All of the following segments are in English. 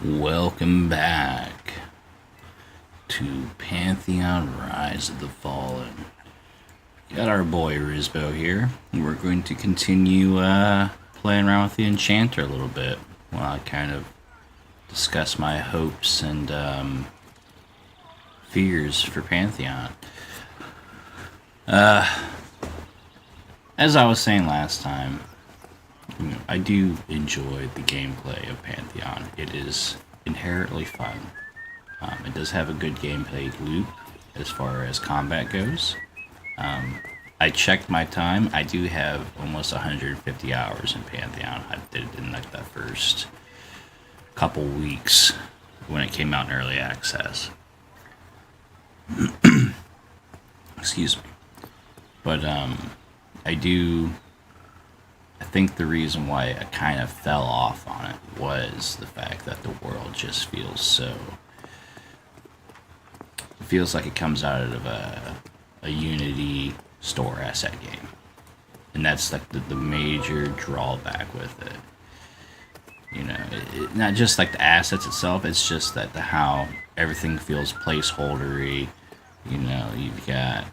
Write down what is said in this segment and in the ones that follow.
Welcome back to Pantheon Rise of the Fallen. Got our boy Rizbo here. We're going to continue playing around with the Enchanter a little bit while I kind of discuss my hopes and fears for Pantheon. As I was saying last time, I do enjoy the gameplay of Pantheon. It is inherently fun. It does have a good gameplay loop as far as combat goes. I checked my time. I do have almost 150 hours in Pantheon. I did it in like the first couple weeks when it came out in early access. Excuse me. But I think the reason why I kind of fell off on it was the fact that the world just feels so... It feels like it comes out of a Unity store asset game. And that's like the major drawback with it. You know, not just like the assets itself, it's just that how everything feels placeholdery. You know, you've got...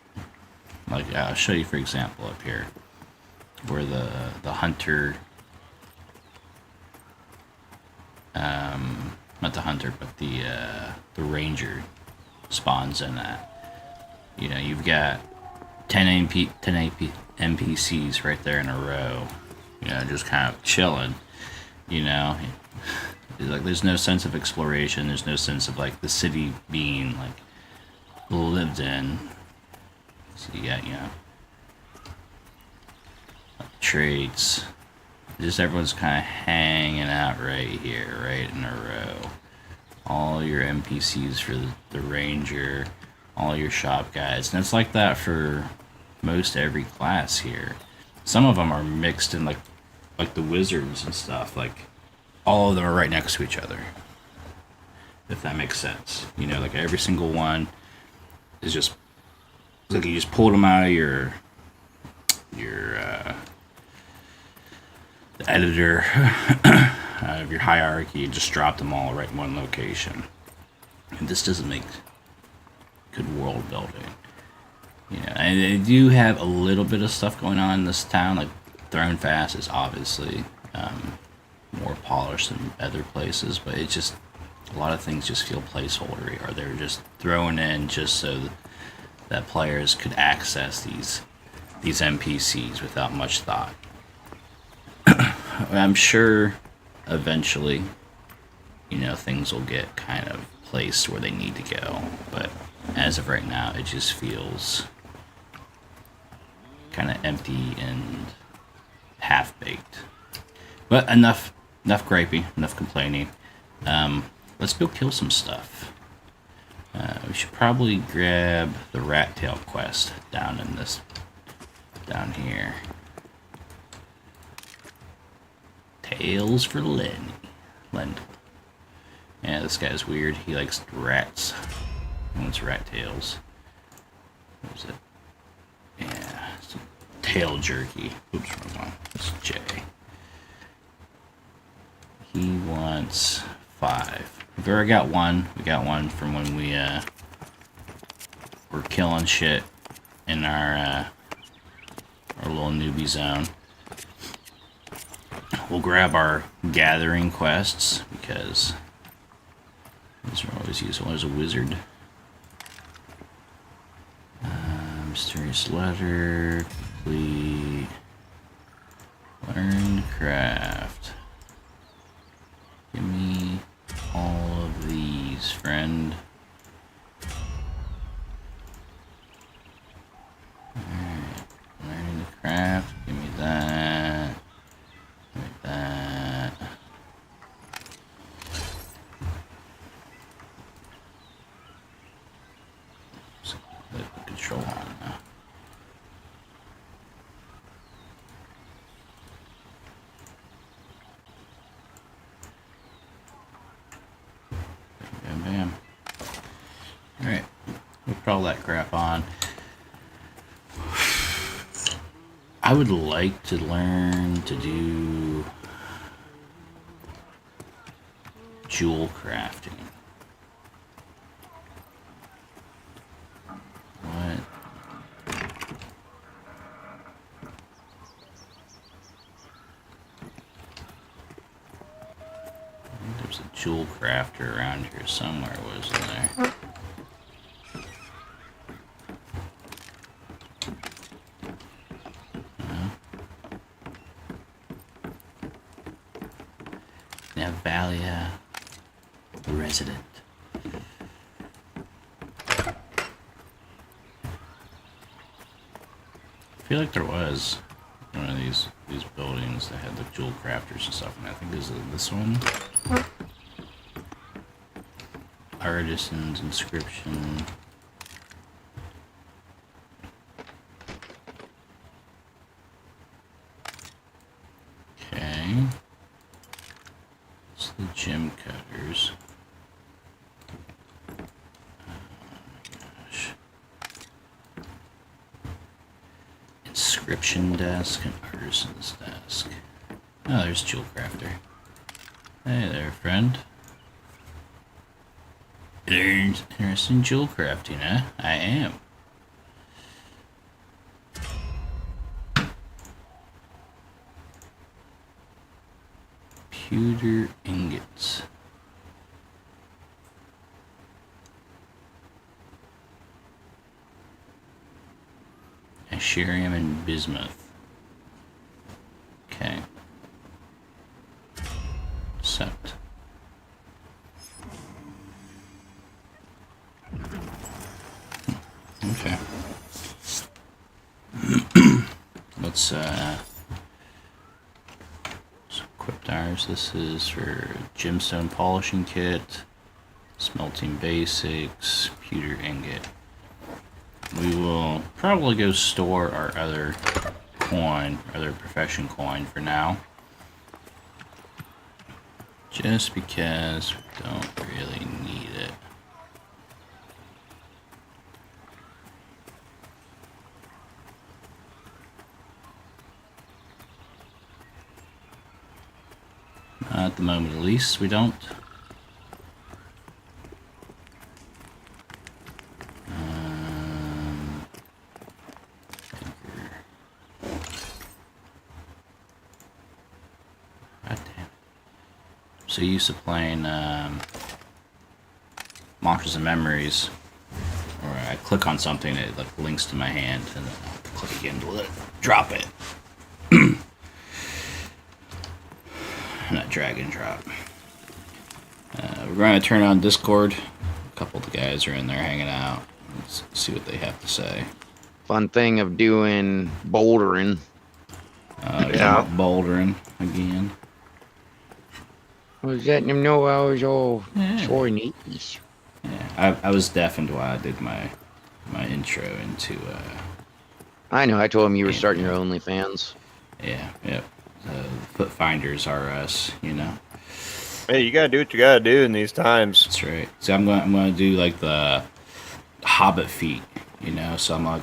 Like, I'll show you, for example, up here. Where the hunter, not the hunter, but the ranger spawns in that. You know, you've got 10 NPCs right there in a row. You know, just kind of chilling. You know, like there's no sense of exploration. There's no sense of like the city being like lived in. So you got, you know, traits. Just everyone's kind of hanging out right here, right in a row. All your NPCs for the ranger, all your shop guys, and it's like that for most every class here. Some of them are mixed in, like the wizards and stuff. Like all of them are right next to each other, if that makes sense. You know, like every single one is just like you just pulled them out of your the editor of your hierarchy, and just drop them all right in one location. And this doesn't make good world building. You know, and they do have a little bit of stuff going on in this town. Like Thrown Fast is obviously more polished than other places, but it just, a lot of things just feel placeholdery, or they're just thrown in just so that players could access these NPCs without much thought. I'm sure eventually, you know, things will get kind of placed where they need to go, but as of right now, it just feels kind of empty and half-baked. But enough griping, enough complaining. Let's go kill some stuff. We should probably grab the rat tail quest down here. Tails for Lend. Yeah, this guy's weird. He likes rats. He wants rat tails. What was it? Yeah, some tail jerky. Oops, wrong one. It's J. He wants 5. We've already got one. We got one from when we were killing shit in our little newbie zone. We'll grab our gathering quests because these are always useful. There's a wizard. Mysterious letter. Complete. Learn craft. Give me all of these, friend. Alright. Learning the craft. Give me that. Give me that. So let the control on now. Bam, bam. Alright. We'll put all that crap on. I would like to learn to do jewel crafting. What? There's a jewel crafter around here somewhere, wasn't there? Navalia resident. I feel like there was one of these buildings that had like jewel crafters and stuff, and I think this one. Artisan's inscription. Okay. It's the gem cutters. Oh my gosh. Inscription desk and artisan's desk. Oh, there's jewel crafter. Hey there, friend. There's interesting jewel crafting, huh? I am. Pewter ingots. Asherium and bismuth. Okay. Sept. Okay. Let's equip ours. This is for gemstone polishing kit, smelting basics, pewter ingot. We will probably go store our other coin, other profession coin for now. Just because we don't really need it. At the moment, at least, we don't. God damn. So used to playing Monsters and Memories, where I click on something, it like links to my hand, and then I have to click again to let it drop it. Not drag and drop. We're going to turn on Discord. A couple of the guys are in there hanging out. Let's see what they have to say. Fun thing of doing bouldering. Yeah. Bouldering again. I was letting them know I was all showing knees. Yeah, I was deafened while I did my intro into. I know. I told him you were starting your OnlyFans. Yeah. Yep. Foot finders are us, you know. Hey, you gotta do what you gotta do in these times. That's right. So I'm gonna do like the Hobbit feet, you know. So I'm like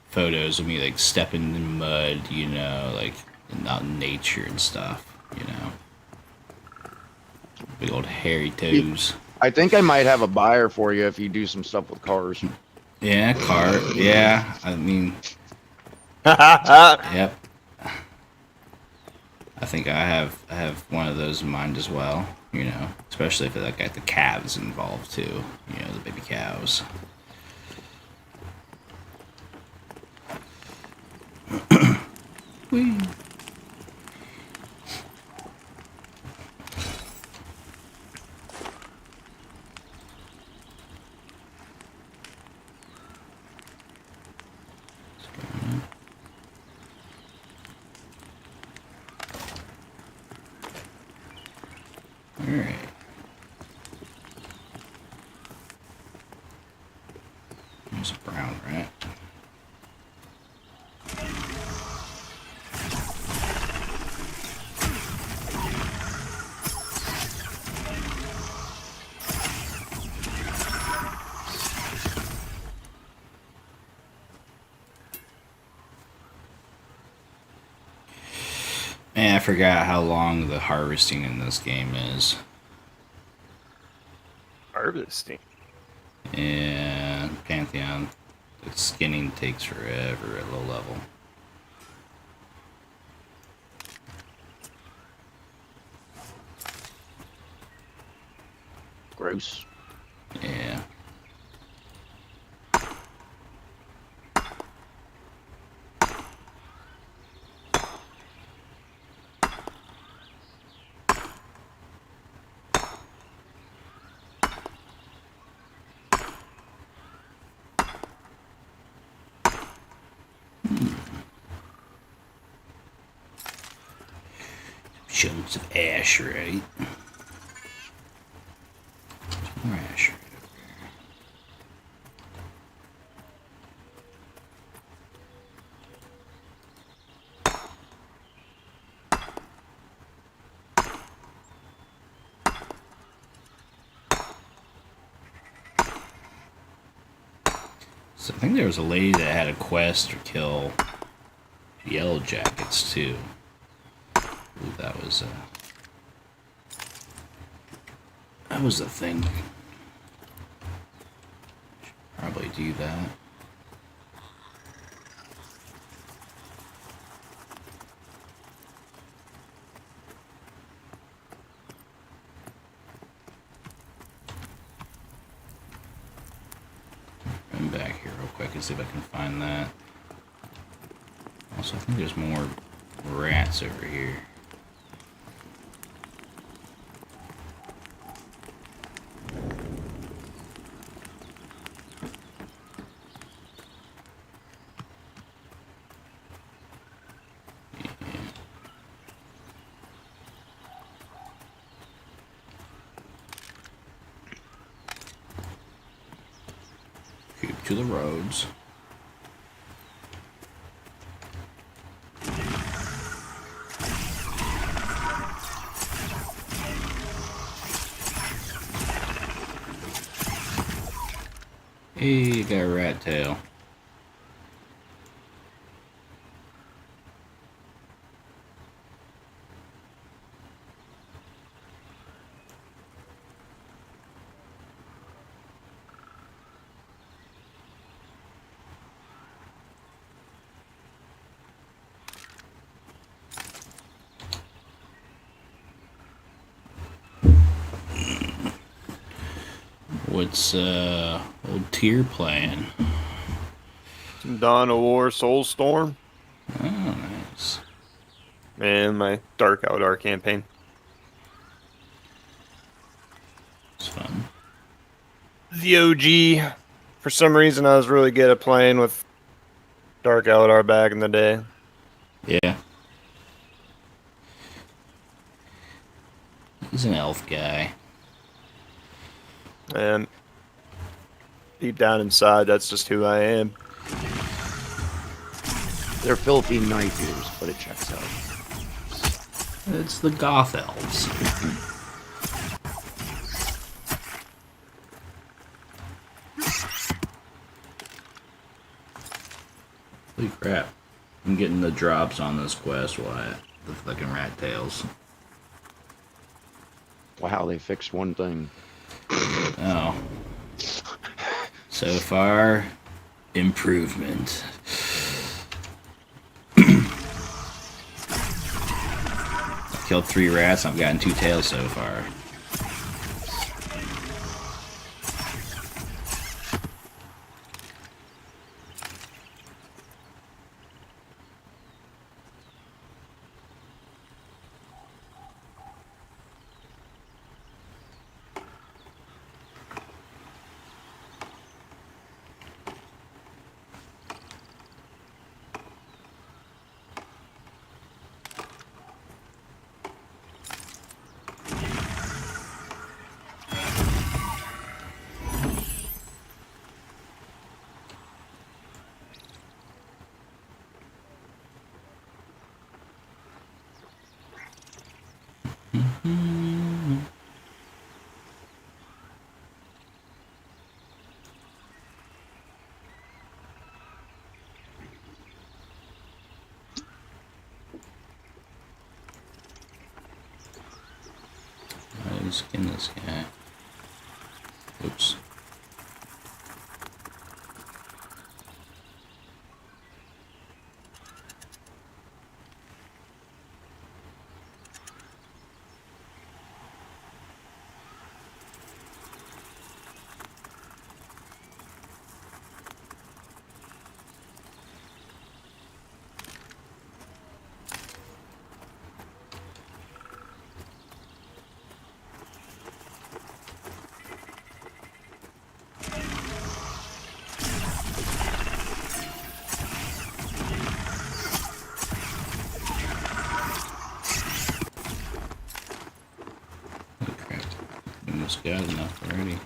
photos of me like stepping in mud, you know, like out in nature and stuff, you know. Big old hairy toes. I think I might have a buyer for you if you do some stuff with cars. Yeah, car. Yeah, I mean. Yep. I think I have one of those in mind as well, you know, especially if it got the calves involved too, you know, the baby cows. Whee. Alright. There's a brown rat. Man, I forgot how long the harvesting in this game is. Harvesting. And Pantheon, the skinning takes forever at low level. Gross. Yeah. Chunks of asherite. There's more asherite over here. So I think there was a lady that had a quest to kill yellow jackets too. Ooh, that was a thing. Should probably do that. Run back here real quick and see if I can find that. Also, I think there's more rats over here. Keep to the roads. Hey, you got a rat tail. What's old Tier playing? Some Dawn of War Soulstorm. Oh, nice. And my Dark Eldar campaign. It's fun. The OG. For some reason, I was really good at playing with Dark Eldar back in the day. Yeah. He's an elf guy. And deep down inside, that's just who I am. They're filthy knife eaters, but it checks out. It's the goth elves. Holy crap. I'm getting the drops on this quest, Wyatt. The fucking rat tails. Wow, they fixed one thing. Oh. So far, improvement. I killed 3 rats, I've gotten 2 tails so far. Skin this guy. Oops. Almost got enough already.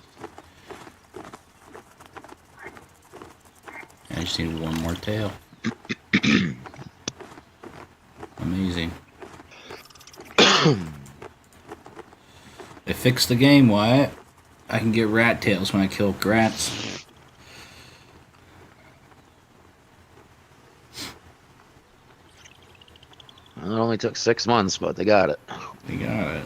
I just need one more tail. Amazing. They fixed the game, Wyatt. I can get rat tails when I kill rats. Well, it only took 6 months, but they got it. They got it.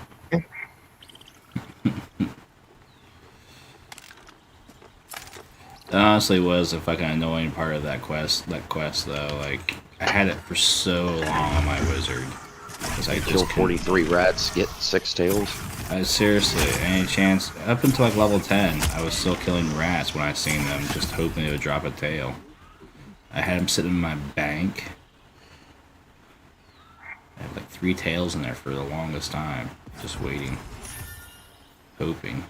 It honestly was a fucking annoying part of that quest though. Like, I had it for so long on my wizard. Because I Kill 43 rats, get 6 tails. Seriously, any chance? Up until like level 10, I was still killing rats when I seen them, just hoping they would drop a tail. I had them sitting in my bank. I had like 3 tails in there for the longest time, just waiting, hoping.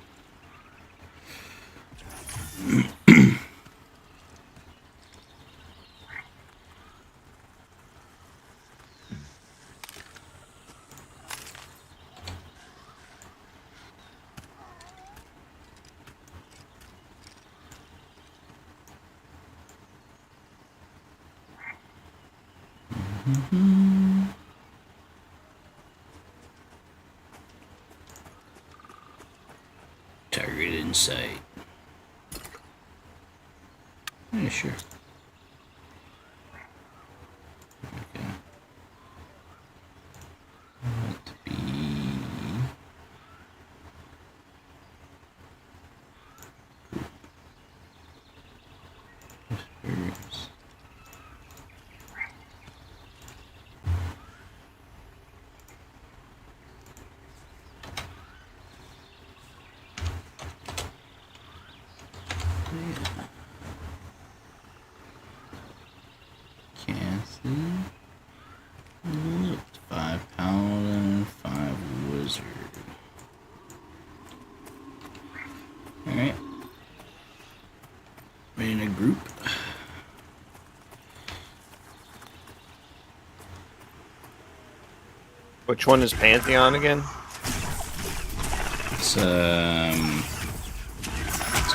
Target in sight. Yeah, sure. Okay. Want to be whispers. Cassie. Looked 5 paladin, 5 wizard. Alright. We're in a group. Which one is Pantheon again? It's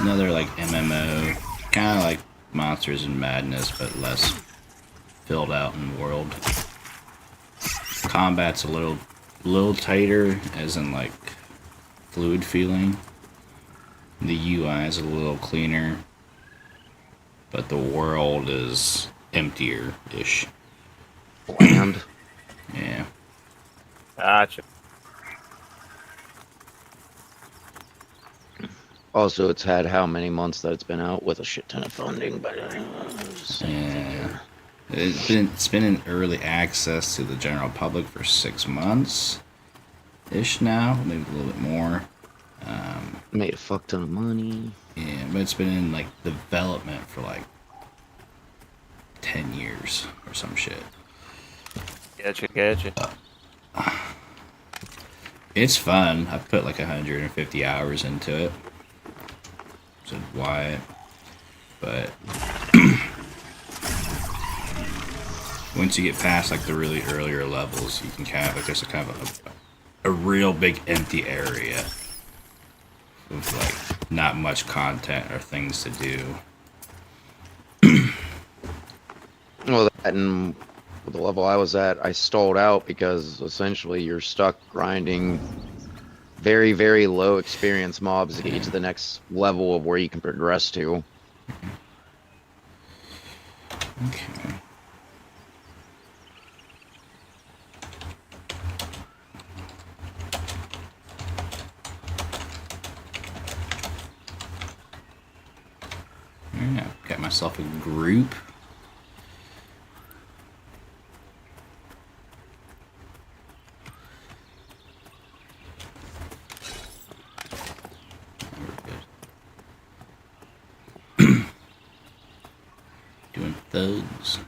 another like MMO, kind of like Monsters and Madness, but less filled out in world. Combat's a little tighter, as in like fluid feeling. The UI is a little cleaner, but the world is emptier-ish. Bland. Yeah. Gotcha. Also, it's had how many months that it's been out with a shit ton of funding, but Yeah. It's been in early access to the general public for 6 months ish now, maybe a little bit more. made a fuck ton of money. Yeah, but it's been in like development for like 10 years or some shit. Gotcha. It's fun. I put like 150 hours into it. So why? But once you get past like the really earlier levels, you can kind of like there's a kind of a real big empty area with like not much content or things to do. Well, that and the level I was at, I stalled out because essentially you're stuck grinding very, very low experience mobs to get you to the next level of where you can progress to. Okay. Yeah, got myself a group. We're good. Doing thugs.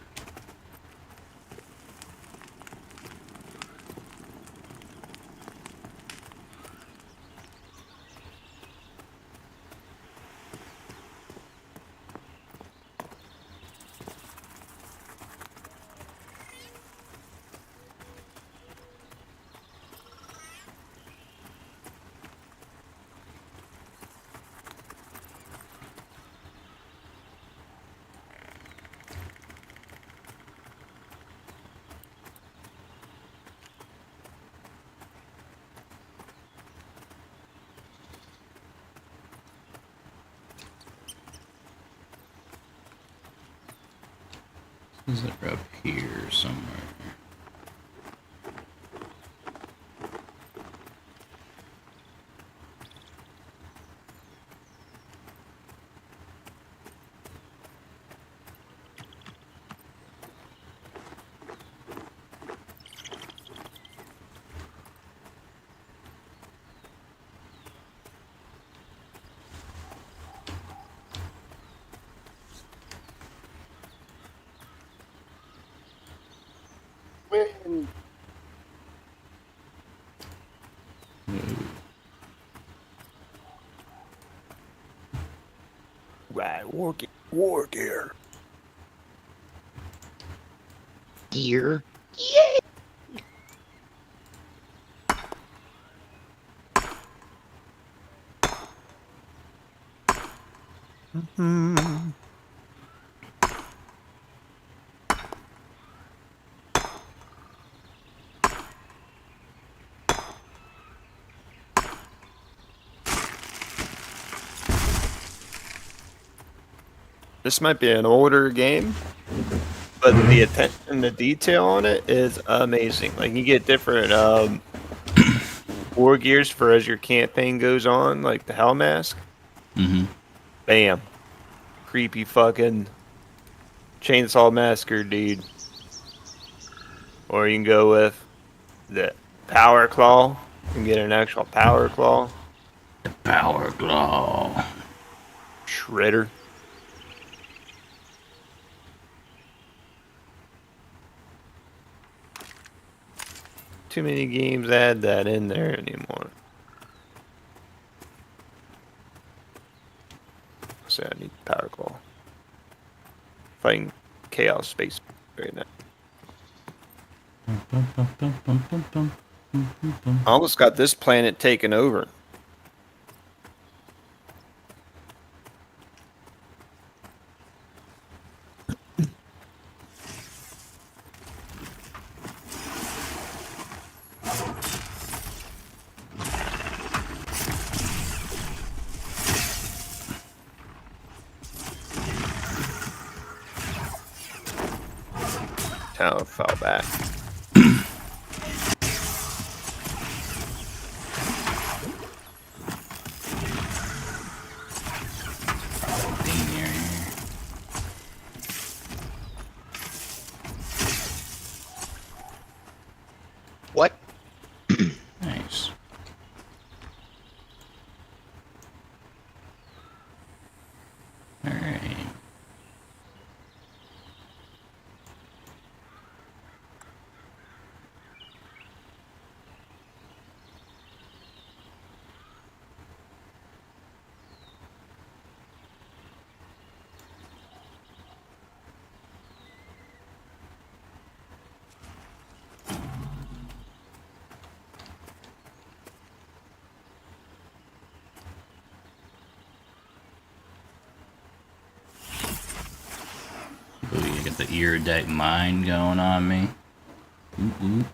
Is it up here somewhere? Win. Right, war gear. Gear. This might be an older game, but the attention to detail on it is amazing. Like you get different war gears for as your campaign goes on, like the Hell Mask. Mm-hmm. Bam. Creepy fucking Chainsaw Massacre, dude. Or you can go with the Power Claw and get an actual Power Claw. Power Claw. Shredder. Too many games add that in there anymore. So I need Power Claw. Fighting Chaos Space right now. I almost got this planet taken over. Town fell back. What? Nice. All right. Ooh, you got the ear deck mine going on me. Ooh.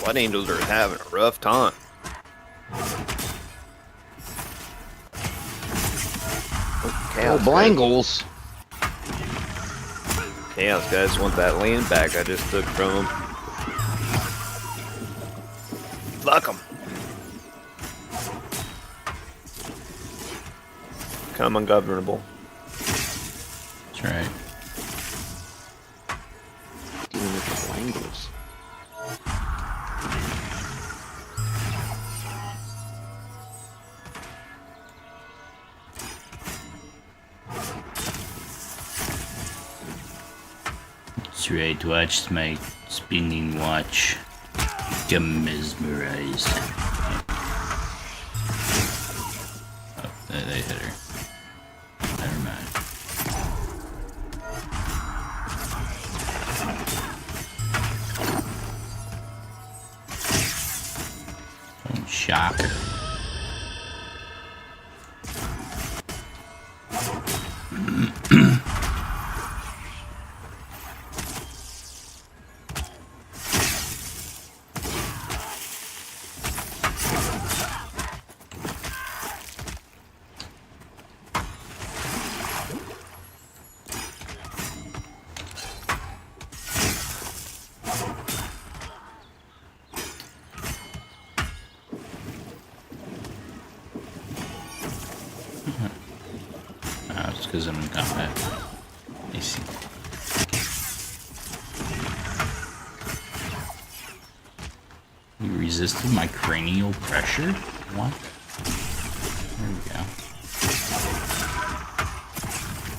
Blood Angels are having a rough time. Chaos guys. Blangles. Chaos guys want that lane back I just took from him. Fuck him. Come ungovernable. That's right. Dealing with the Blangles. That's right. Watch my spinning watch. Become mesmerized. Oh, they hit her. Never mind. Don't shock. It's because I'm in combat. I see. You resisted my cranial pressure? What? There we go.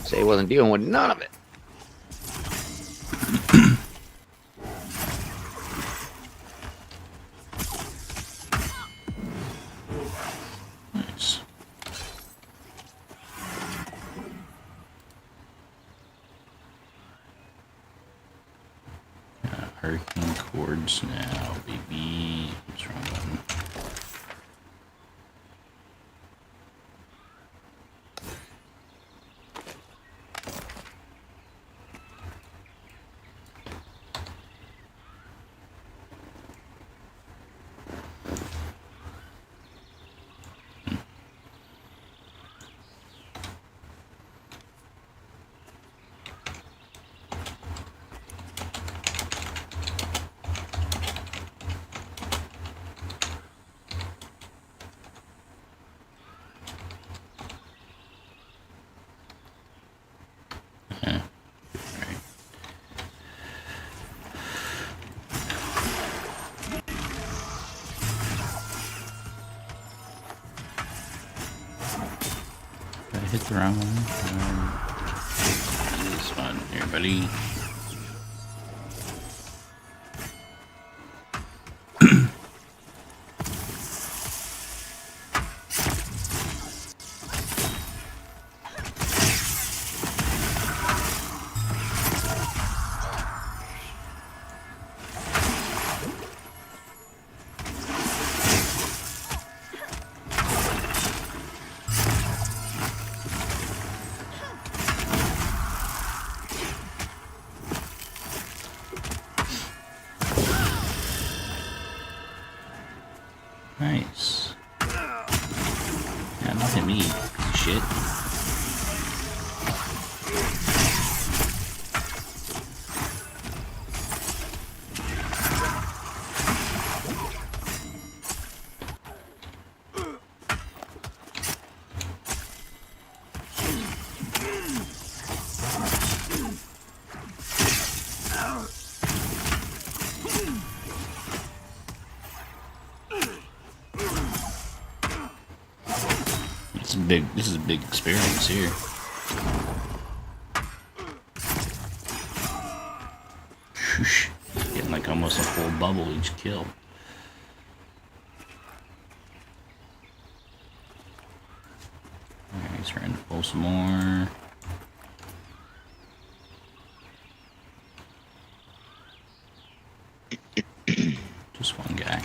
Say he wasn't dealing with none of it. Nice. Hurricane chords now, baby. What's wrong button? Yeah. Right. Did I hit the wrong one? This one here, buddy. Nice. Yeah, not hit me, piece of shit. This is a big experience here. Shoosh. Getting like almost a full bubble each kill. Alright, trying to pull some more. Just one guy.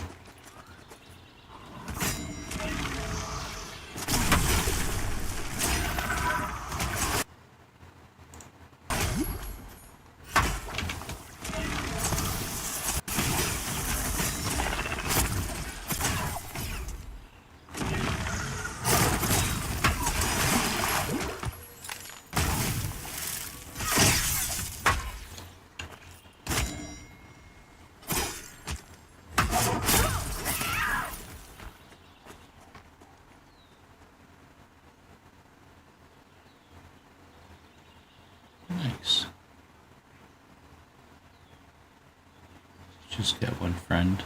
Just got one friend.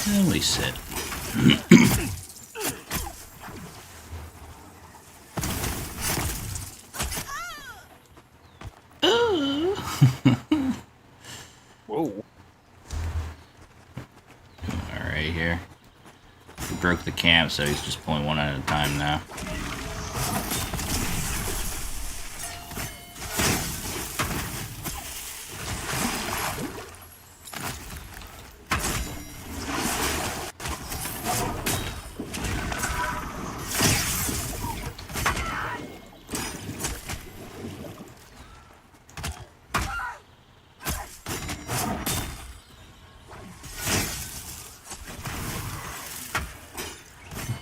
And we sit. Whoa. Alright, here. He broke the camp, so he's just pulling one at a time now.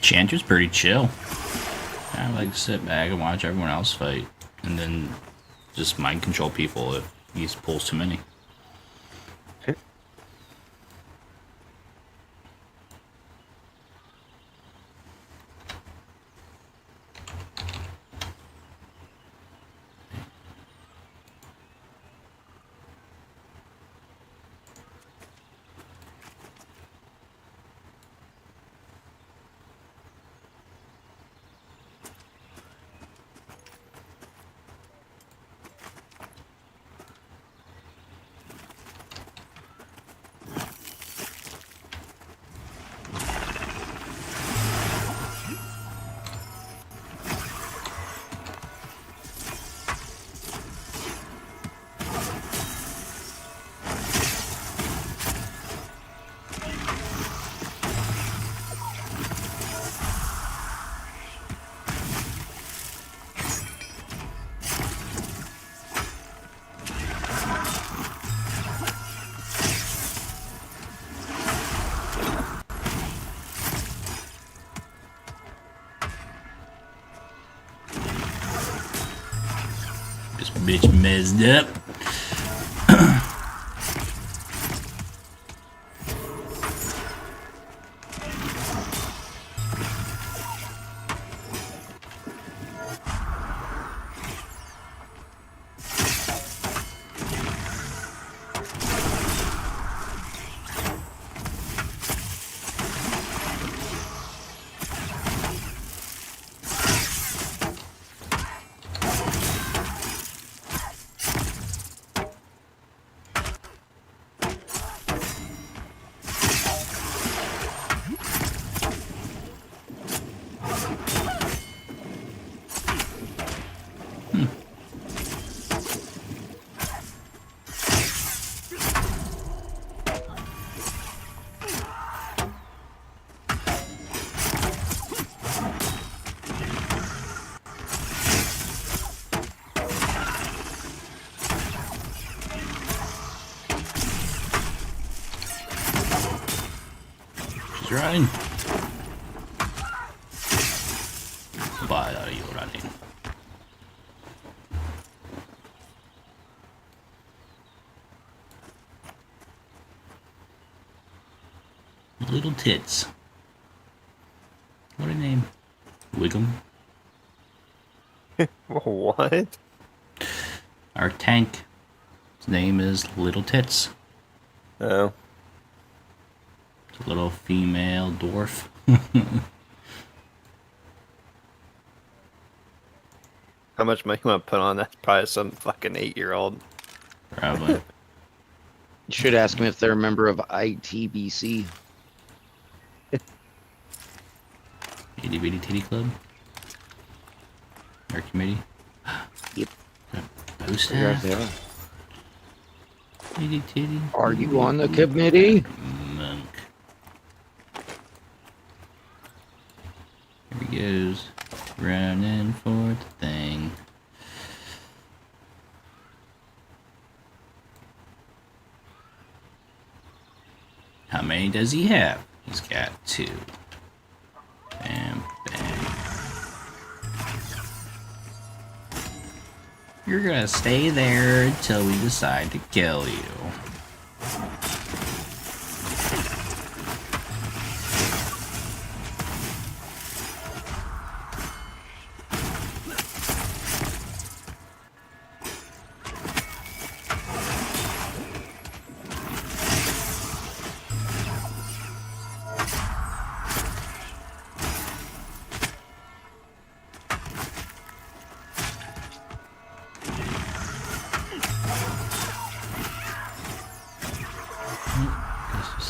Enchanter's pretty chill. I like to sit back and watch everyone else fight, and then just mind control people if he pulls too many. This bitch messed up. She's running. Why are you running? Little tits. What a name. Wiggum. What? Our tank. His name is Little Tits. Oh. It's a little female dwarf. How much money you want to put on that? Probably some fucking 8-year-old. Probably. You should ask them if they're a member of ITBC. Itty bitty titty club. Our committee. Yep. Post Yes, they are. Itty titty. Are you on the committee? Monk. Here he goes. Running for the thing. How many does he have? He's got 2. Bam, bam. You're gonna stay there until we decide to kill you.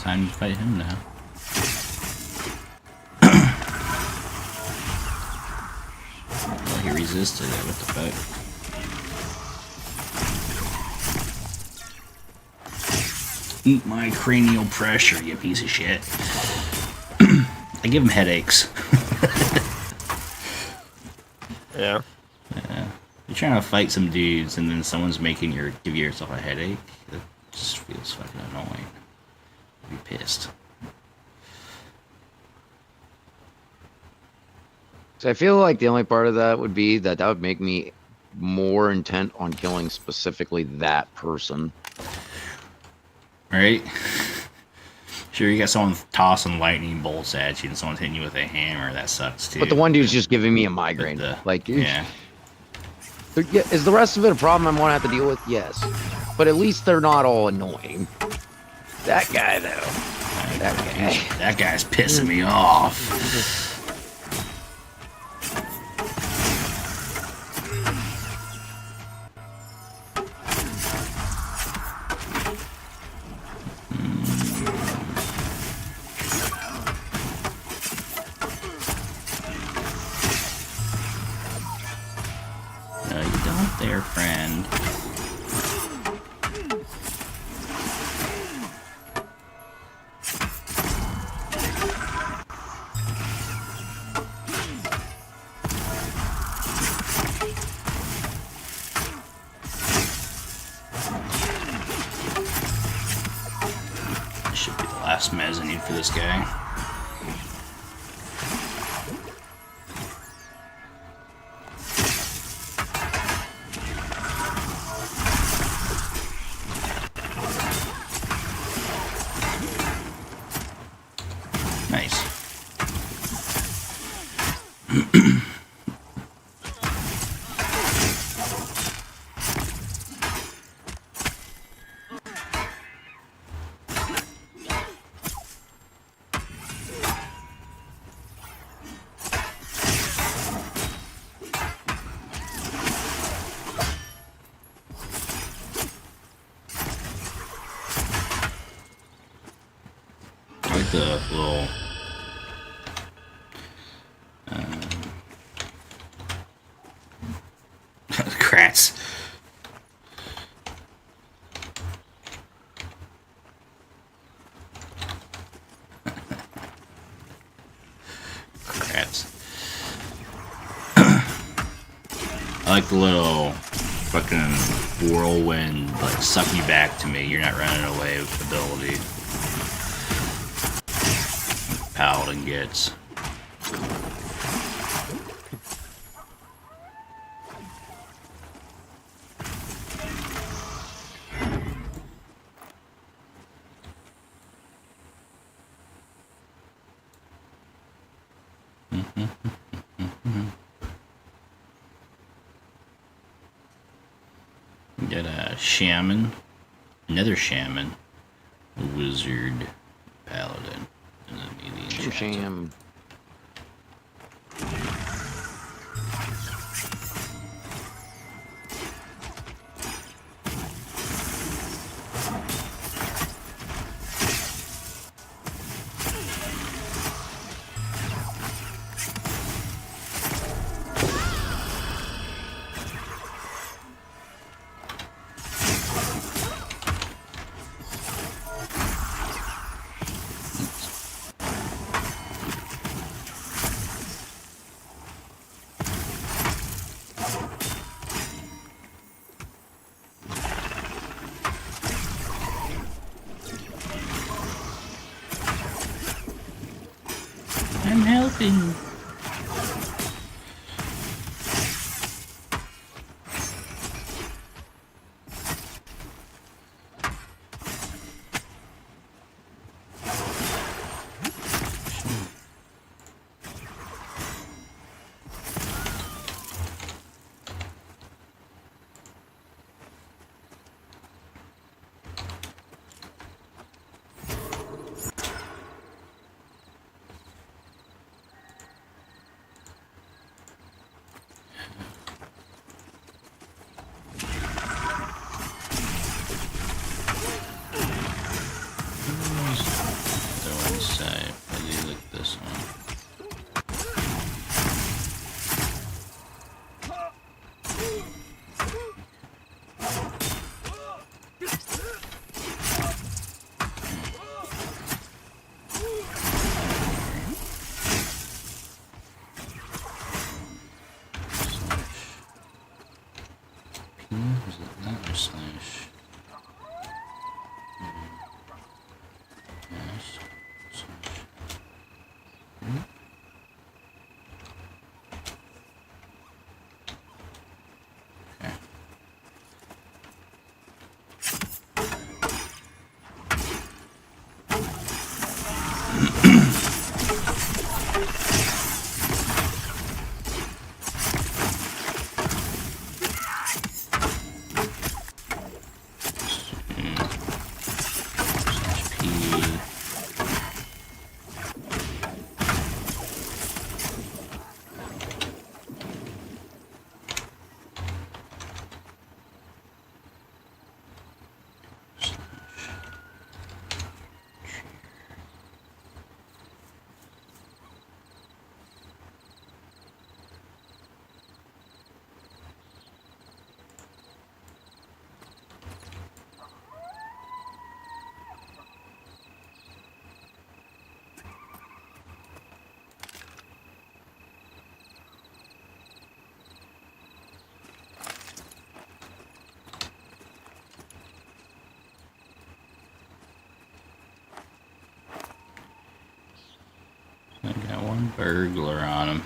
It's time to fight him now. Well, he resisted it. What the fuck? Eat my cranial pressure, you piece of shit. I give him headaches. Yeah. You're trying to fight some dudes and then someone's making give yourself a headache. It just feels fucking annoying. I'd be pissed. So I feel like the only part of that would be that would make me more intent on killing specifically that person. Right? Sure, you got someone tossing lightning bolts at you and someone's hitting you with a hammer. That sucks too. But the one dude's just giving me a migraine. Yeah. Is the rest of it a problem I'm gonna have to deal with? Yes. But at least they're not all annoying. That guy though. That guy's pissing me off. No, you don't there, friend. This should be the last mezzanine for this guy. Nice. I like the little crats. Crats. I like the little fucking whirlwind, like suck you back to me. You're not running away with ability. Paladin gets. We got a shaman, another shaman, a wizard, paladin, and then me, the enchanter. Sham. I'm helping. gonna say, I do like this one. Was it not or slash? Yes. Slash. Okay. Slash P. I got one burglar on him.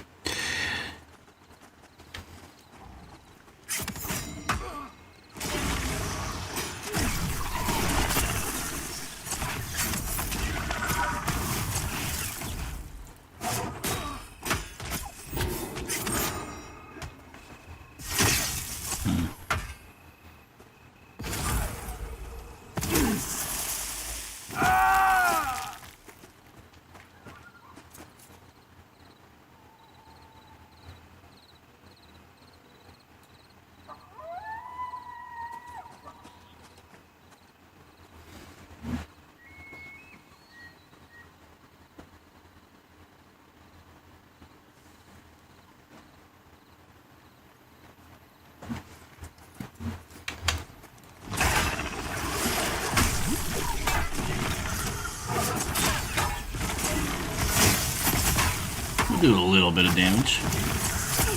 Do a little bit of damage.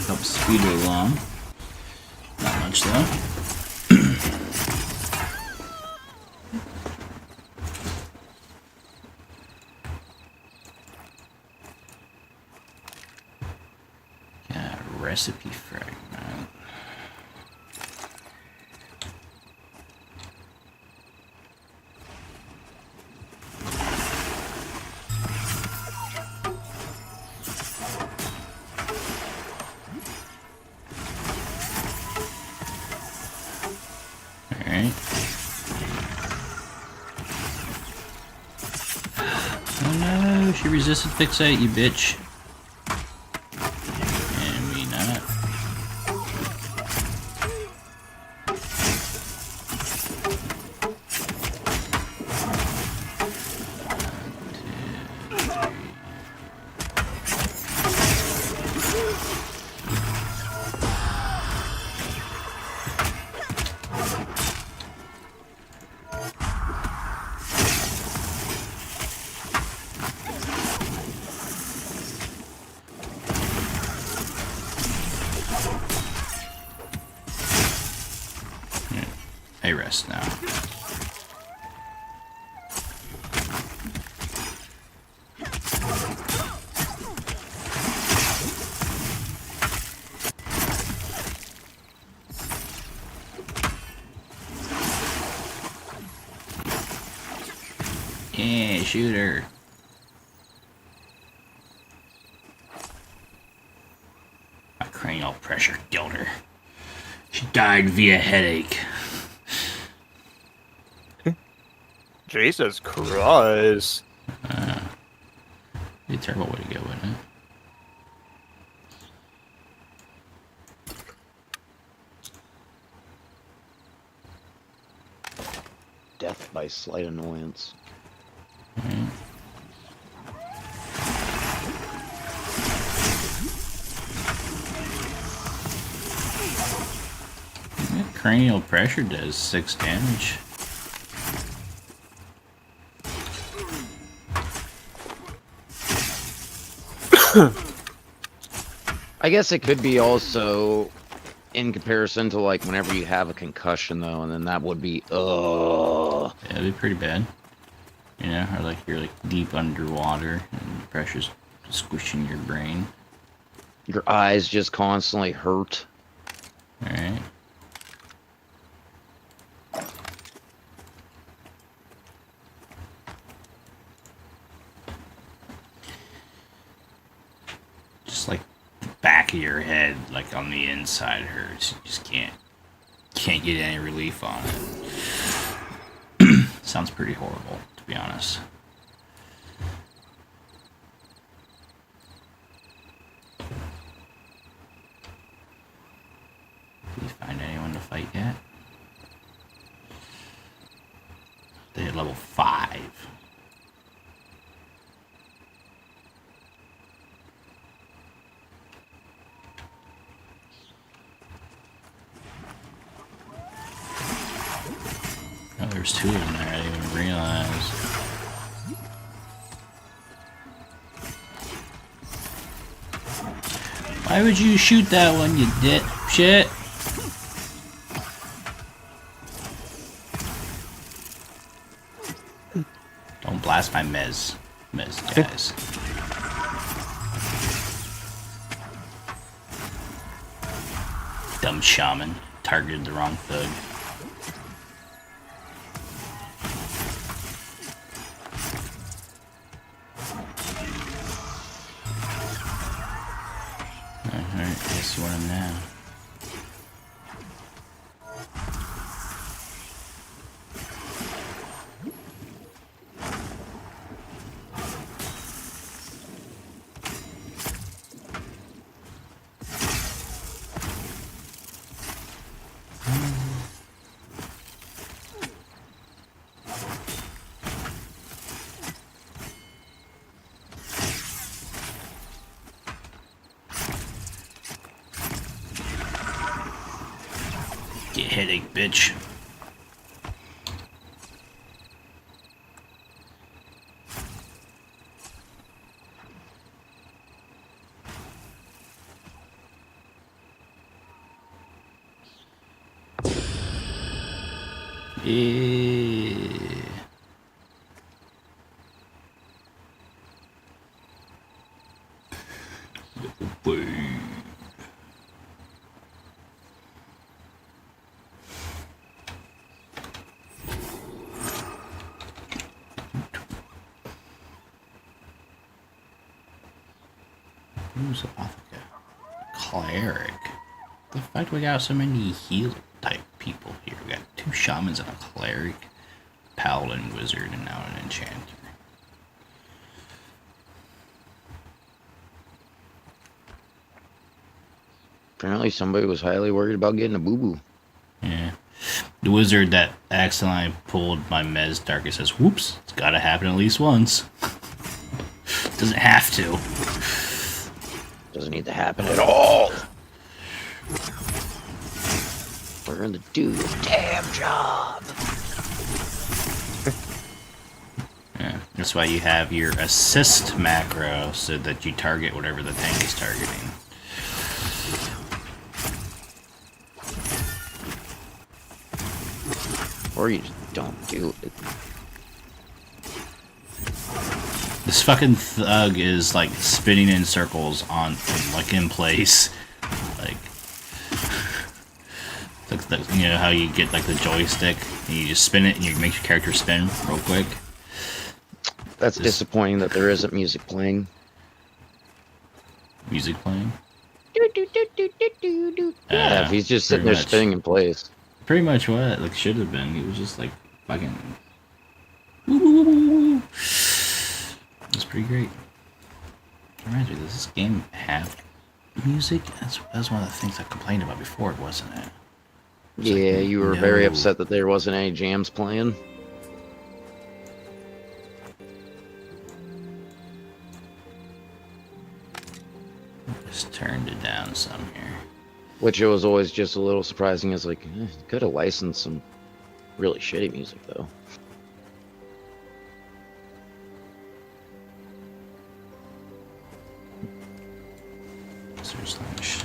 Help speed it along. Not much though. Got a recipe fragment. Alright. Oh no, she resisted fixate, you bitch. And me not. I rest now. Yeah, shoot her. My cranial pressure killed her. She died via headache. Jesus Christ. Be a terrible way to go, wouldn't it? Death by slight annoyance. cranial pressure does 6 damage. I guess it could be also in comparison to like whenever you have a concussion though, and then that would be Yeah, it'd be pretty bad. You know, or like you're like deep underwater and the pressure's squishing your brain. your eyes just constantly hurt. Alright. Just like the back of your head, like on the inside hurts. You just can't get any relief on it. Sounds pretty horrible, to be honest. Did you find anyone to fight yet? They hit level 5. Oh, there's 2 of them there. I didn't even realize. Why would you shoot that one, you dipshit? Don't blast my mez guys. Dumb shaman. Targeted the wrong thug. Alright, guess you want him now. Get headache, bitch. Yeah. Who's Apothecary? Cleric. The fuck we got so many heal type people here? We got 2 shamans and a cleric, paladin, wizard, and now an enchanter. Apparently somebody was highly worried about getting a boo-boo. Yeah. The wizard that accidentally pulled my Mez Darkest says, whoops, it's gotta happen at least once. Doesn't have to. Doesn't need to happen at all. We're gonna do your damn job. Yeah, that's why you have your assist macro so that you target whatever the tank is targeting. Or you just don't do it. This fucking thug is like spinning in circles like in place. Like you know how you get like the joystick and you just spin it and you make your character spin real quick. That's disappointing that there isn't music playing. Music playing? Yeah, if he's just sitting there spinning in place. Pretty much what it like should have been. He was just like fucking. It's pretty great. Reminds me, does this game have music? That's one of the things I complained about before, wasn't it? Yeah, like, you were no. very upset that there wasn't any jams playing. Just turned it down some here. Which it was always just a little surprising. Is like, could have licensed some really shitty music though. Slash.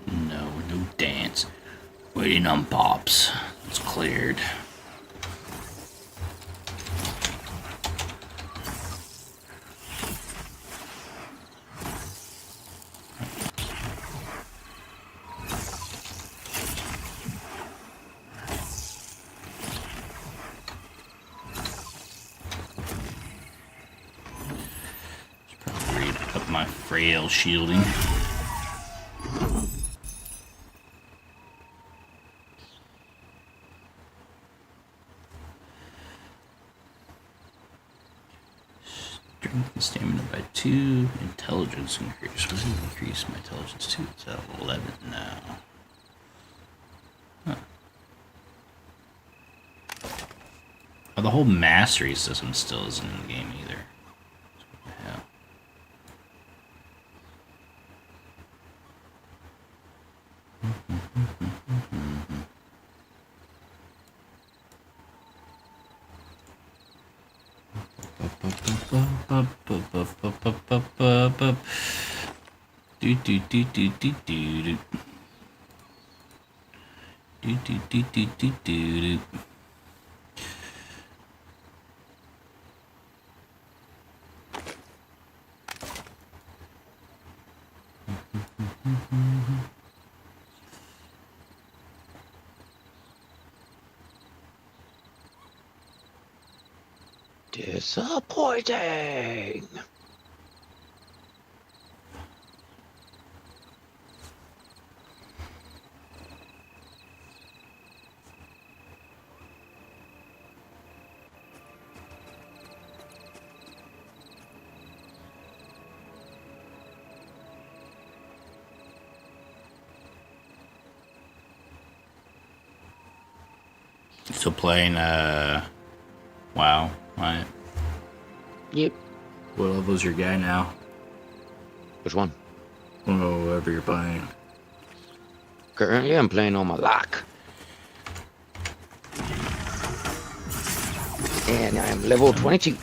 No dance. Waiting on pops. It's cleared. Up my frail shielding. Strength and stamina by 2. Intelligence increase. What did it increase my intelligence to? It's at 11 now. Huh. Oh, the whole mastery system still isn't in the game either. What the hell? Disappointing. Still playing, WoW, right? Yep. What level's your guy now? Which one? Oh, whatever you're playing. Currently, I'm playing on my lock. And I'm level 22.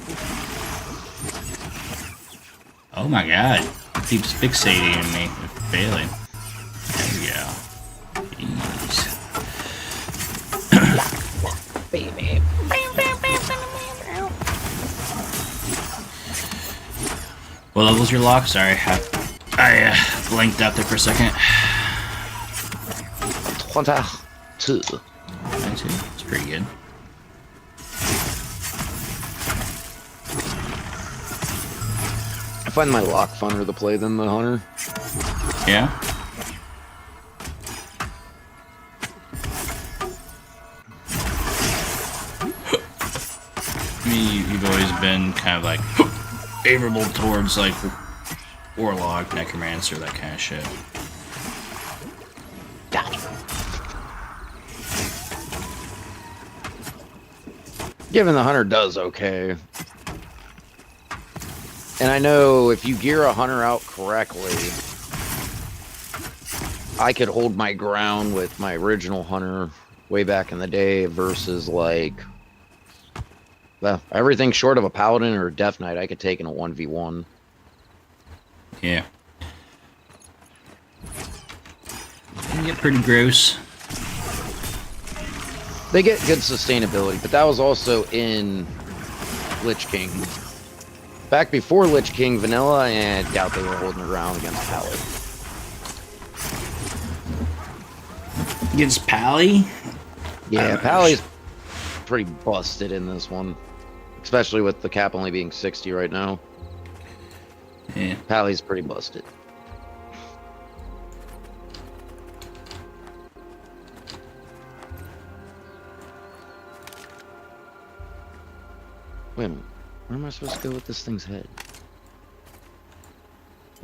Oh my god. It keeps fixating on me. Failing. There we go. Jeez. Baby. What level's your lock? Sorry, I blanked out there for a second. 22. 22. That's pretty good. I find my lock funner to play than the hunter. Yeah? I mean, you've always been kind of like favorable towards like Warlock, Necromancer, that kind of shit. Given the hunter does okay. And I know if you gear a hunter out correctly, I could hold my ground with my original hunter way back in the day versus like, well, everything short of a paladin or a death knight I could take in a 1v1. Yeah. It can get pretty gross. They get good sustainability, but that was also in Lich King. Back before Lich King Vanilla, and I doubt they were holding around against Pally. Against Pally? Yeah, Pally's pretty busted in this one. Especially with the cap only being 60 right now. Yeah. Pally's pretty busted. Wait a minute. Where am I supposed to go with this thing's head?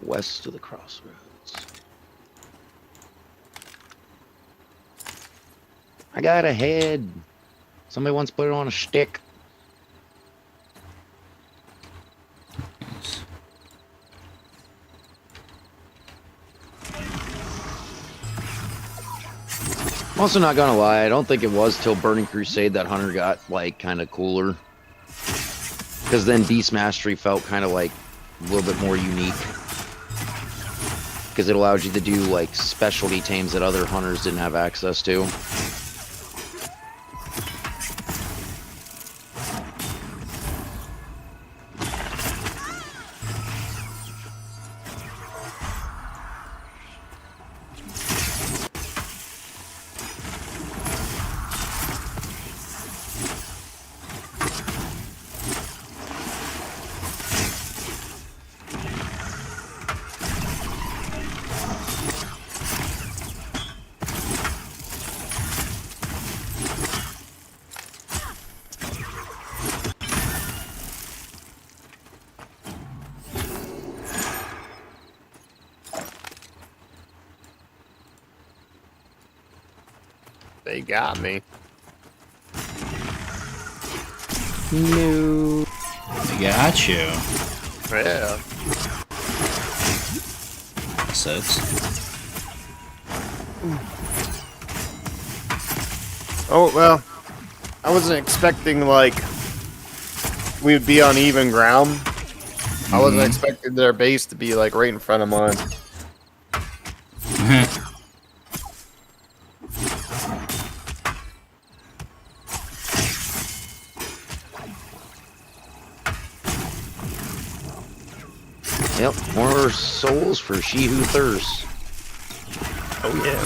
West of the crossroads. I got a head. Somebody once put it on a stick. I'm also not gonna lie, I don't think it was till Burning Crusade that Hunter got like kind of cooler. Because then Beast Mastery felt kind of like a little bit more unique. Because it allowed you to do like specialty tames that other hunters didn't have access to. They got me. No. I got you. Yeah. Sucks. Oh, well. I wasn't expecting, like, we would be on even ground. I wasn't expecting their base to be, like, right in front of mine. Yep, more souls for she who thirsts. Oh, yeah.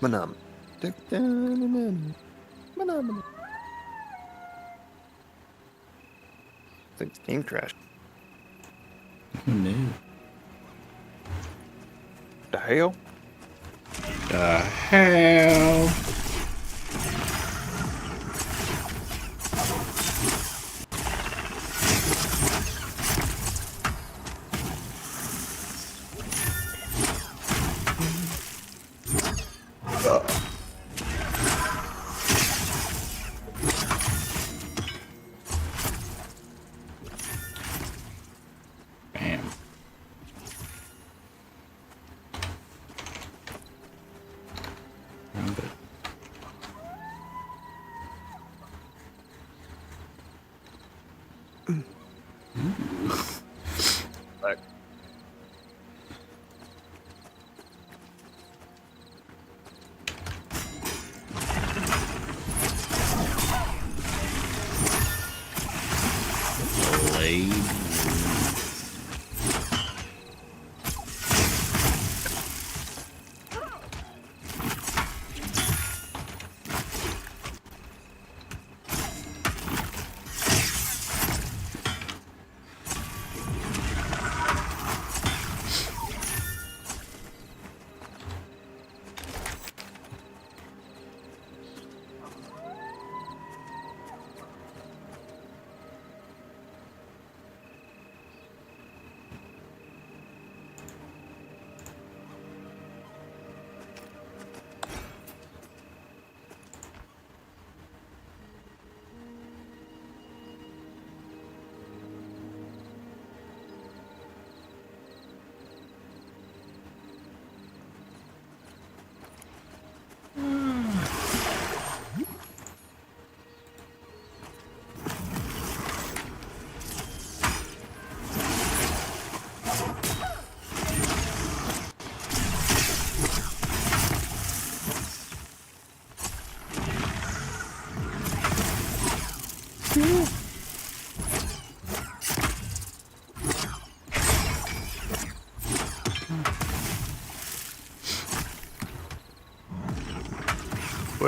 Manam. Manam. I think the game crashed. Who knew? The hell? The hell? Bam. I'm good. Like, Blade.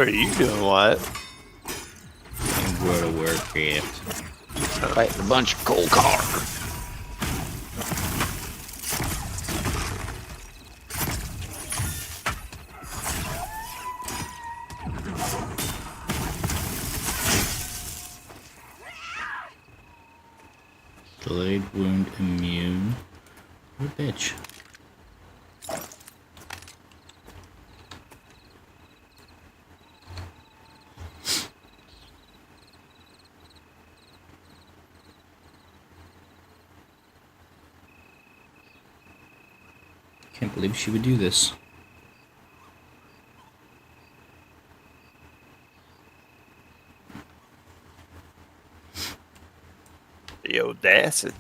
what are you doing, what? And World of Warcraft. Fighting a bunch of cold car. Delayed wound immune. What a bitch. Can't believe she would do this. The audacity.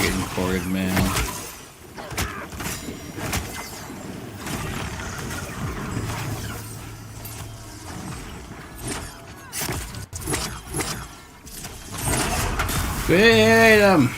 Getting corded, man. Hit him!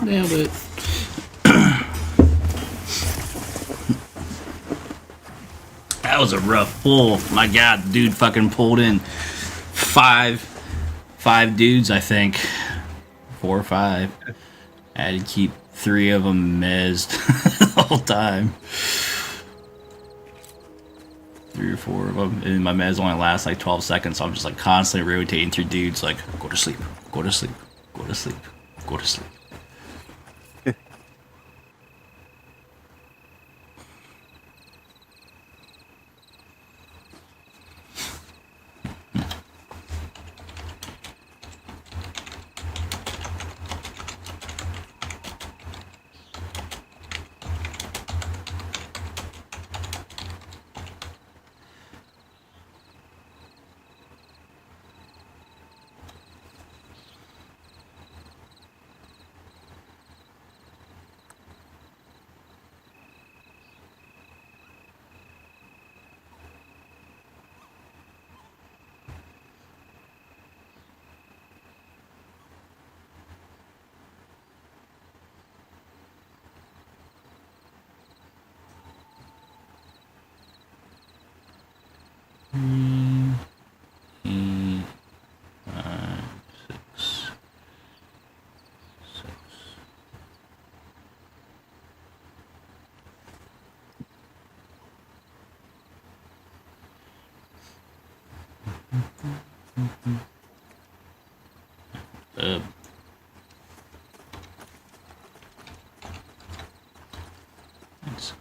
Nailed it. That was a rough pull. My God, the dude fucking pulled in five dudes, I think. 4 or 5. I had to keep 3 of them mezzed the whole time. 3 or 4 of them. And my mez only lasts like 12 seconds, so I'm just like constantly rotating through dudes like, go to sleep, go to sleep, go to sleep, go to sleep. Thanks.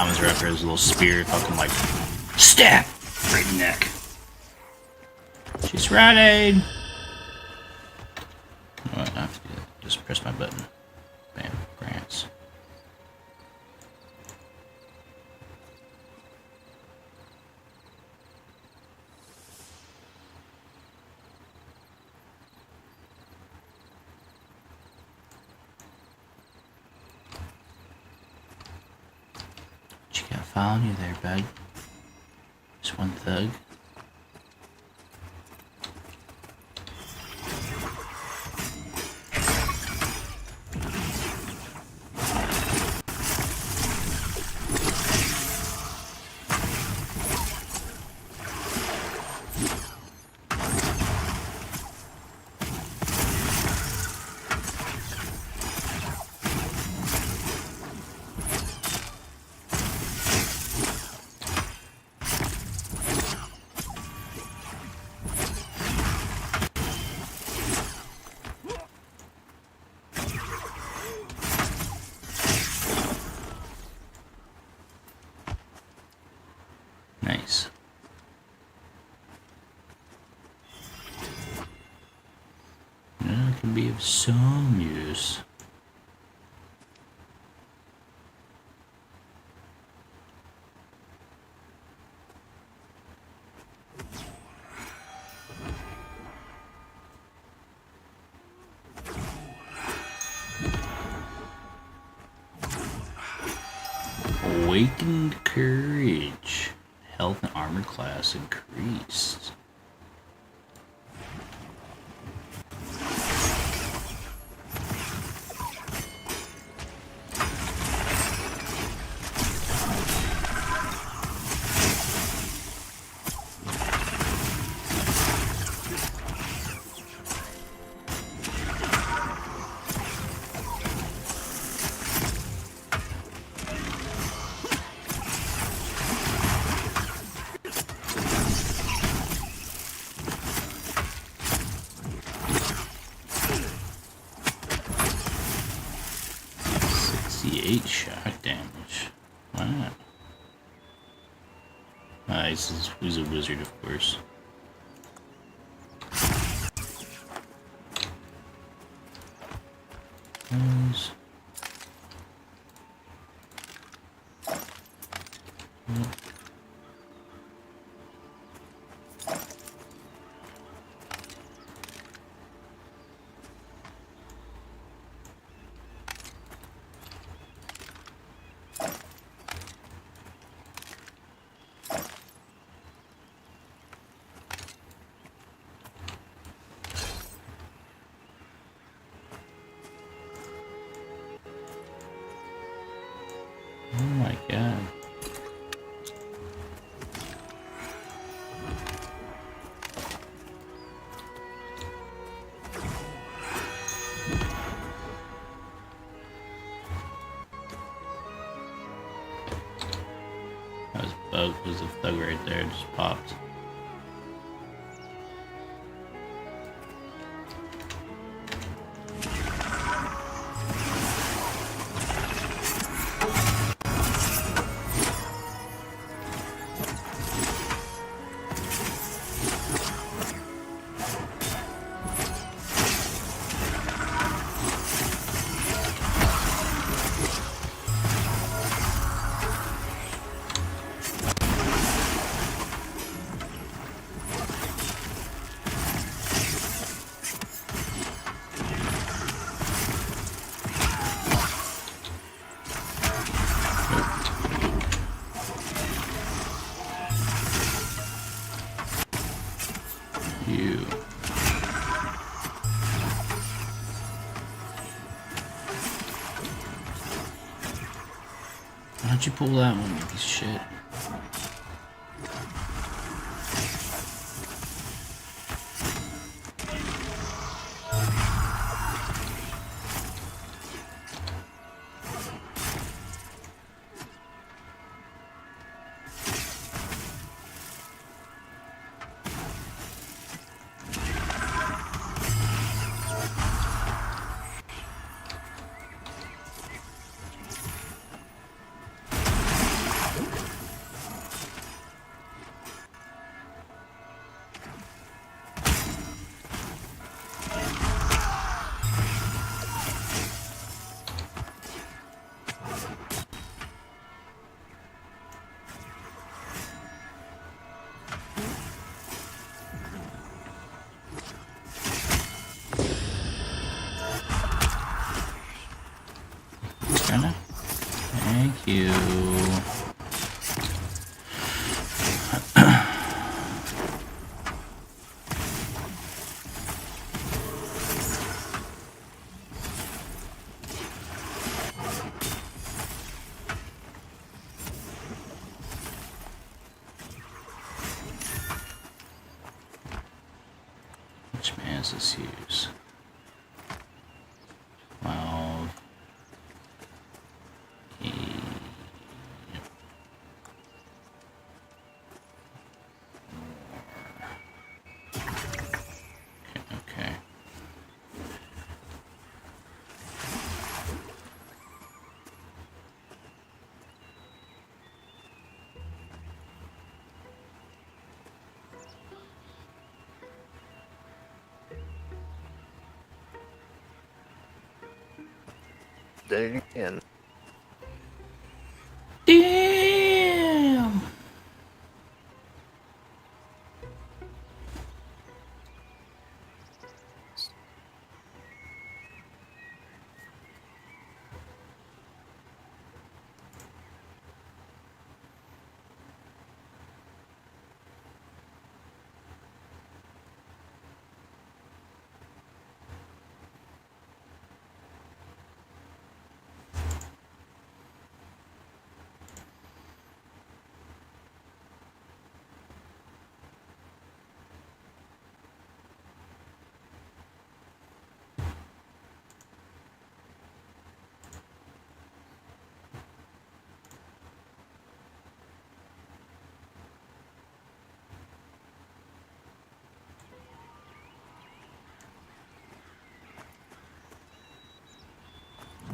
Thomas Rapper has a little spear, fucking like, stab! Right in the neck. She's ready! What, I have to do that. Just press my button. Bam, grants. What you got following you there, bud? Just one thug. Nice. That can be of some use. Awakened courage. Health and armor class increased. Shock damage. Wow. He's a wizard, of course. Nice. Oh my god. That was bug, was a thug right there, just popped. You. Why'd you pull that one, you piece of shit? does this use? 12. Okay. Did it again. Damn.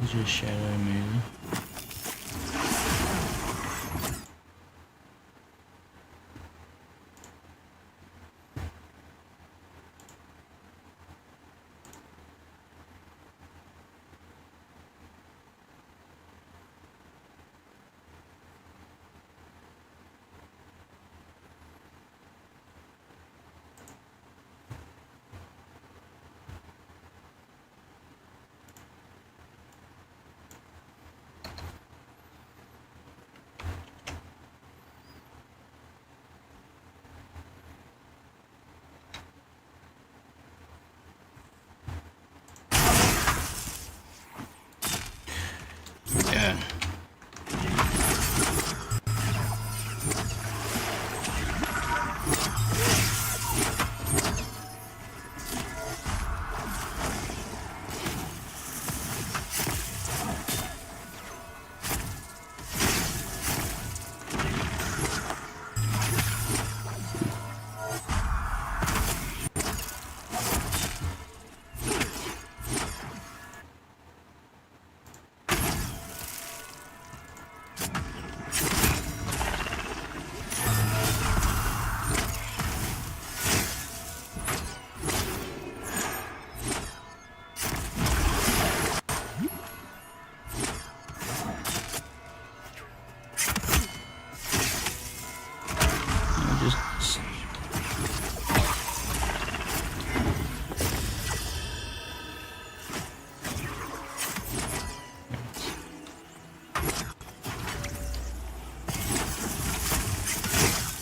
Just shadow maybe. Yeah. Just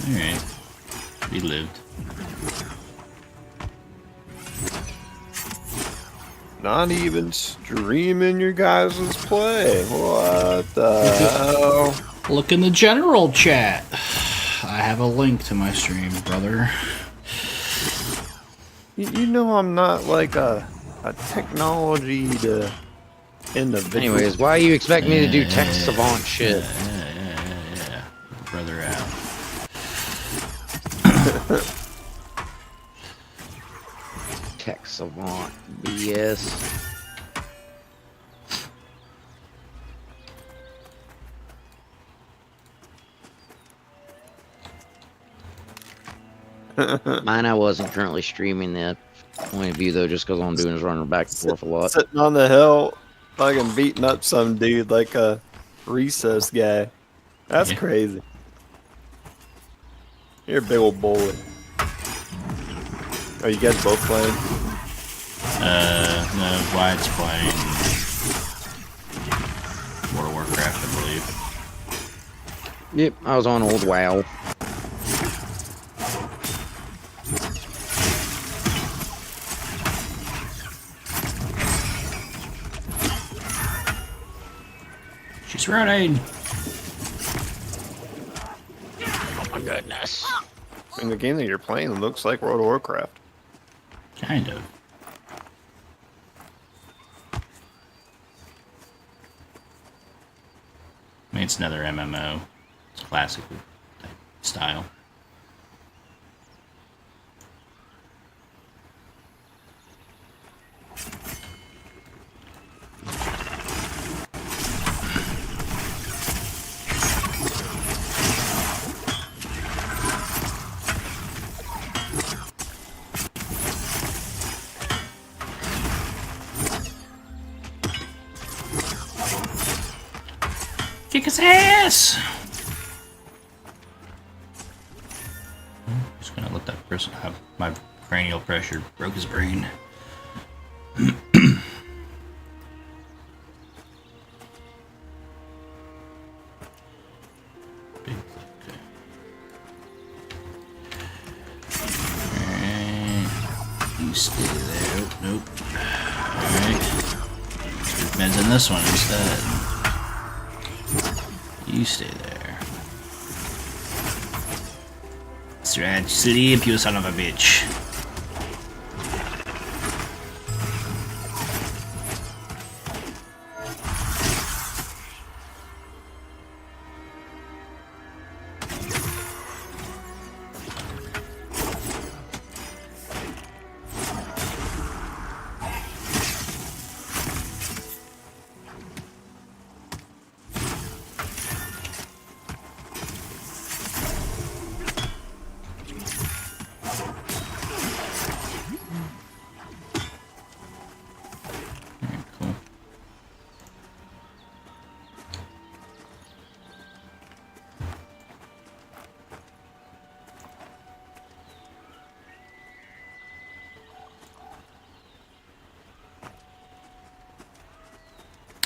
alright. We lived. Not even streaming your guys' play. What the hell? Look in the general chat. I have a link to my stream, brother. You know I'm not like a technology to individual. Anyways, why you expect me to do tech savant shit? Yeah. Brother out. Tech savant BS. Mine, I wasn't currently streaming that point of view though, just because all I'm doing is running back and forth a lot. Sitting on the hill, fucking beating up some dude like a recess guy. That's Yeah. crazy. You're a big old bully. Are you guys both playing? No, Wyatt's playing World of Warcraft, I believe. Yep, I was on old WoW. She's running. Oh my goodness. In the game that you're playing, it looks like World of Warcraft. Kind of. mean, it's another MMO. It's classic type style. Kick his ass! Just gonna let that person have my cranial pressure. Broke his brain. Big click. Alright. You stay there. Oh, nope. Alright. Meds in this one instead. You stay there. That's right, sleep, you son of a bitch.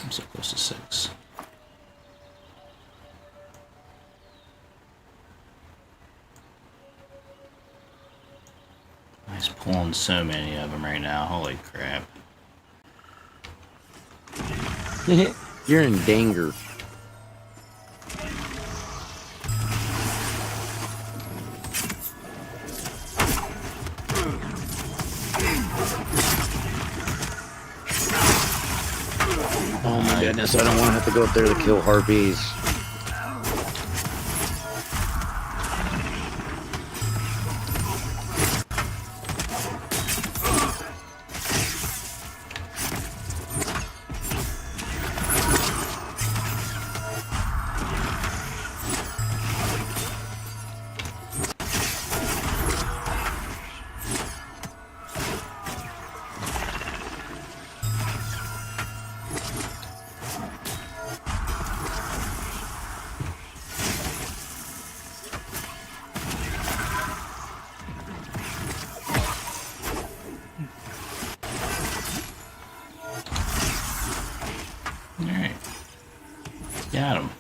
I'm so close to 6. He's pulling so many of them right now. Holy crap. You're in danger. Oh my goodness, I don't want to have to go up there to kill harpies. Alright. Got him.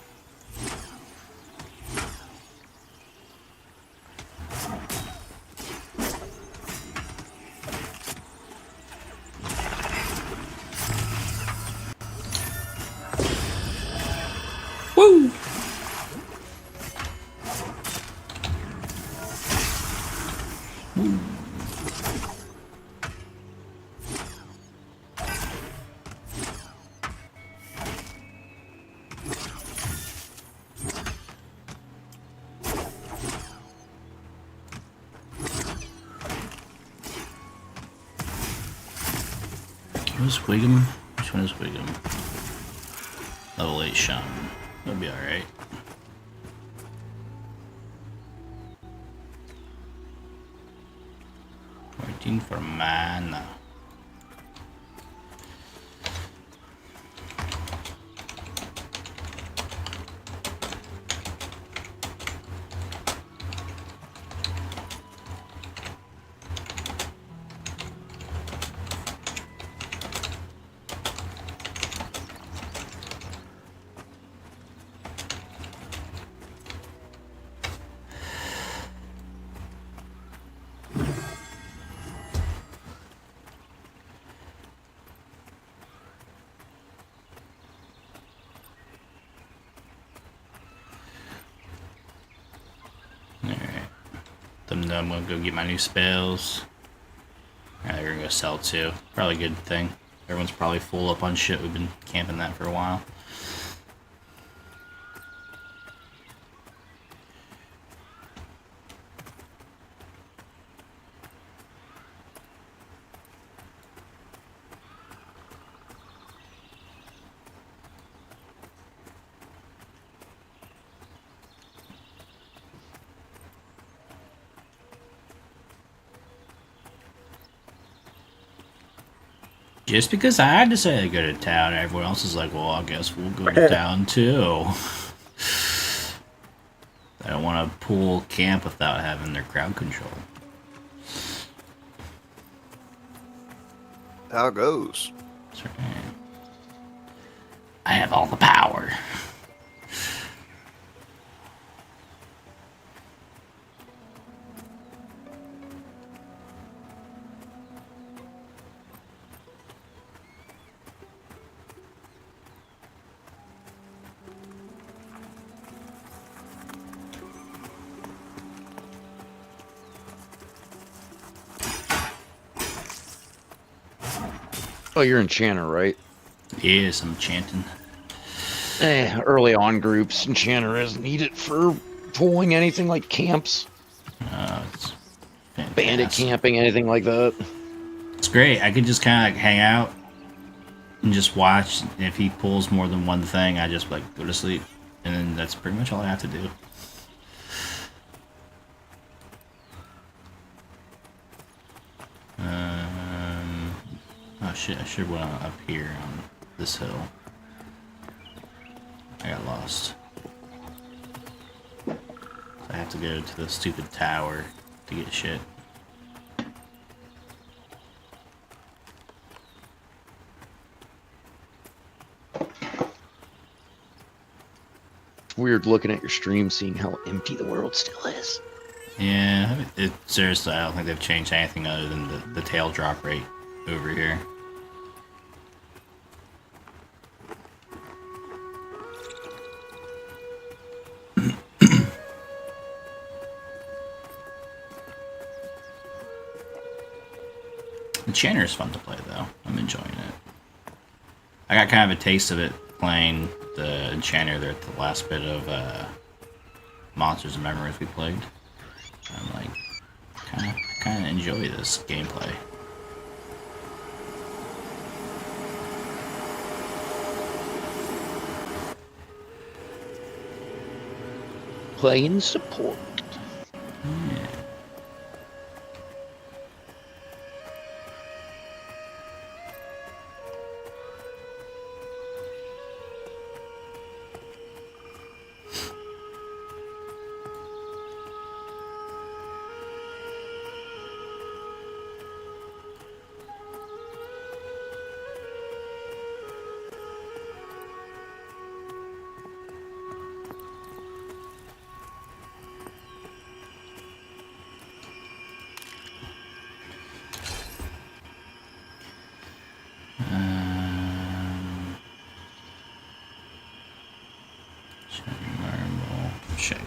Woo! Who's Wiggum? Which one is Wiggum? Level 8 shaman. That'll be alright. 14 for mana. Them know I'm gonna go get my new spells. Alright, we're gonna go sell too. Probably a good thing. Everyone's probably full up on shit. We've been camping that for a while. Just because I decided to go to town, everyone else is like, well, I guess we'll go to town too. I don't want to pull camp without having their crowd control. How it goes. That's right. I have all the power. Oh, you're Enchanter, right? Yes, I'm chanting. Early on groups, Enchanter isn't needed for pulling anything like camps, It's bandit fantastic. camping, anything like that. It's great. I could just kind of like hang out and just watch. And if he pulls more than one thing, I just like go to sleep, and then that's pretty much all I have to do. Oh shit! I should have went up here on this hill. I got lost. I have to go to the stupid tower to get shit. Weird looking at your stream, seeing how empty the world still is. Yeah, seriously, I don't think they've changed anything other than the tail drop rate over here. Enchanter is fun to play, though. I'm enjoying it. I got kind of a taste of it playing the Enchanter there at the last bit of Monsters and Memories we played. I'm like, kind of enjoy this gameplay. Playing support. Yeah. Marble. Shit.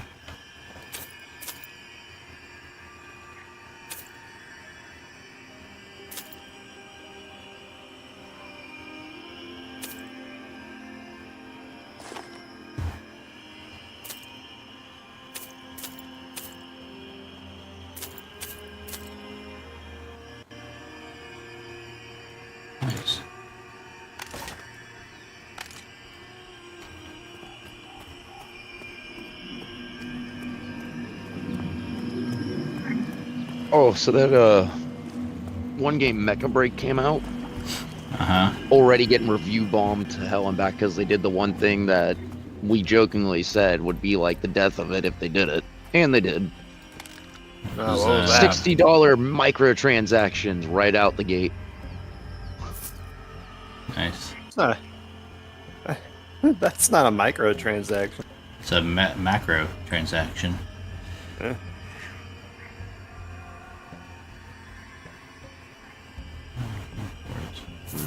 Nice. Oh, so that one game Mecha Break came out. Uh-huh. Already getting review bombed to hell and back because they did the one thing that we jokingly said would be like the death of it if they did it, and they did. Oh, what was that? $60 microtransactions right out the gate. Nice. It's not that's not a microtransaction. It's a macro transaction. Eh.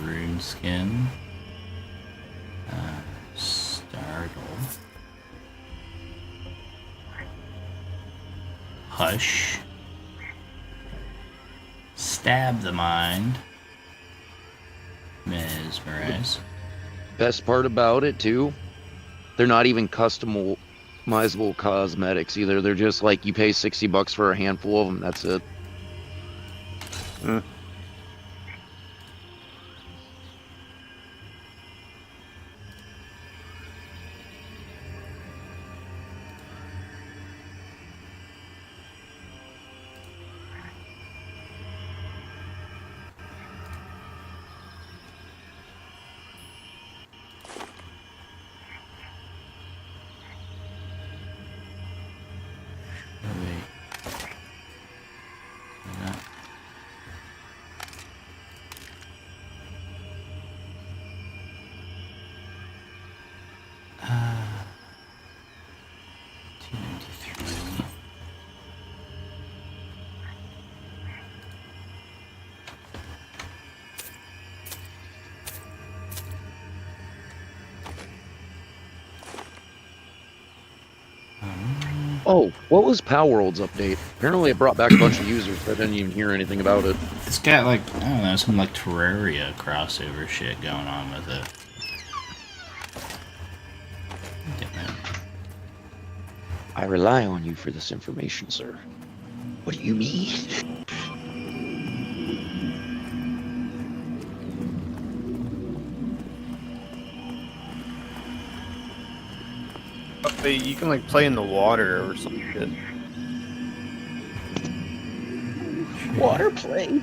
Rune skin. Startle. Hush. Stab the mind. Mesmerize. Best part about it too, they're not even customizable cosmetics either. They're just like you pay $60 for a handful of them. That's it. Hmm. Oh, what was Power World's update? Apparently it brought back a bunch of users, but I didn't even hear anything about it. It's got like, I don't know, some like Terraria crossover shit going on with it. Damn it. I rely on you for this information, sir. What do you mean? But you can like play in the water or some shit. Water play?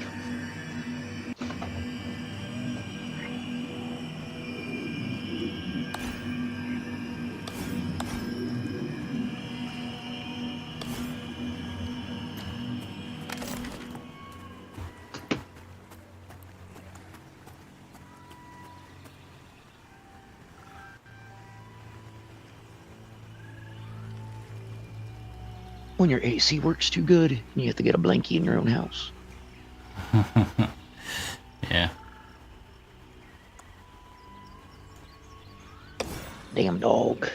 When your AC works too good, and you have to get a blankie in your own house. Yeah. Damn dog.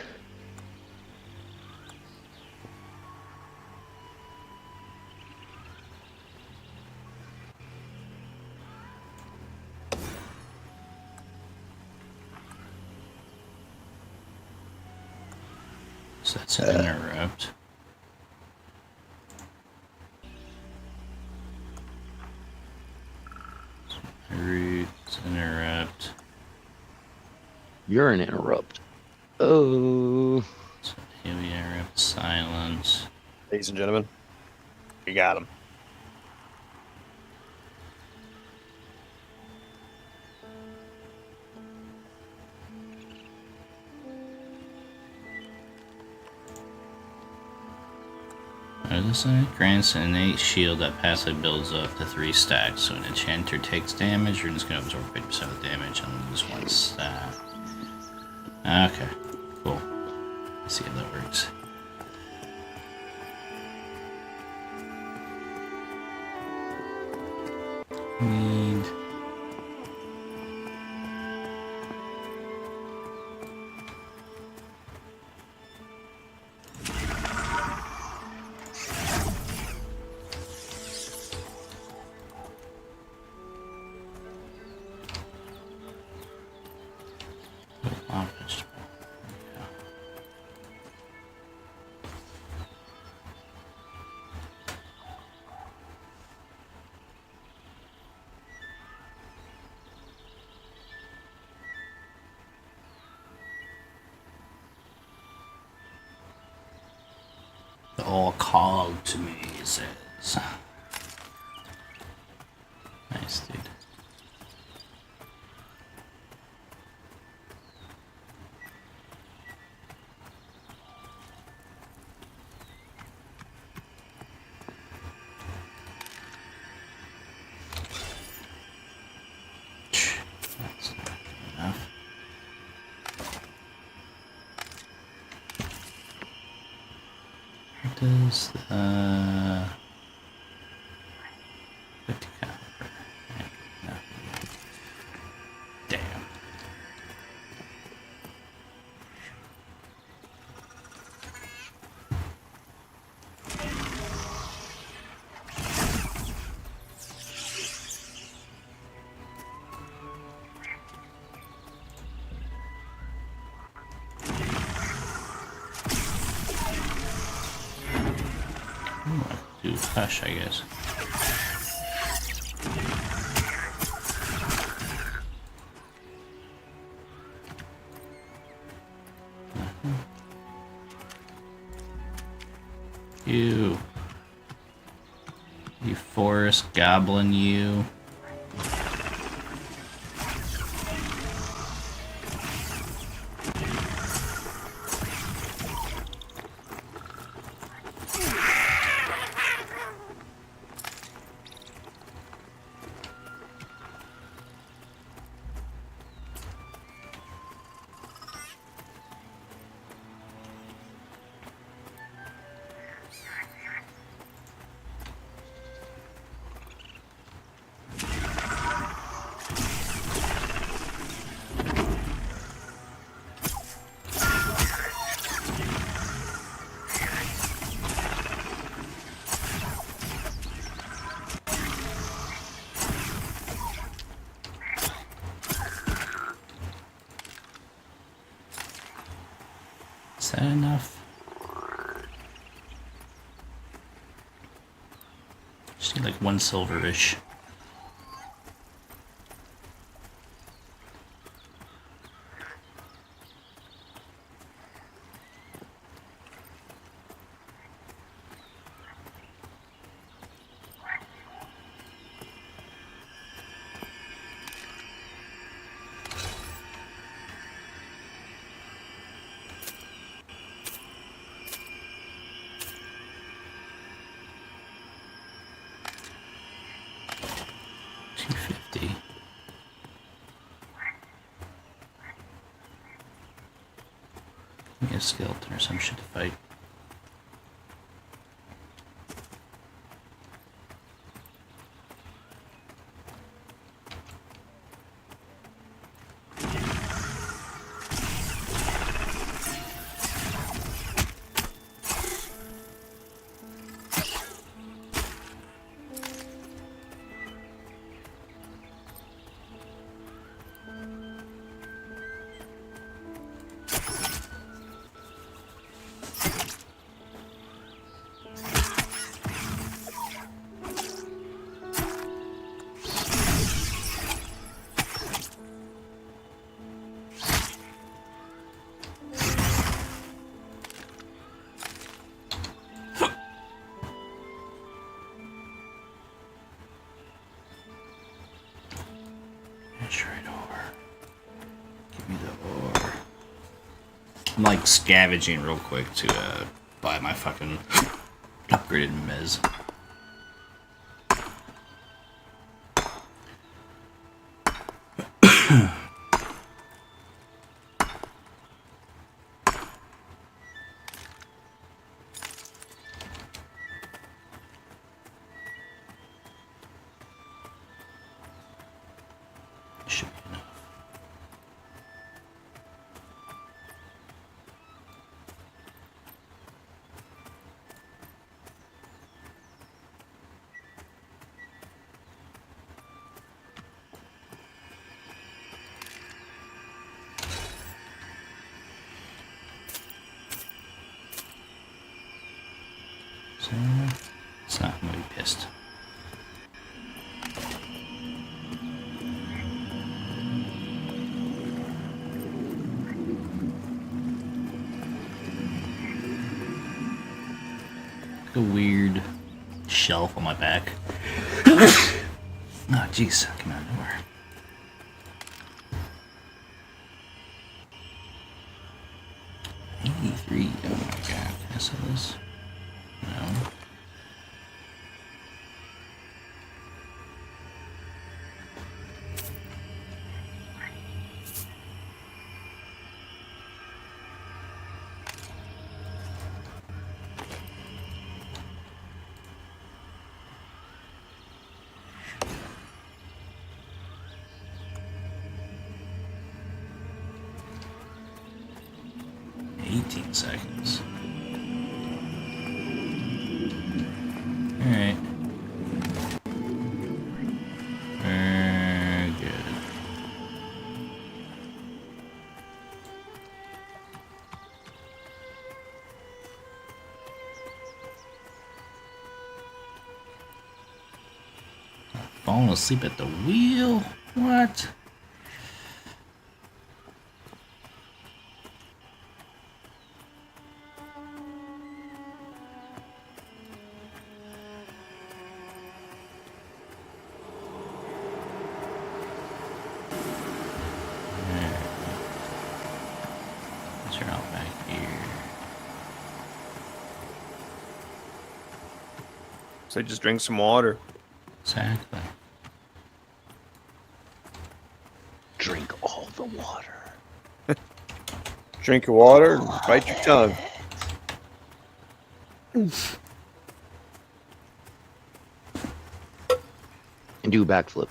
So that's an interrupt. Roots, interrupt. You're an interrupt. Oh. So here we interrupt, silence. Ladies and gentlemen, we got him. This grants an innate shield that passively builds up to 3 stacks. So an enchanter takes damage, you're just going to absorb 50% of the damage on this 1 stack. Okay, cool. Let's see how that works. Need... all called to me, he says. Nice, dude. That's not good enough. What does the 50 caliber? No. Damn. Do hush, I guess. You forest goblin, you. Is that enough? Just need like 1 silverish. $250. Give me a skeleton or some shit to fight. Right ore. Give me the ore. I'm like scavenging real quick to buy my fucking upgraded mez. Should be enough. So, it's not gonna be pissed. A weird shelf on my back. Oh, jeez, come out of nowhere. $83. Oh my god, can I sell this? No. Seconds. Alright. Very good. Falling asleep at the wheel? What? Turn out back here. So just drink some water. Exactly. Drink all the water. Drink your water and bite your tongue. And do a backflip.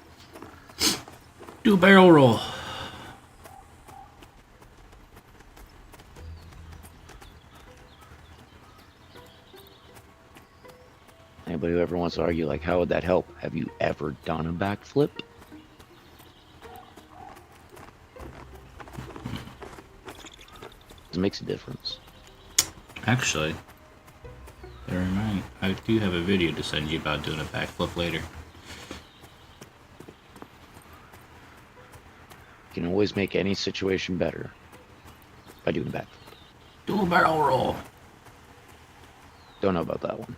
Do a barrel roll. Anybody who ever wants to argue, like, how would that help? Have you ever done a backflip? It makes a difference. Actually, never mind. I do have a video to send you about doing a backflip later. You can always make any situation better by doing backflip. Do a barrel roll. Don't know about that one.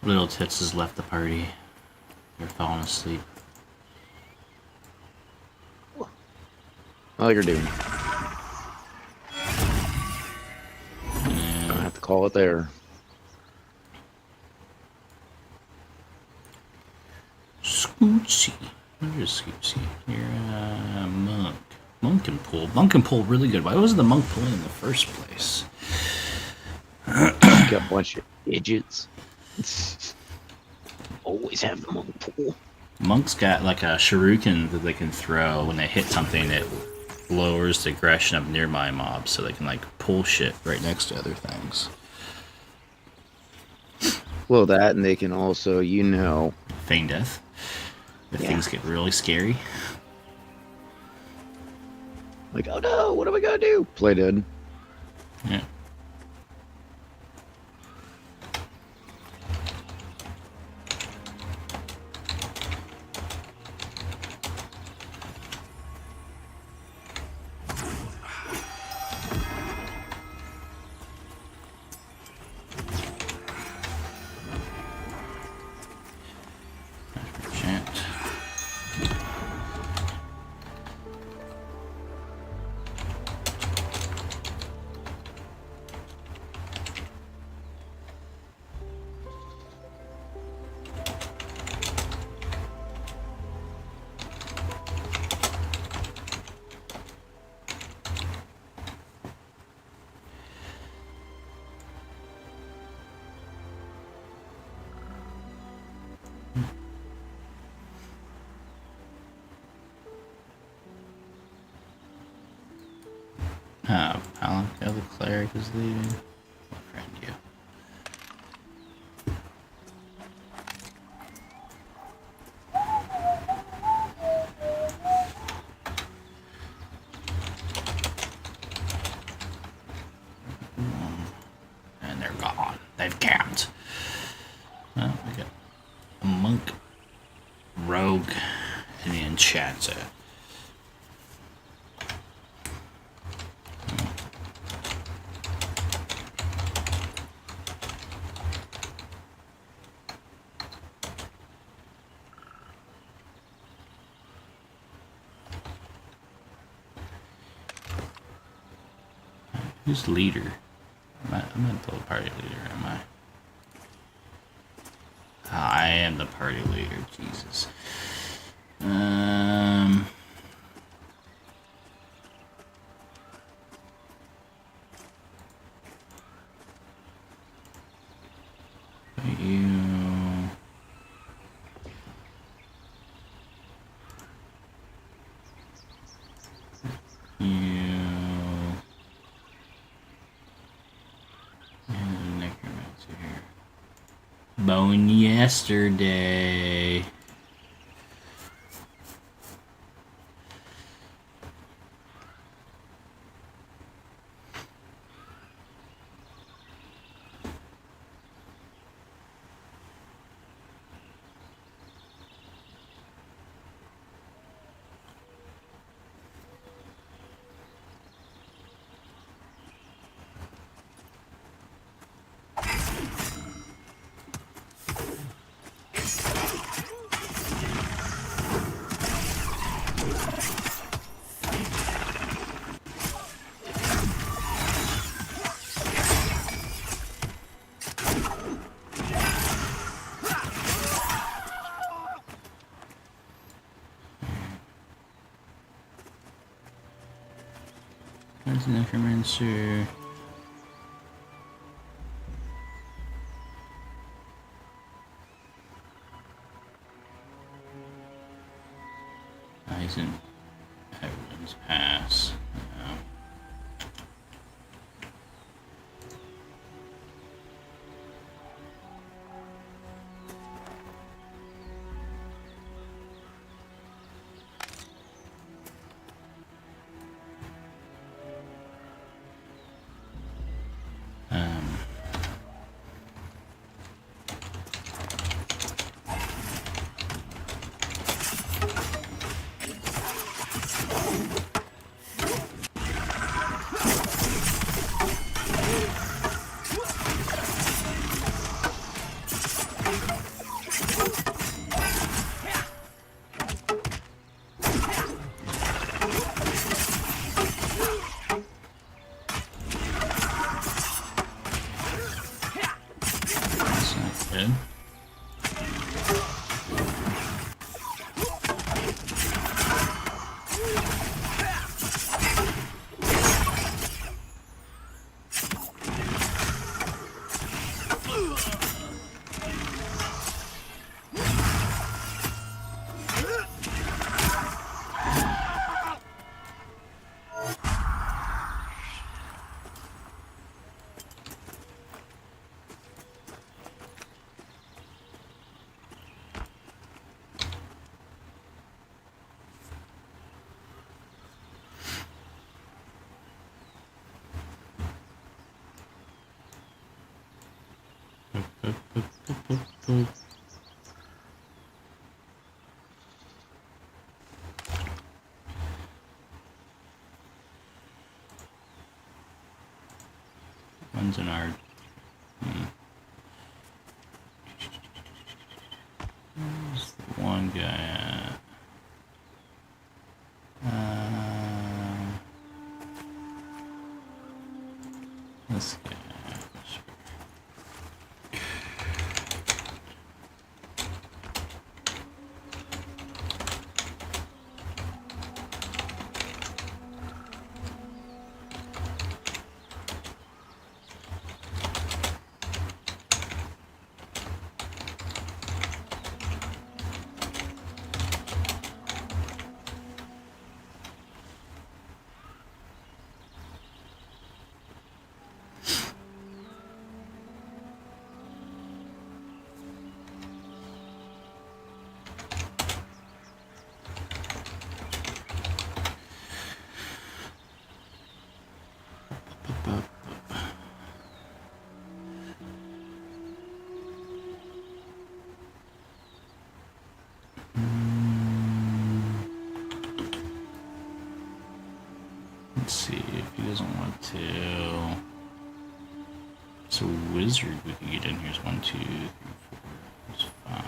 Little Tits has left the party. They're falling asleep. I like her doing. I have to call it there. Scoochie. Where is Scoochie? You're a monk. Monk can pull. Monk can pull really good. Why wasn't the monk pulling in the first place? Got a bunch of idiots. Always have the monk pull. Monk's got like a shuriken that they can throw when they hit something that lowers the aggression of nearby mobs, so they can like pull shit right next to other things. Well, that, and they can also, you know, Feign death. If things get really scary. like, oh no, what am I gonna do? Play dead. Yeah. Chant. Palanca, the cleric is leaving. My friend, you. And they're gone. They've camped. Well, we got a monk, rogue, and the enchanter. Who's leader? I'm not the party leader, am I? I am the party leader, Jesus. You. Bone yesterday. There's an necromancer. He's in Everyone's Pass. No. Undead. One's an art. Where's the one guy at? This guy. Let's see if he doesn't want to. So wizard we could get in here is 1, 2, 3, 4, that's 5.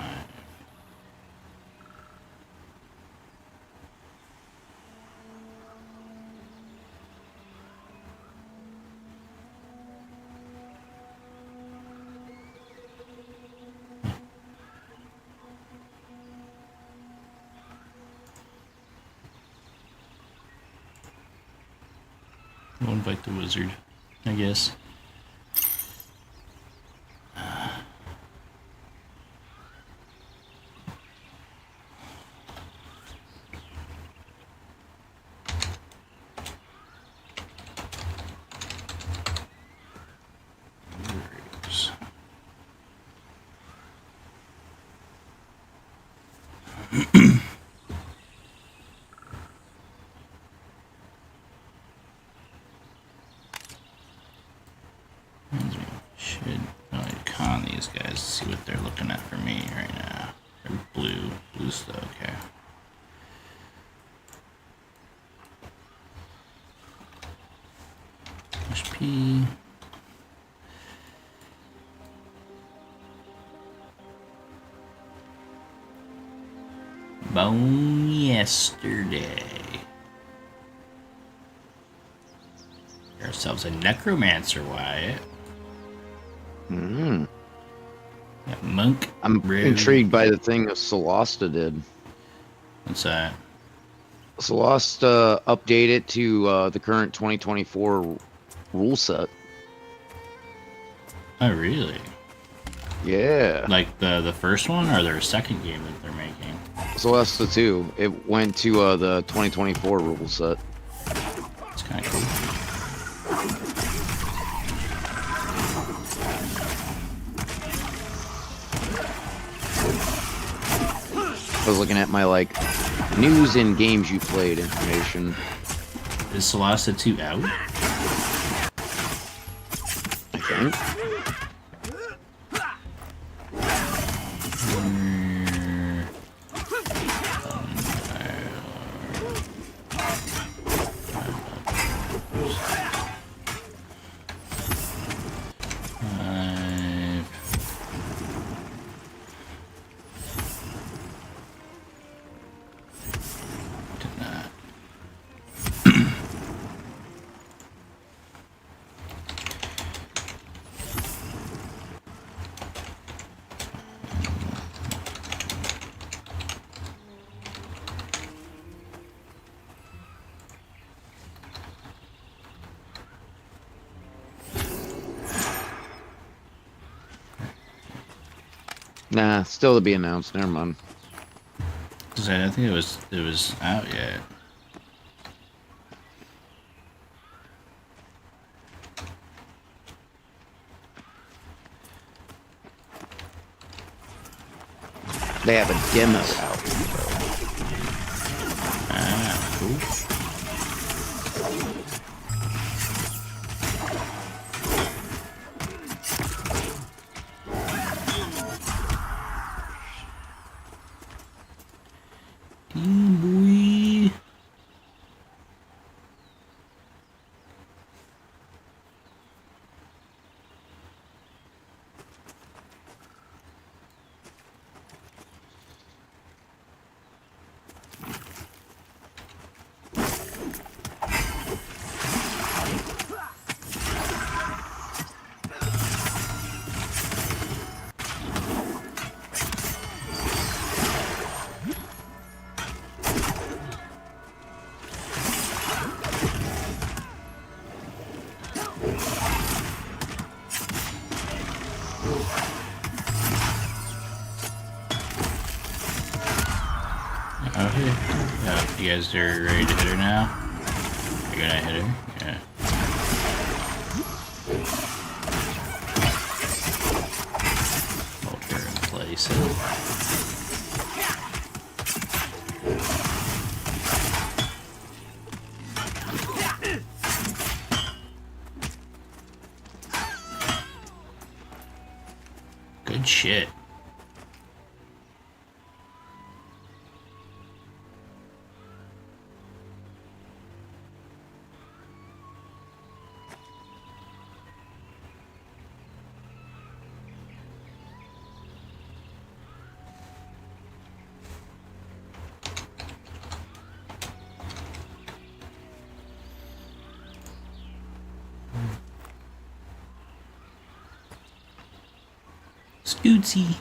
We'll invite the wizard, I guess. Should probably con these guys to see what they're looking at for me right now. They're blue. Blue's still okay. Push P. Bone yesterday. Get ourselves a necromancer, Wyatt. Yeah, monk. I'm rogue. intrigued by the thing that Solasta did. What's that? Solasta updated to the current 2024 rule set. Oh, really? Yeah. Like the first one or their second game that they're making? Solasta 2. It went to the 2024 rule set. It's kind of cool. I was looking at my news and games you played information. Is Solasta 2 out? I think. Nah, still to be announced. Never mind. 'Cause I don't think it was out yet. They have a demo out. Ah, cool. Boy. Okay. Yeah, you guys are ready to hit her now? You're gonna hit her? Yeah. Hold her in place. Good shit. Scootsy.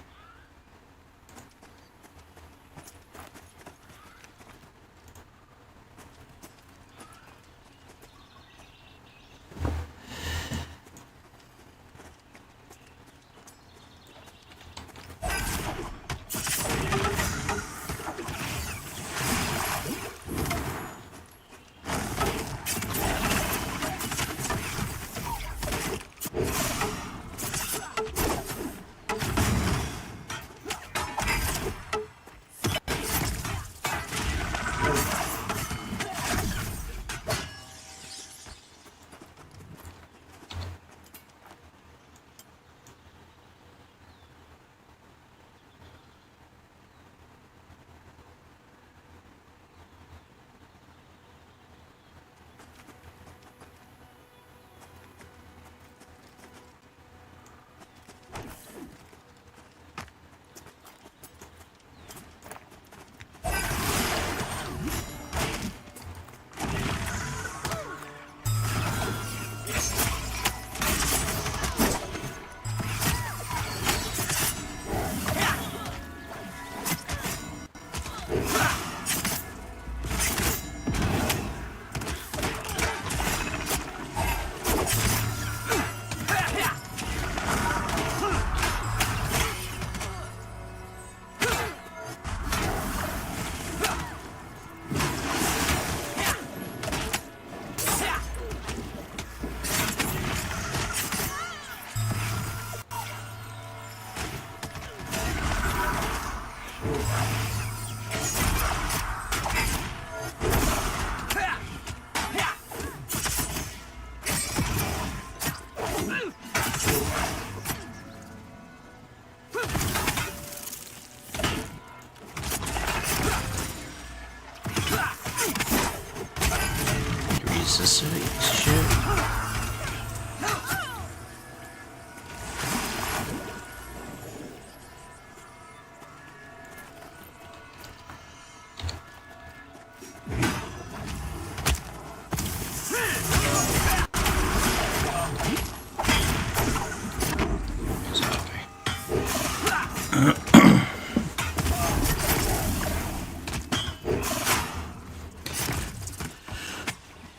Shit.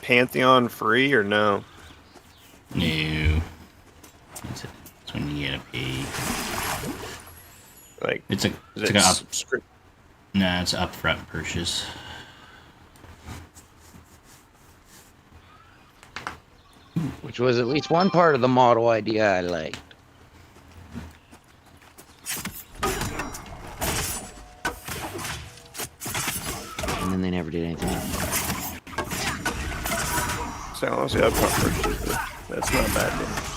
Pantheon free or no? No. That's when you get a pay. Like, It's a is it's it like a up, subscription? nah, it's an upfront purchase. Which was at least one part of the model idea I liked. And then they never did anything else. So honestly, I'd purchase it. That's not a bad thing.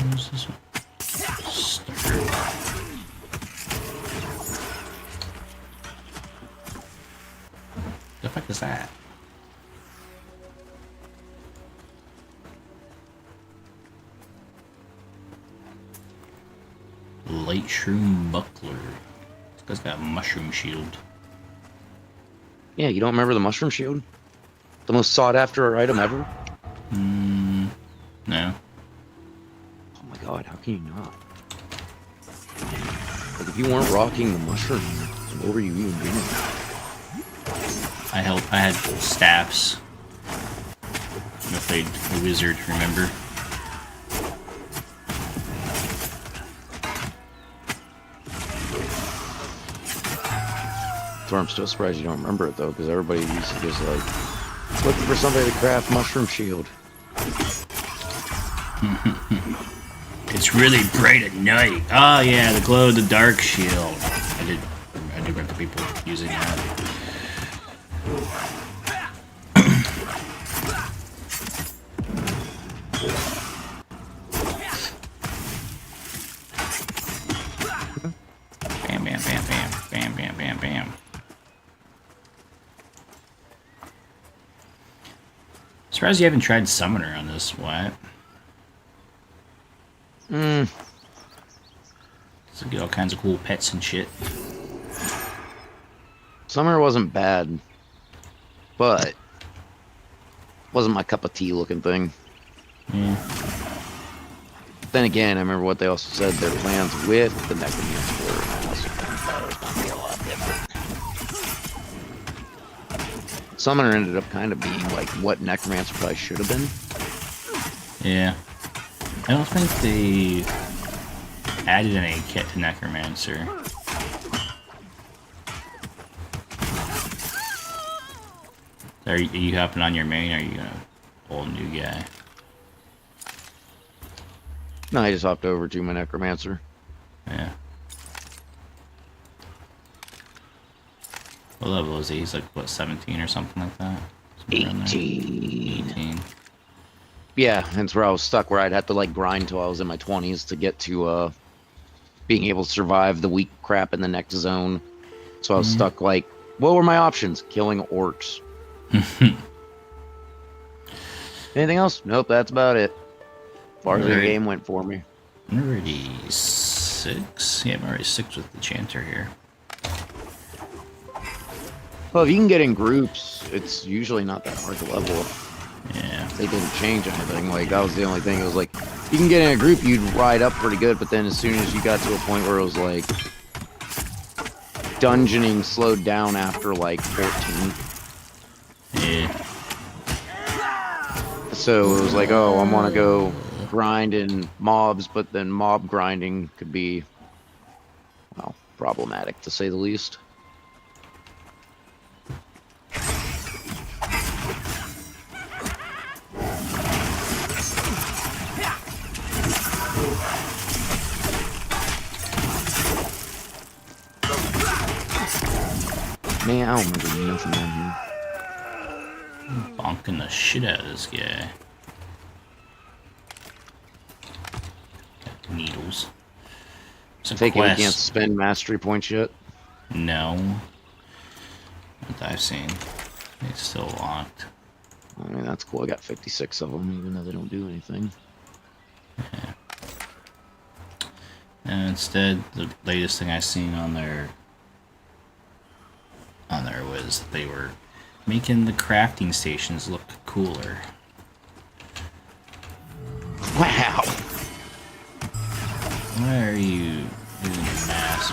Where's this one? Start. The fuck is that? Light shroom buckler. This guy's got a mushroom shield. Yeah, you don't remember the mushroom shield? The most sought after item ever? No. Oh my god, how can you not? Like, if you weren't rocking the mushroom, what were you even doing? I had staffs. I played a wizard, remember? So I'm still surprised you don't remember it though, because everybody used to just like looking for somebody to craft mushroom shield. It's really bright at night. Oh yeah, the glow of the dark shield. I did remember people using that. Bam, bam, bam, bam, bam, bam, bam, bam. Surprised you haven't tried Summoner on this, what? So get all kinds of cool pets and shit. Summer wasn't bad, but wasn't my cup of tea looking thing. Yeah. Then again, I remember what they also said their plans with the Necromancer were, and I also think that was going to be a lot different. Summoner ended up kind of being like what Necromancer probably should have been. Yeah. I don't think they added any kit to Necromancer. Are you hopping on your main, or are you gonna pull a new guy? No, I just hopped over to my Necromancer. Yeah. What level is he? He's like, what, 17 or something like that? Somewhere in there. 18. Yeah, that's where I was stuck, where I'd have to like grind till I was in my 20s to get to being able to survive the weak crap in the next zone. So I was stuck like, what were my options? Killing orcs. Anything else? Nope, that's about it. As far as the game went for me. I'm already 6? Yeah, I'm already 6 with the Enchanter here. Well, if you can get in groups, it's usually not that hard to level up. Yeah. They didn't change anything. Like, that was the only thing. It was like, you can get in a group, you'd ride up pretty good, but then as soon as you got to a point where it was like, dungeoning slowed down after like 14. Yeah. So it was like, oh, I want to go grind in mobs, but then mob grinding could be, well, problematic to say the least. Man, I don't remember nothing down here. Bonking the shit out of this guy. Got needles. It's a Take it we quest. can't spend mastery points yet. No. Not that I've seen. It's still locked. I mean, that's cool. I got 56 of them, even though they don't do anything. Yeah. And instead, the latest thing I seen on there was they were making the crafting stations look cooler. Wow! Why are you doing mass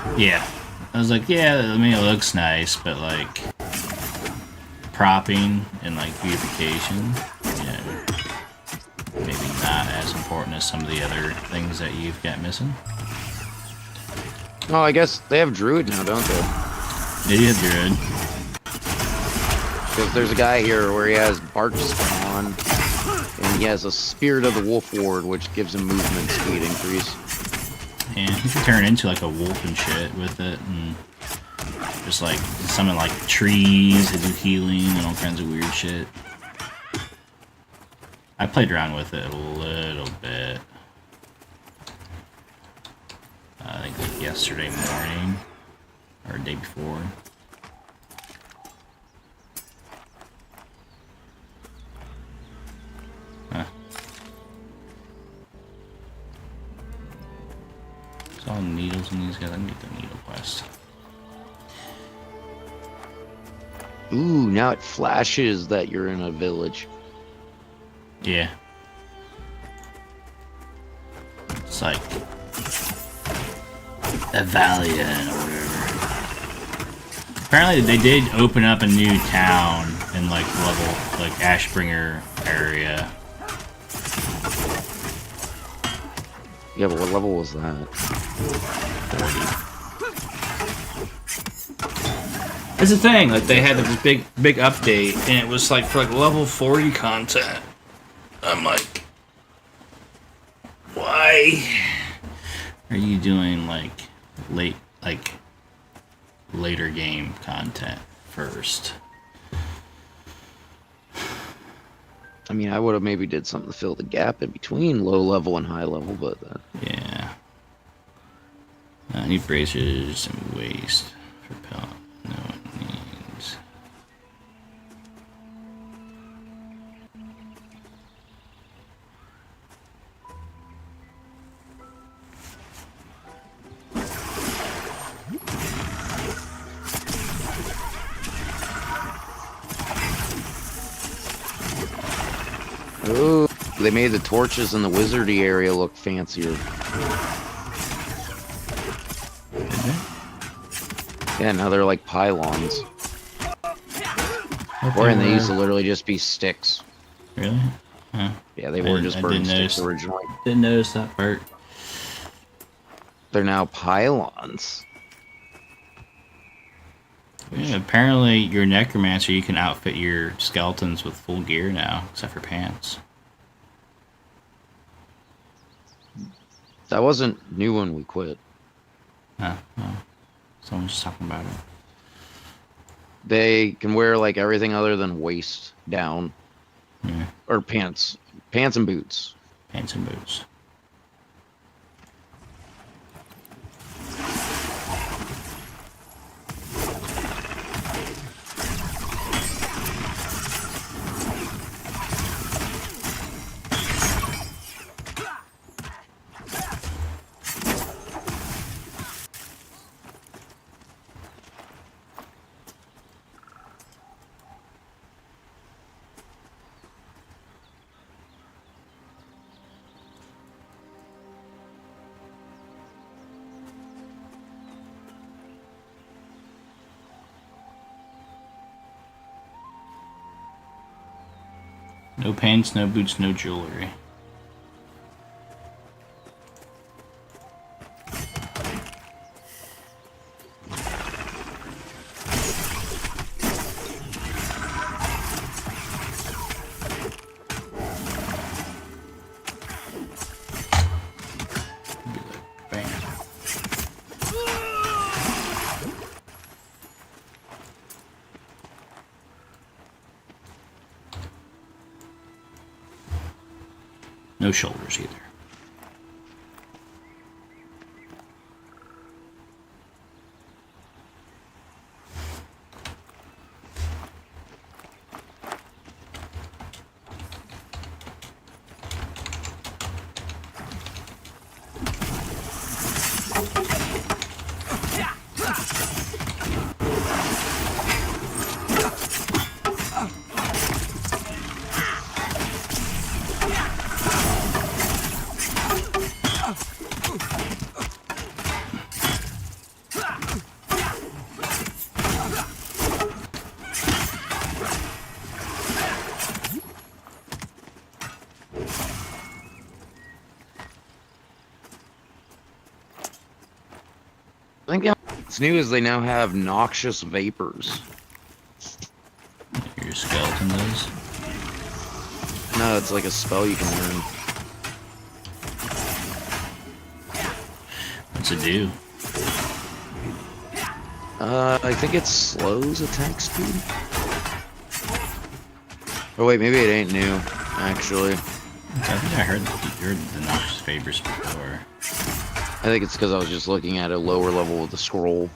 bang? Yeah, I was like, yeah, I mean, it looks nice, but like propping and like beautification, yeah, maybe not as important as some of the other things that you've got missing. Oh, I guess they have Druid now, don't they? Yeah, you have Druid. Because there's a guy here where he has Bark Spawn, and he has a Spirit of the Wolf Ward, which gives him movement speed increase. And you can turn into like a wolf and shit with it, and just like summon like trees to do healing and all kinds of weird shit. I played around with it a little bit. I think like yesterday morning or the day before. Huh. There's all needles in these guys. I can get the needle quest. Ooh, now it flashes that you're in a village. Yeah. It's like Avalion or whatever. Apparently they did open up a new town in like level like Ashbringer area. Yeah, but what level was that? 40. That's the thing, like they had this big update and it was like for like level 40 content. I'm like, why are you doing like later game content first? I mean, I would have maybe did something to fill the gap in between low level and high level, but Yeah. I need bracers and waste for pellet. No one needs. ooh, they made the torches in the wizardy area look fancier. Yeah, now they're like pylons. Or they used to literally just be sticks. Really? Huh. Yeah, they were just I burning didn't sticks notice. originally. Didn't notice that part. They're now pylons. Yeah, apparently your necromancer, you can outfit your skeletons with full gear now, except for pants. That wasn't new when we quit. Huh. Oh. Someone's just talking about it. They can wear like everything other than waist down. Yeah. Or pants. Pants and boots. Pants and boots. No pants, no boots, no jewelry. Bam. No shoulders either. I think what's new is they now have noxious vapors. Your skeleton does. No, it's like a spell you can learn. What's it do? I think it slows attack speed. Oh wait, maybe it ain't new, actually. I think I heard the noxious vapors before. I think it's because I was just looking at a lower level of the scroll.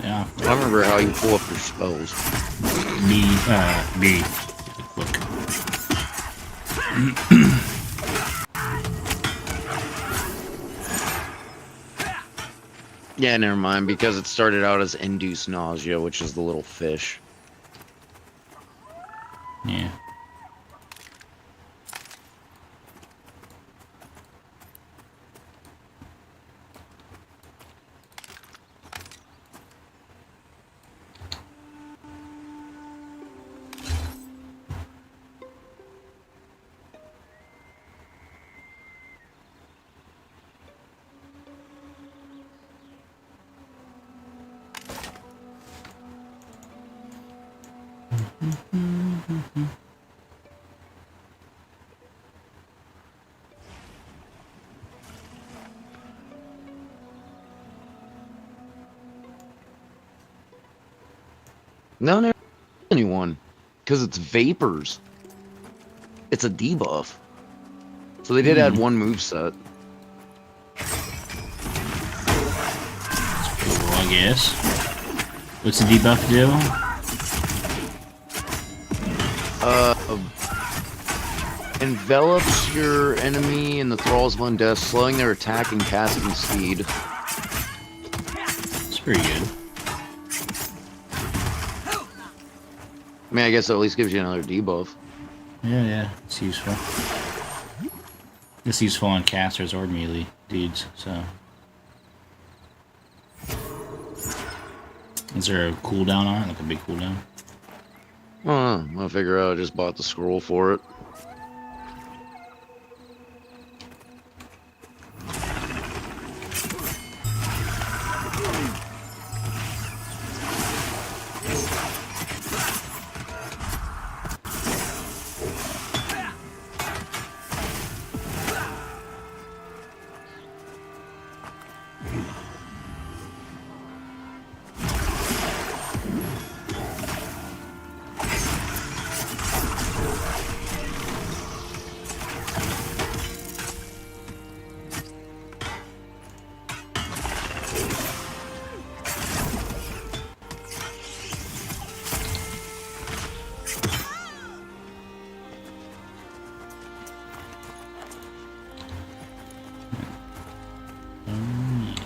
Yeah. I remember how you pull up your spells. B. Look. Yeah, never mind, because it started out as induced nausea, which is the little fish. Yeah. No, never anyone. Because it's vapors. It's a debuff. So they did add one moveset. Cool, I guess. What's the debuff do? Envelops your enemy in the thralls of undeath, slowing their attack and casting speed. It's pretty good. I mean, I guess it at least gives you another debuff. Yeah, it's useful. It's useful on casters or melee dudes, so. Is there a cooldown on it? Like a big cooldown? I'll figure out I just bought the scroll for it.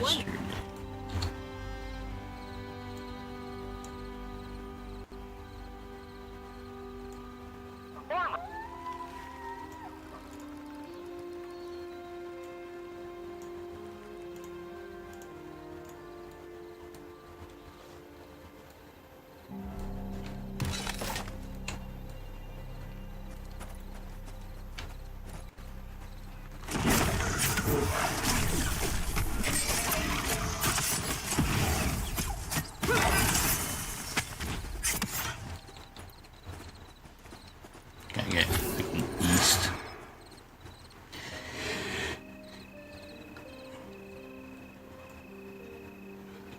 Yesterday. Gotta get like, east.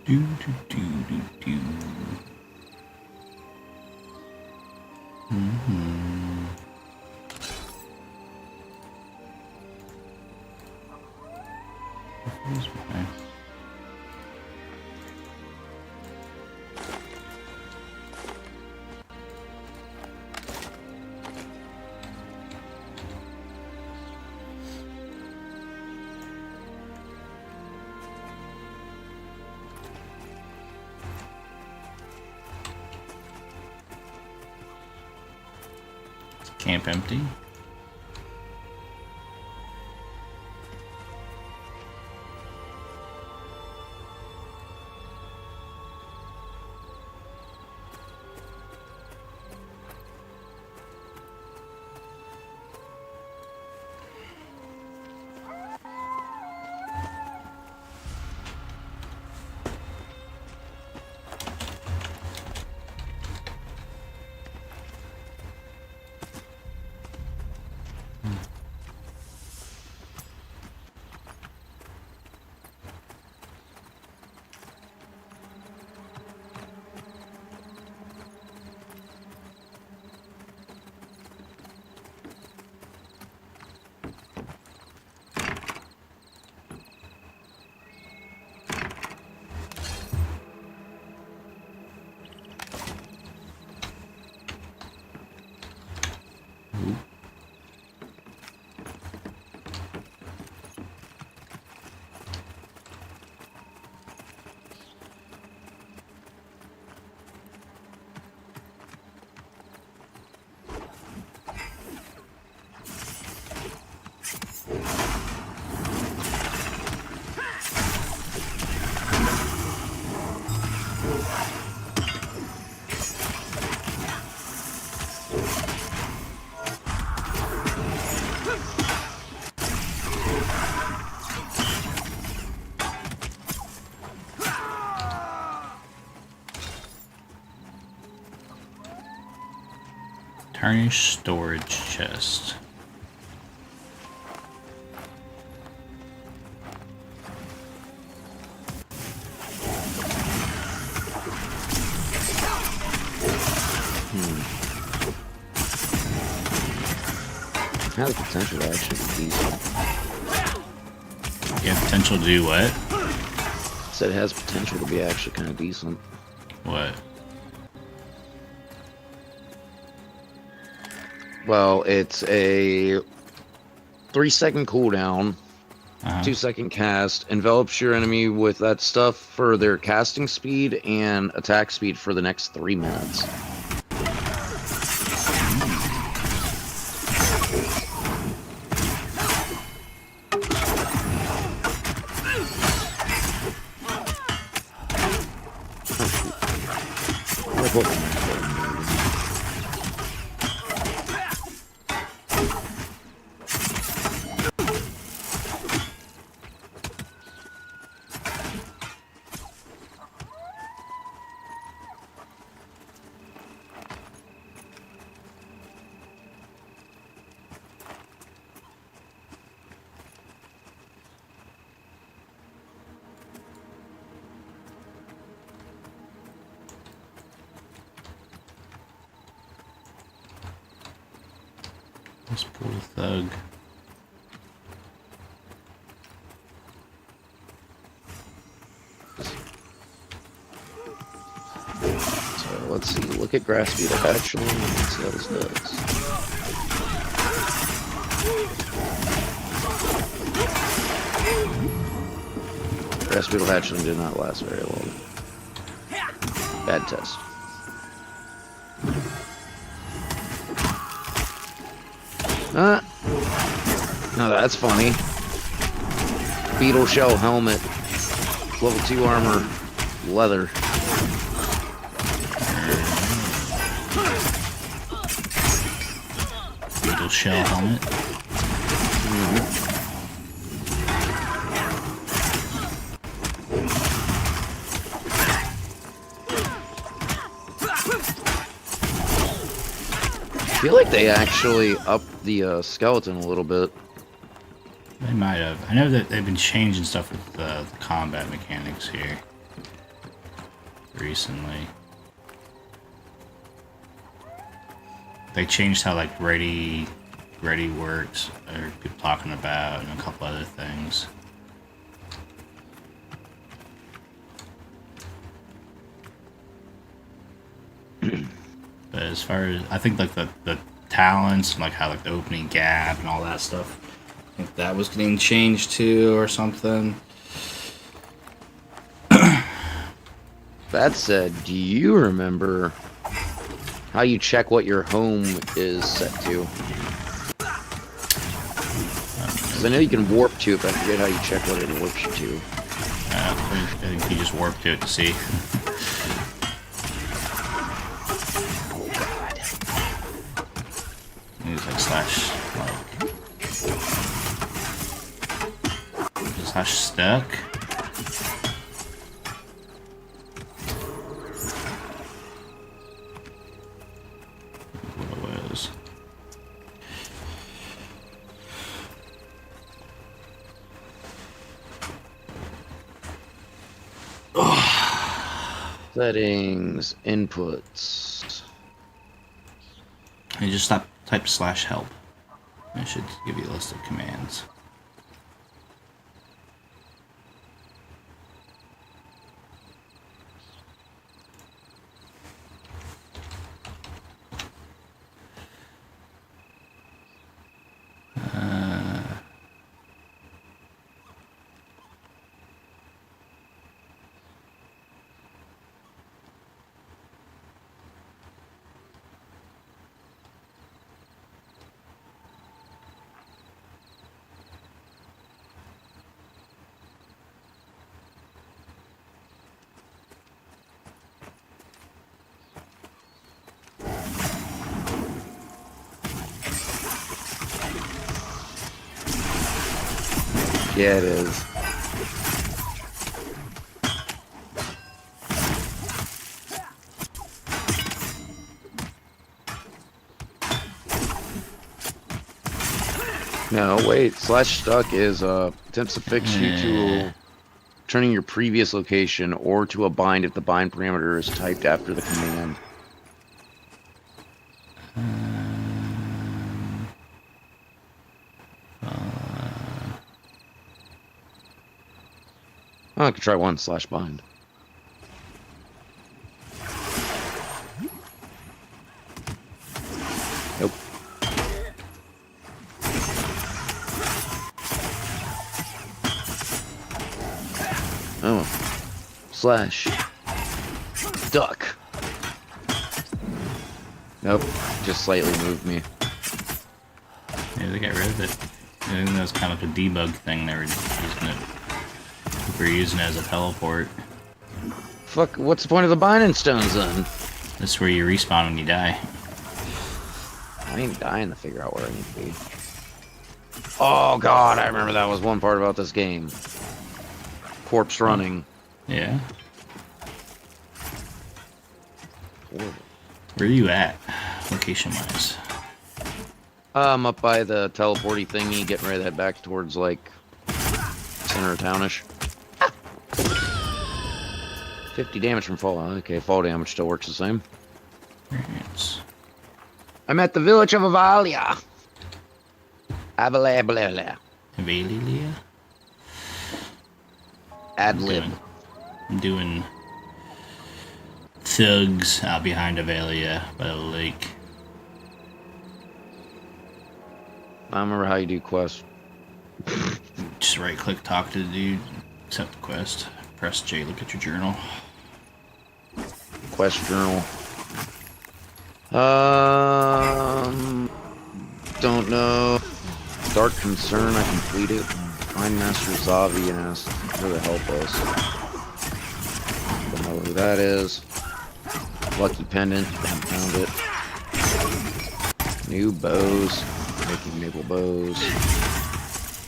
Do do do do do. Where's my... Camp empty. Tarnished storage chest. It has potential to actually be decent. You have potential to do what? Said it has potential to be actually kind of decent. What? Well, it's a 3-second cooldown, 2-second cast, envelops your enemy with that stuff for their casting speed and attack speed for the next 3 minutes. Let's pull the thug. So let's see, look at grass beetle actually, let's see how this does. Grass beetle hatchling did not last very long. Bad test. No, that's funny. Beetle shell helmet, level 2 armor, leather. Beetle shell helmet. I feel like they actually upped the skeleton a little bit. They might have. I know that they've been changing stuff with the combat mechanics here recently. They changed how like ready works, or people talking about, and a couple other things. But as far as I think, like the talents, and like how like the opening gap and all that stuff, I think that was getting changed too, or something. That said, do you remember how you check what your home is set to? Because I know you can warp to it, but I forget how you check what it warps you to. I think you just warp to it to see. Use like slash stuck. What it was. Settings, inputs. You just type slash help. It should give you a list of commands. Yeah, it is. No, wait. Slash stuck is attempts to fix you to turning your previous location or to a bind if the bind parameter is typed after the command. I could try one slash bind. Nope. Oh. Slash. Duck. Nope. Just slightly moved me. Maybe they got rid of it. I think that was kind of a debug thing. They were using it. We're using it as a teleport. Fuck, what's the point of the binding stones then? This is where you respawn when you die. I ain't dying to figure out where I need to be. Oh god, I remember that was one part about this game. Corpse running. Yeah. Horrible. Where are you at, location-wise? I'm up by the teleporty thingy, getting ready to head back towards, like, center of townish. 50 damage from fall. Okay, fall damage still works the same. Yes. I'm at the village of Avalia. Avalia. Valilia? Ad lib. I'm doing thugs out behind Avalia by the lake. I don't remember how you do quests. Just right-click, talk to the dude, accept the quest. Press J, look at your journal. Quest journal. Don't know. Dark Concern, I completed. Find Master Zavi and ask her to help us. Don't know who that is. Lucky Pendant, haven't found it. New bows. Making naval bows.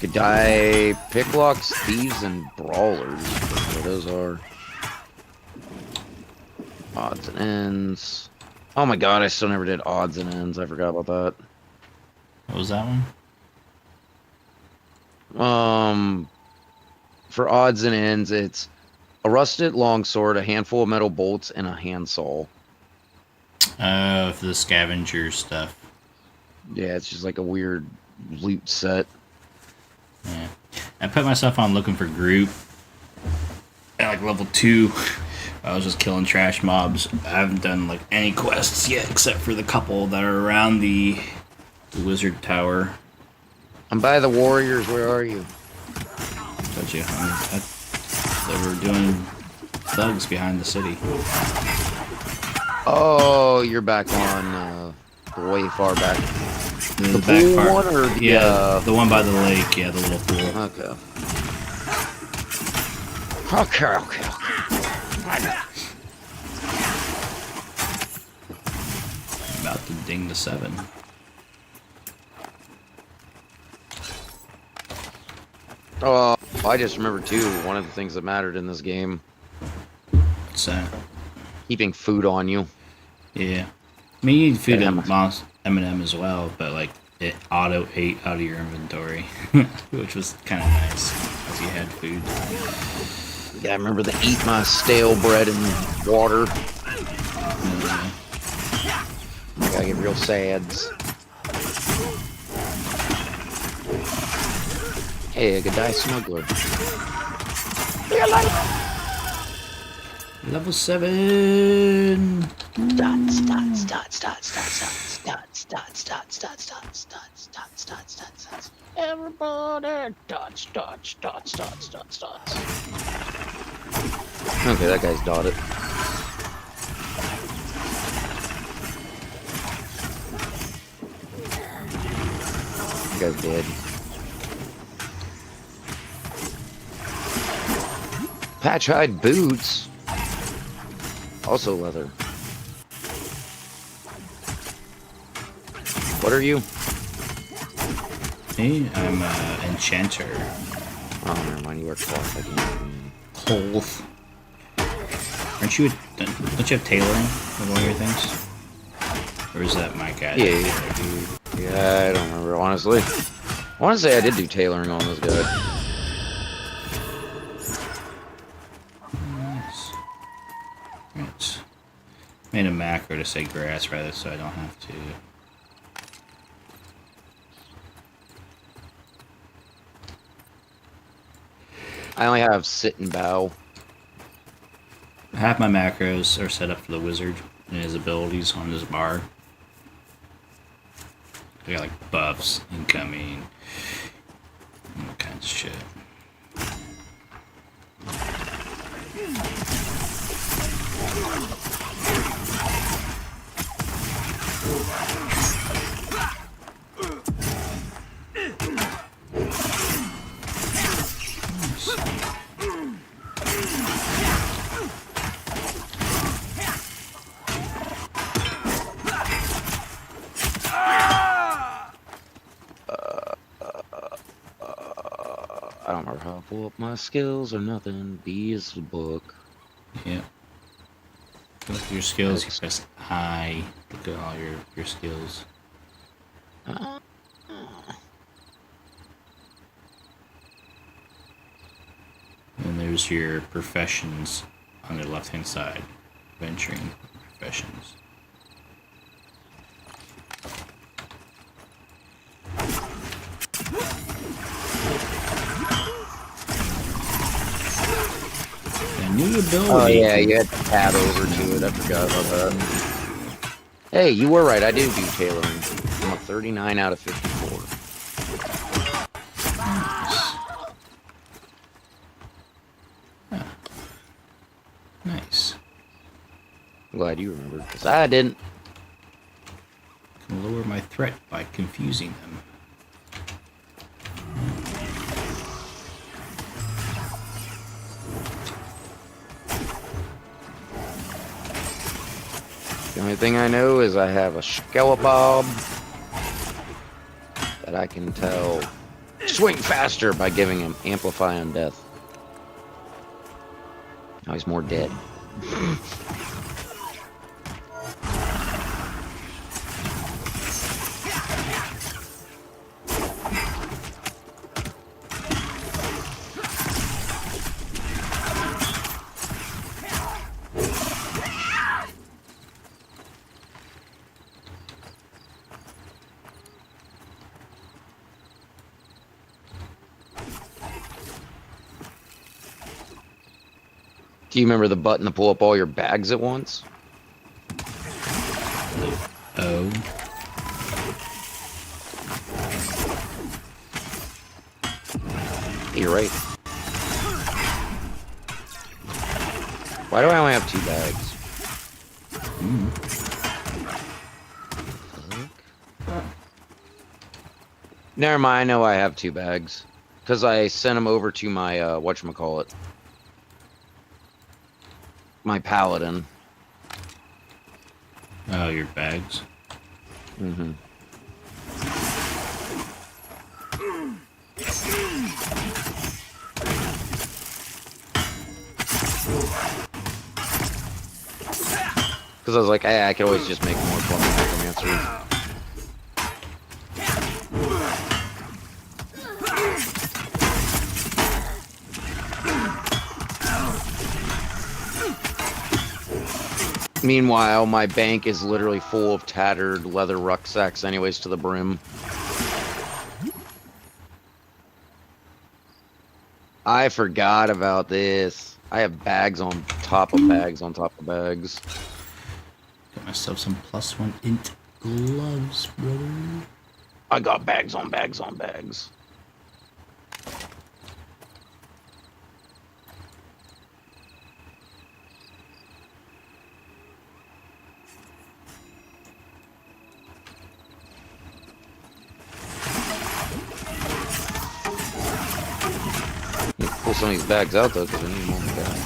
G'day, Picklocks, Thieves, and Brawlers. What those are. Odds and ends. Oh my god, I still never did odds and ends. I forgot about that. What was that one? For odds and ends, it's a rusted longsword, a handful of metal bolts, and a handsaw. For the scavenger stuff. Yeah, it's just like a weird loot set. Yeah. I put myself on looking for group at like level 2. I was just killing trash mobs. I haven't done like any quests yet except for the couple that are around the wizard tower. I'm by the warriors. Where are you? Touch you, they were doing thugs behind the city. Oh, you're back on way far back. The back back part. one or the, yeah, the one by the lake. Yeah, the little pool. Okay. About to ding the 7. Oh, I just remember too. One of the things that mattered in this game: What's that? keeping food on you. Yeah. I mean, you need food M&M. in M&M as well, but like it auto ate out of your inventory, which was kind of nice because you had food. Yeah, I remember to eat my stale bread and water. I gotta get real sads. Hey, a G'day smuggler. Level 7. Everybody dots. Okay, that guy's dotted. That guy's dead. Patch hide boots. Also leather. What are you? Me? I'm an enchanter. Oh, never mind. You work cloth. I can't. Cloth. Aren't you? Don't you have tailoring with one of your things? Or is that my guy? Yeah, I don't remember honestly. want to say I did do tailoring on this guy. Nice. Right. Made a macro to say grass rather, so I don't have to. I only have sit and bow. Half my macros are set up for the wizard and his abilities on his bar. I got like buffs incoming, all kinds of shit. I don't remember how to pull up my skills or nothing. B is the book. Yeah. Look at your skills. You press I. Look at all your skills. And there's your professions on the left hand side. Venturing professions. A new ability. Oh yeah, you had to tab over to it. I forgot about that. Hey, you were right. I do tailoring. I'm a 39 out of 54. Nice. I'm glad you remembered, because I didn't. Can lower my threat by confusing them. The only thing I know is I have a Skelepob that I can tell swing faster by giving him Amplify on Death. Now he's more dead. Do you remember the button to pull up all your bags at once? Oh. You're right. Why do I only have 2 bags? Never mind, I know I have 2 bags. Because I sent them over to my, whatchamacallit. My paladin. Oh, your bags. Mm-hmm. Because I was like, hey, I could always just make more fun necromancers. Meanwhile, my bank is literally full of tattered leather rucksacks anyways to the brim. I forgot about this. I have bags on top of bags on top of bags. Got myself some +1 int gloves, brother. I got bags on bags on bags. Need to pull some of these bags out though, because I need more bags.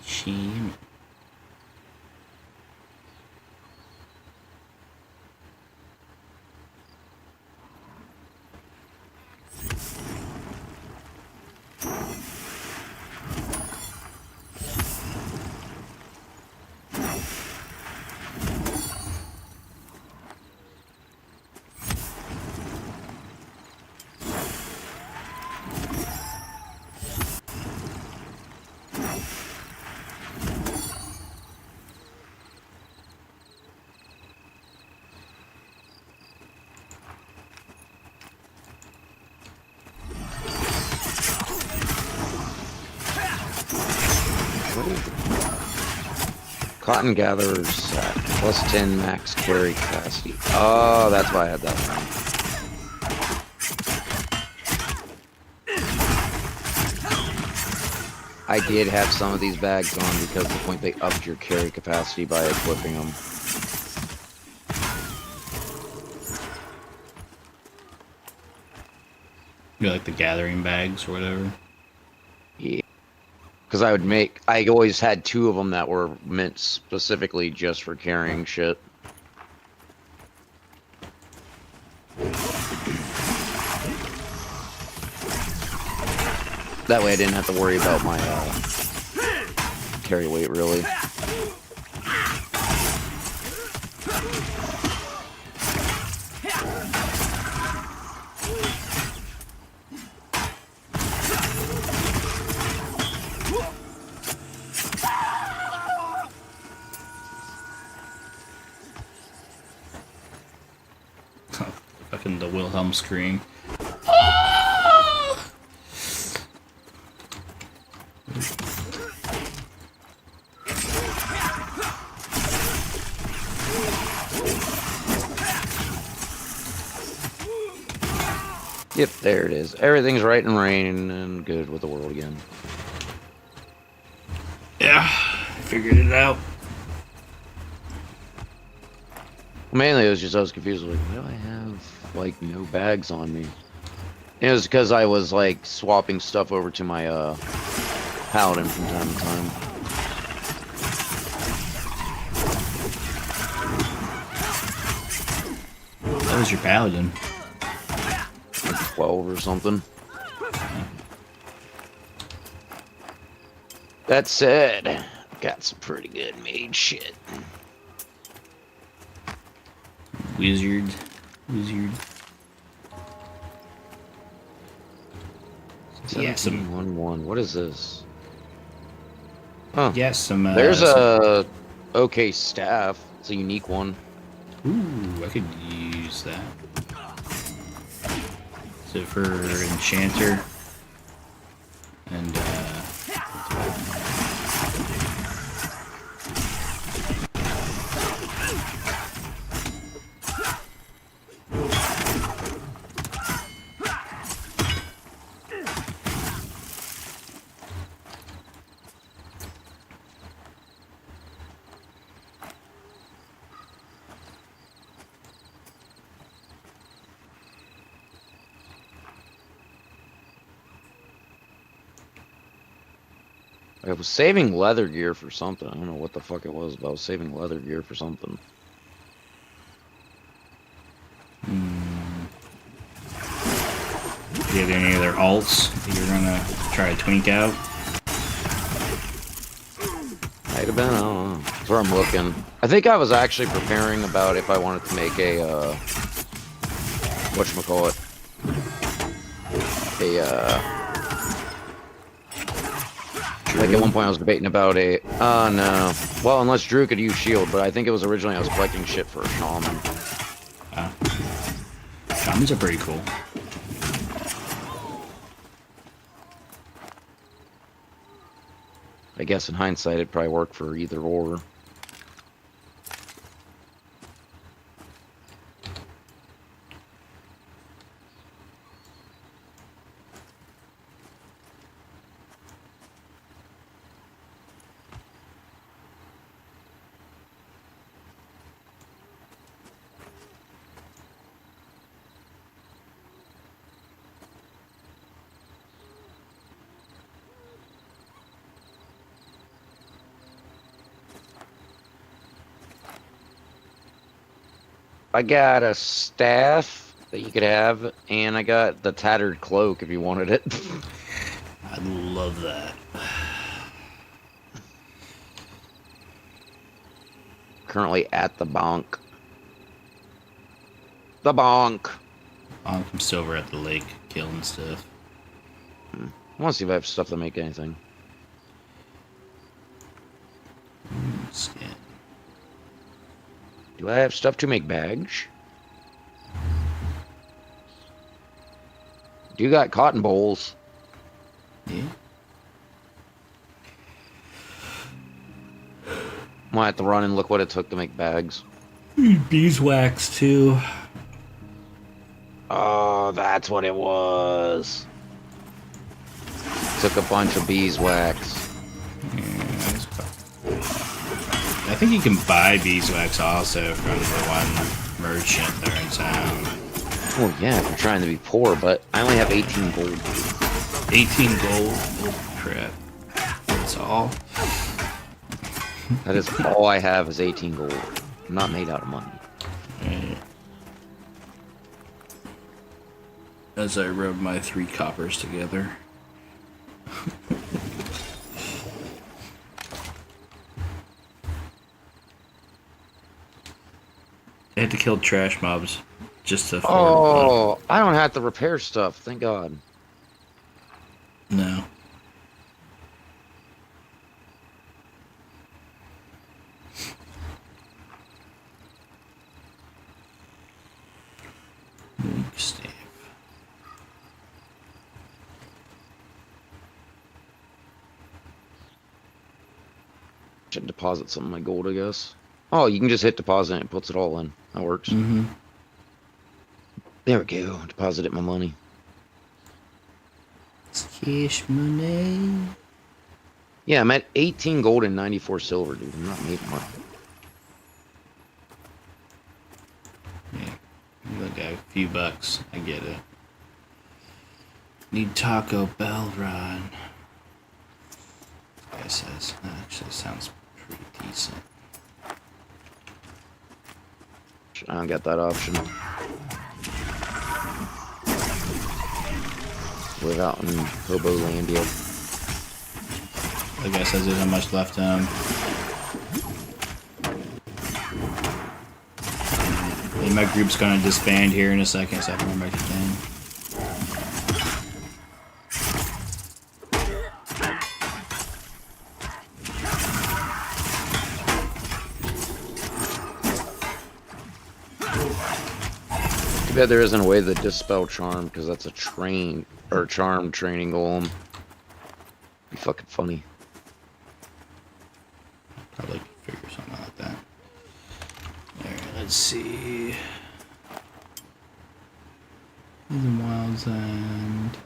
Shame. Cotton gatherers at +10 max carry capacity. Oh, that's why I had that one. I did have some of these bags on because the point they upped your carry capacity by equipping them. You like the gathering bags or whatever? Yeah. Because I always had 2 of them that were meant specifically just for carrying shit. That way I didn't have to worry about my carry weight, really. Fucking the Wilhelm scream. Yep, there it is. Everything's right and raining and good with the world again. Yeah, I figured it out. Mainly, I was confused. Like, why do I have like no bags on me? It was because I was like swapping stuff over to my paladin from time to time. That was your paladin. Like 12 or something. That said, got some pretty good made shit. Wizard. Yeah, some. 1711. What is this? Huh. Yeah, some. There's a okay staff. It's a unique one. Ooh, I could use that. So for Enchanter and I was saving leather gear for something. I don't know what the fuck it was, but I was saving leather gear for something. do you have any other alts that you're gonna try to twink out? Might have been, I don't know. That's where I'm looking. I think I was actually preparing about if I wanted to make a, whatchamacallit? Like at one point I was debating about a, no. Well, unless Drew could use shield, but I think it was originally I was collecting shit for a shaman. Shamans are pretty cool. I guess in hindsight it'd probably work for either or. I got a staff that you could have, and I got the tattered cloak if you wanted it. I love that. Currently at the bonk. The bonk. I'm still over at the lake killing stuff. I want to see if I have stuff to make anything. Skin. Do I have stuff to make bags? Do you got cotton bowls? Yeah. Might have to run and look what it took to make bags. Beeswax too. Oh, that's what it was. Took a bunch of beeswax. I think you can buy beeswax also from the one merchant there in town. Oh yeah, if you're trying to be poor, but I only have 18 gold. 18 gold? Oh, crap. That's all? That is all I have is 18 gold. I'm not made out of money. Right. As I rub my 3 coppers together. I had to kill trash mobs just to afford Oh, I don't have to repair stuff. Thank God. No. Weak staff. Should deposit some of my gold, I guess. Oh, you can just hit deposit and it puts it all in. That works. Mm-hmm. There we go. Deposited my money. It's cash money. Yeah, I'm at 18 gold and 94 silver, dude. I'm not making money. Yeah. Look at a few bucks. I get it. Need Taco Bell run. Guy says that actually sounds pretty decent. I don't get that option. Live out in Hobolandia. The guy says there's not much left in him. And my group's gonna disband here in a second, so I can run back to town. Too bad there isn't a way to dispel charm, because that's a charm training golem. Be fucking funny. Probably figure something like that. Alright, let's see. Hidden Wilds End.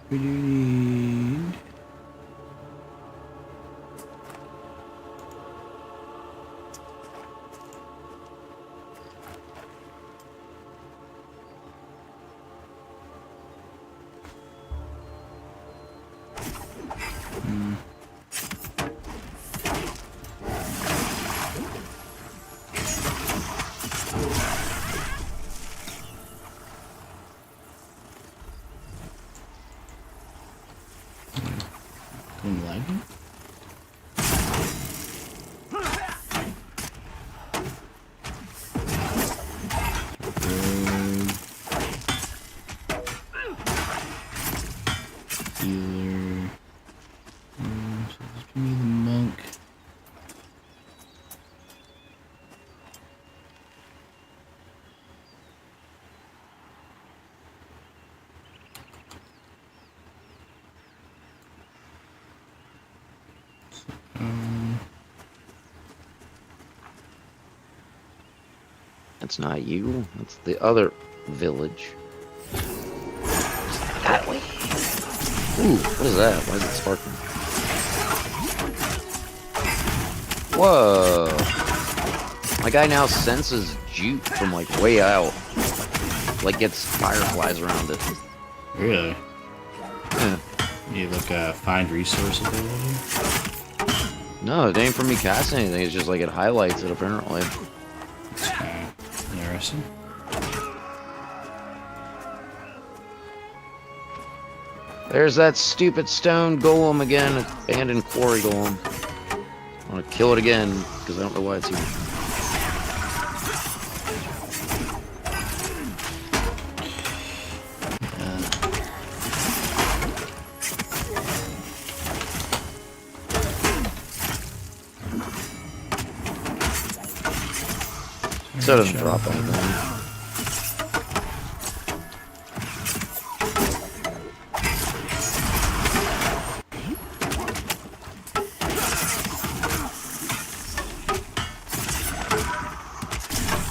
What do you need? Didn't like it? Healer. So just give me the monk. That's not you. That's the other village. That way. Ooh, what is that? Why is it sparkling? Whoa. My guy now senses jute from like way out. Like gets fireflies around it. Really? You look find resource ability. No, it ain't for me casting anything. It's just like it highlights it apparently. Okay. Interesting. There's that stupid stone golem again, abandoned quarry golem. I want to kill it again because I don't know why it's here. So it doesn't drop anything.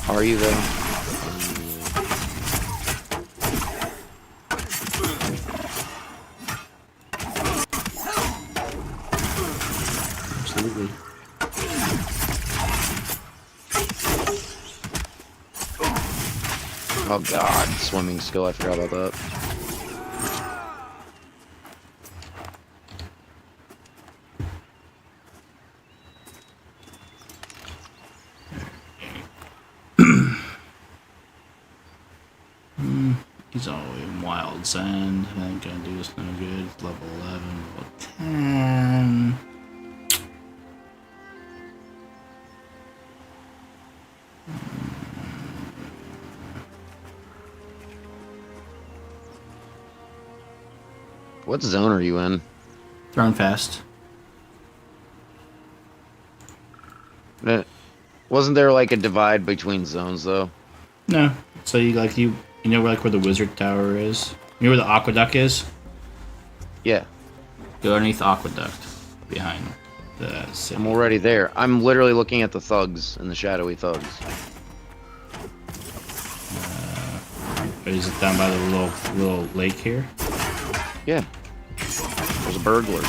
Are you though? Absolutely. Oh god, swimming skill, I forgot about that. He's all in Wild's End. I ain't gonna do this no good. Level 11, level 10. What zone are you in? Throwing fast. Wasn't there like a divide between zones though? No. So you know where the wizard tower is? You know where the aqueduct is? Yeah, Go underneath the aqueduct. Behind the city. I'm already there. I'm literally looking at the thugs and the shadowy thugs. Is it down by the little lake here? Yeah. There's a burglar.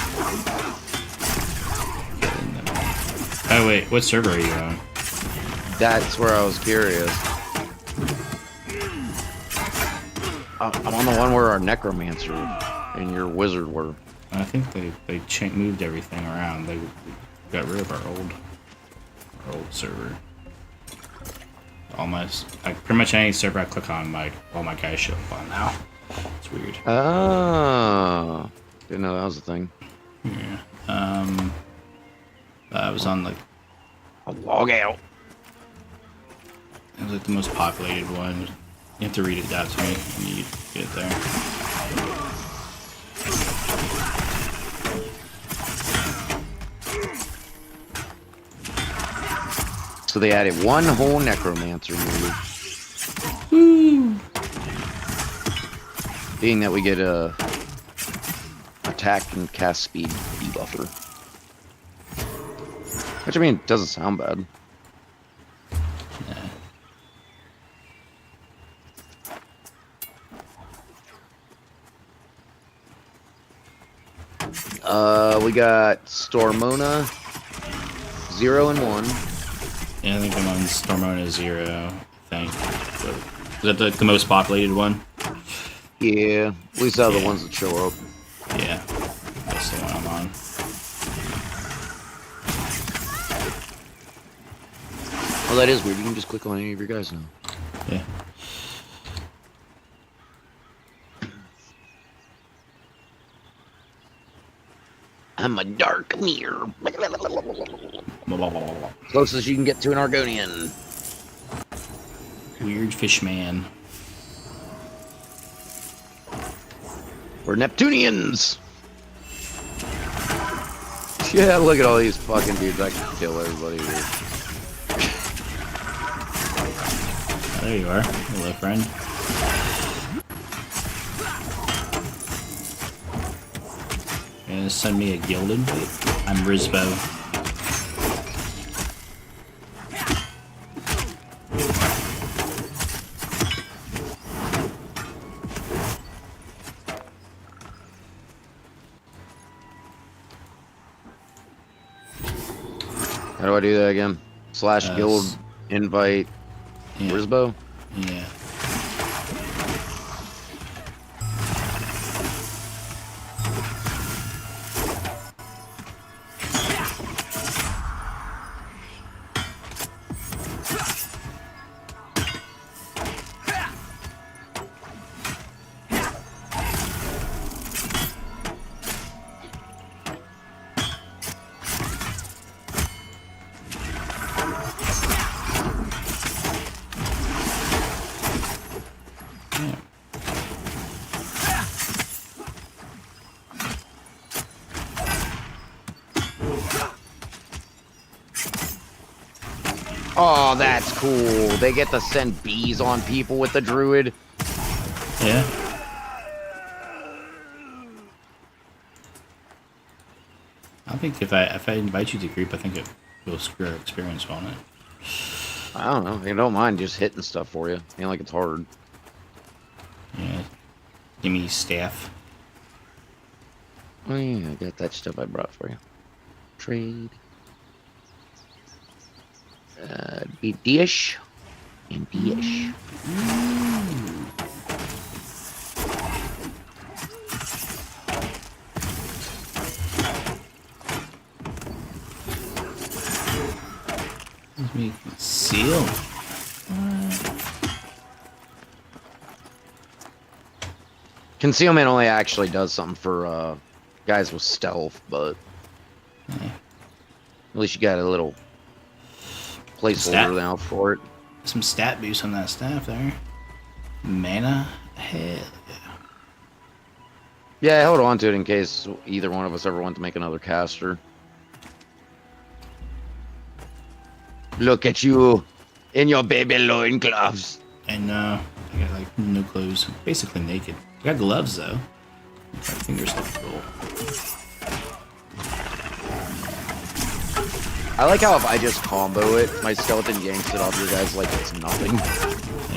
Oh wait, what server are you on? That's where I was curious. I'm on the one where our necromancer and your wizard were. I think they moved everything around. They got rid of our old server. Pretty much any server I click on, all my guys show up on now. It's weird. Oh, didn't know that was a thing. Yeah. I was on I'll log out. it was the most populated one. You have to read it out to me when you get there. So they added one whole necromancer move. Woo! Being that we get a attack and cast speed debuffer. Which I mean doesn't sound bad. We got Stormona, 0 and 1. Yeah, I think I'm on Stormona 0, I think. Is that the most populated one? Yeah, at least out of the ones that show up. Yeah, that's the one I'm on. Oh, that is weird. You can just click on any of your guys now. Yeah. I'm a dark mirror. Closest you can get to an Argonian. Weird fish man. We're Neptunians. Yeah, look at all these fucking dudes. I can kill everybody here. Oh, there you are. Hello, friend. You're gonna send me a guild invite? I'm Rizbo. How do I do that again? Slash guild invite Yeah. Rizbo? Yeah. Oh, that's cool. They get to send bees on people with the druid. Yeah. I think if I invite you to group, I think it will screw our experience on it. I don't know. I don't mind just hitting stuff for you. Ain't like it's hard. Yeah. Give me staff. Oh yeah, I got that stuff I brought for you. Trade. Be dish and dish. Let me conceal. Concealment only actually does something for guys with stealth, but Yeah. at least you got a little placeholder now for it. Some stat boost on that staff there. Mana? Hell yeah. Yeah, I hold on to it in case either one of us ever want to make another caster. Look at you in your baby loincloths. And I got like no clothes. Basically naked. I got gloves though. My fingers look cool. I like how if I just combo it, my skeleton yanks it off your guys like it's nothing.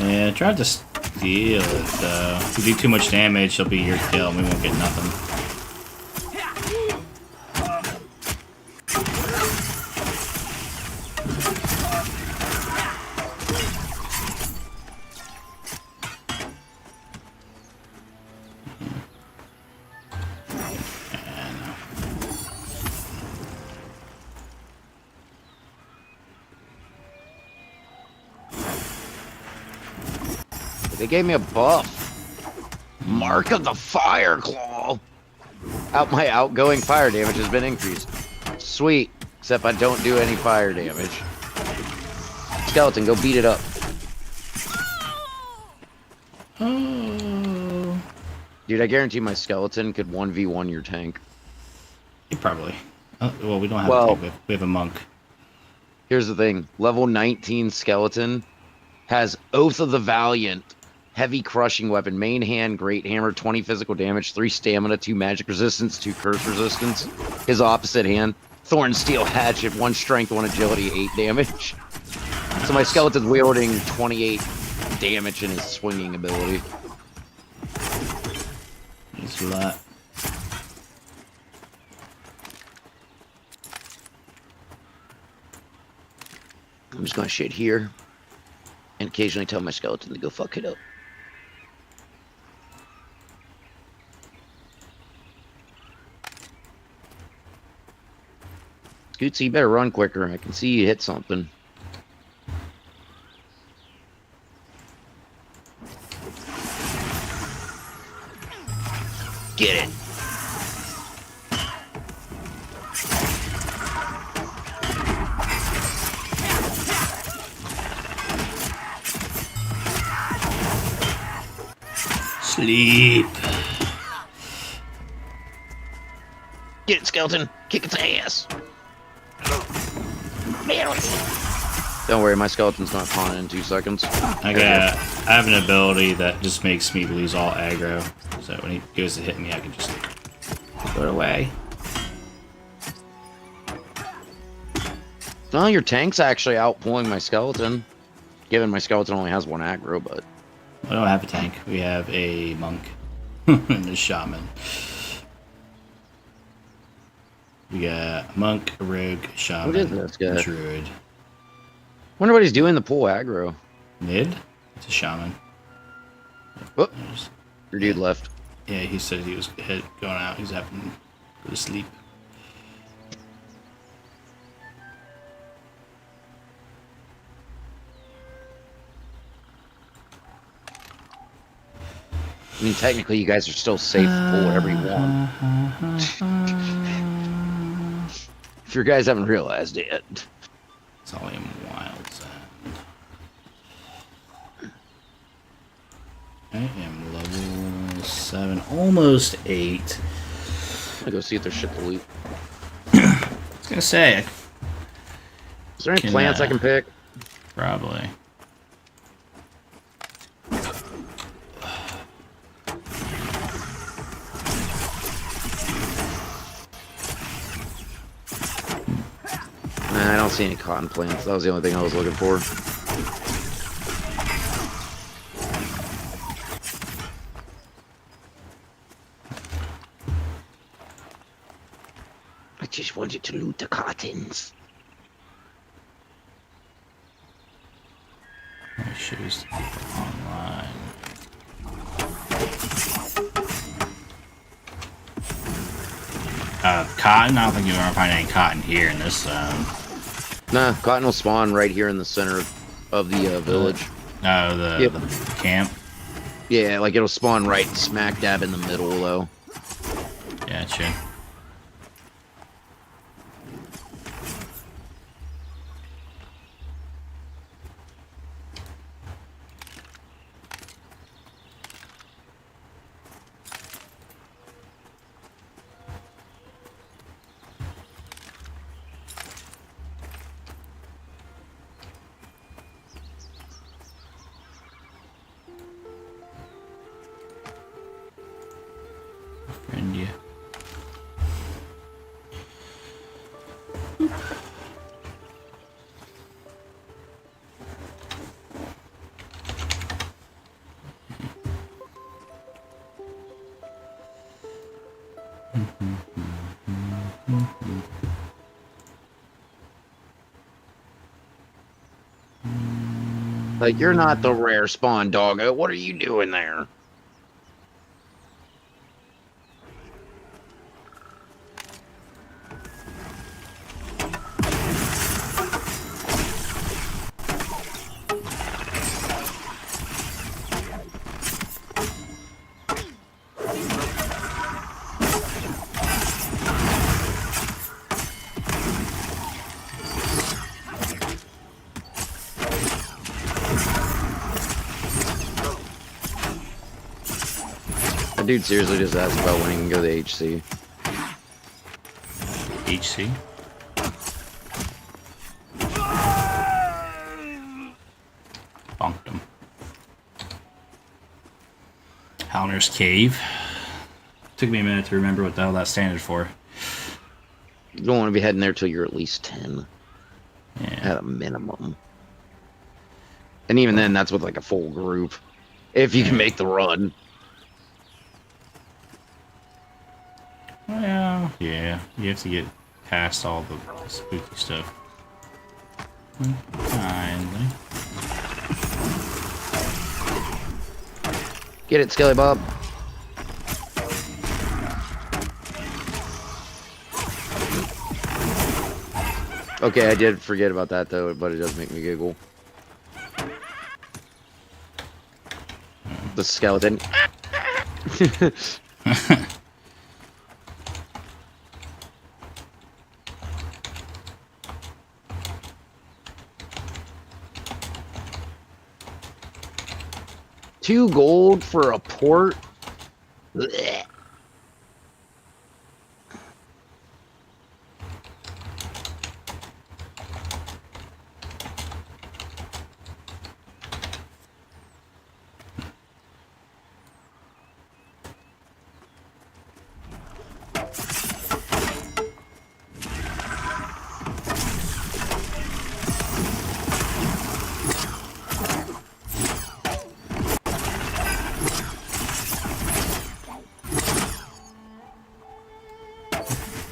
Yeah, I tried to steal it though. If you do too much damage, it'll be your kill and we won't get nothing. They gave me a buff. Mark of the Fire Claw. My outgoing fire damage has been increased. Sweet. Except I don't do any fire damage. Skeleton, go beat it up. Oh. Dude, I guarantee my skeleton could 1v1 your tank. Probably. Well, we don't have Well- a tank, we have a monk. Here's the thing. Level 19 skeleton has Oath of the Valiant. Heavy crushing weapon, main hand, great hammer, 20 physical damage, 3 stamina, 2 magic resistance, 2 curse resistance. His opposite hand, Thorn Steel Hatchet, 1 strength, 1 agility, 8 damage. So my skeleton's wielding 28 damage in his swinging ability. It's a lot. I'm just gonna shit here and occasionally tell my skeleton to go fuck it up. Scootsy, you better run quicker. I can see you hit something. Get it. Sleep. Get it, skeleton. Kick its ass. Don't worry, my skeleton's not spawning in 2 seconds. I have an ability that just makes me lose all aggro. So when he goes to hit me, I can just throw it away. Well, your tank's actually outpulling my skeleton. Given my skeleton only has 1 aggro, but... We don't have a tank. We have a monk and a shaman. We got a monk, a rogue, a shaman, What is this guy? a druid. Wonder what he's doing to pull aggro. Mid? It's a shaman. Oh, There's- your dude left. Yeah, he said he was going out. He's having to go to sleep. I mean, technically, you guys are still safe to pull whatever you want. If your guys haven't realized it yet. It's all in wild sand. I am level 7, almost 8. I'm gonna go see if there's shit to loot. I was gonna say, Is there any Can, plants I can pick? Probably. Nah, I don't see any cotton plants. That was the only thing I was looking for. I just wanted to loot the cottons. My shoes online. Cotton? I don't think you're gonna find any cotton here in this Nah, cotton will spawn right here in the center of the village. No, the, Yep. the camp. Yeah, like it'll spawn right smack dab in the middle, though. Gotcha. Friend you. Like, you're not the rare spawn, doggo. What are you doing there? That dude seriously just asked about when he can go to HC. HC. Bonked him. Howler's Cave. Took me a minute to remember what the hell that standard for. You don't want to be heading there till you're at least 10. Yeah. At a minimum. And even then, that's with like a full group. If you can make the run. Well, yeah. You have to get past all the spooky stuff. Kindly. Get it, Skelly Bob. Okay, I did forget about that though, but it does make me giggle. The skeleton. $2 gold for a port? Blech.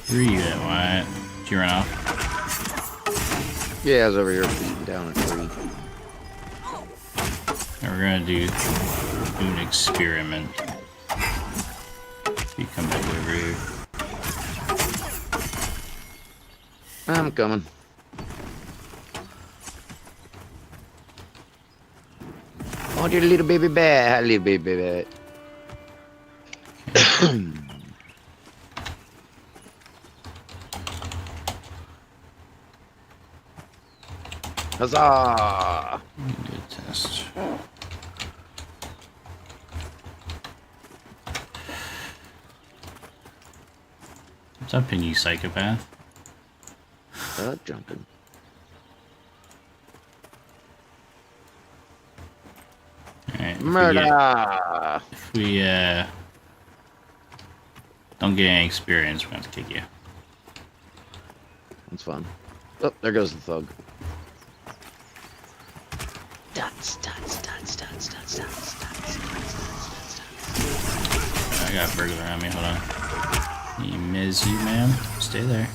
Where are you at, Wyatt? Did you run off? Yeah, I was over here down at 3. And we're gonna do an experiment. You come back over here. I'm coming. Oh, dear little baby bear, little baby bear. Huzzah! Good test. What's up, you psychopath? Jumping. Murder! If we don't get any experience, we're gonna have to kick you. That's fun. Oh, there goes the thug. Dots, dots, dots, dots, dots, dots, dots, dots. I got a burglar on me. Hold on. He miss you, ma'am. Stay there.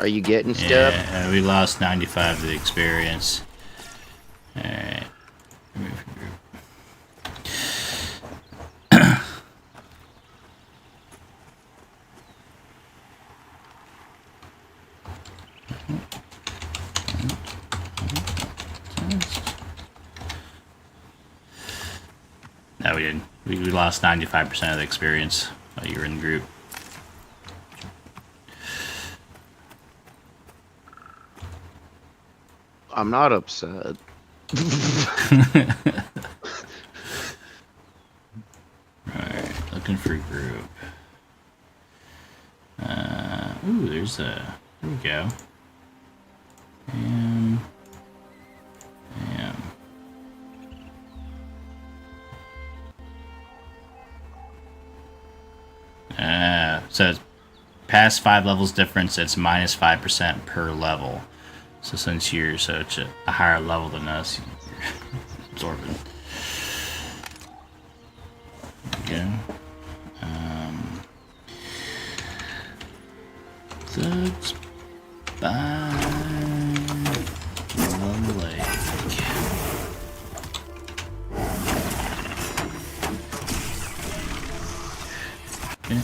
Are you getting stuff? Yeah, we lost 95 of the experience. Alright. Remove your group. No, we didn't. We lost 95% of the experience while you were in the group. I'm not upset. Alright, looking for group. Ooh, there's a... There we go. Bam. Bam. So it's past 5 levels difference, it's minus 5% per level. So since you're such a higher level than us, you're absorbing. There we go. Thugs by the lake. Okay.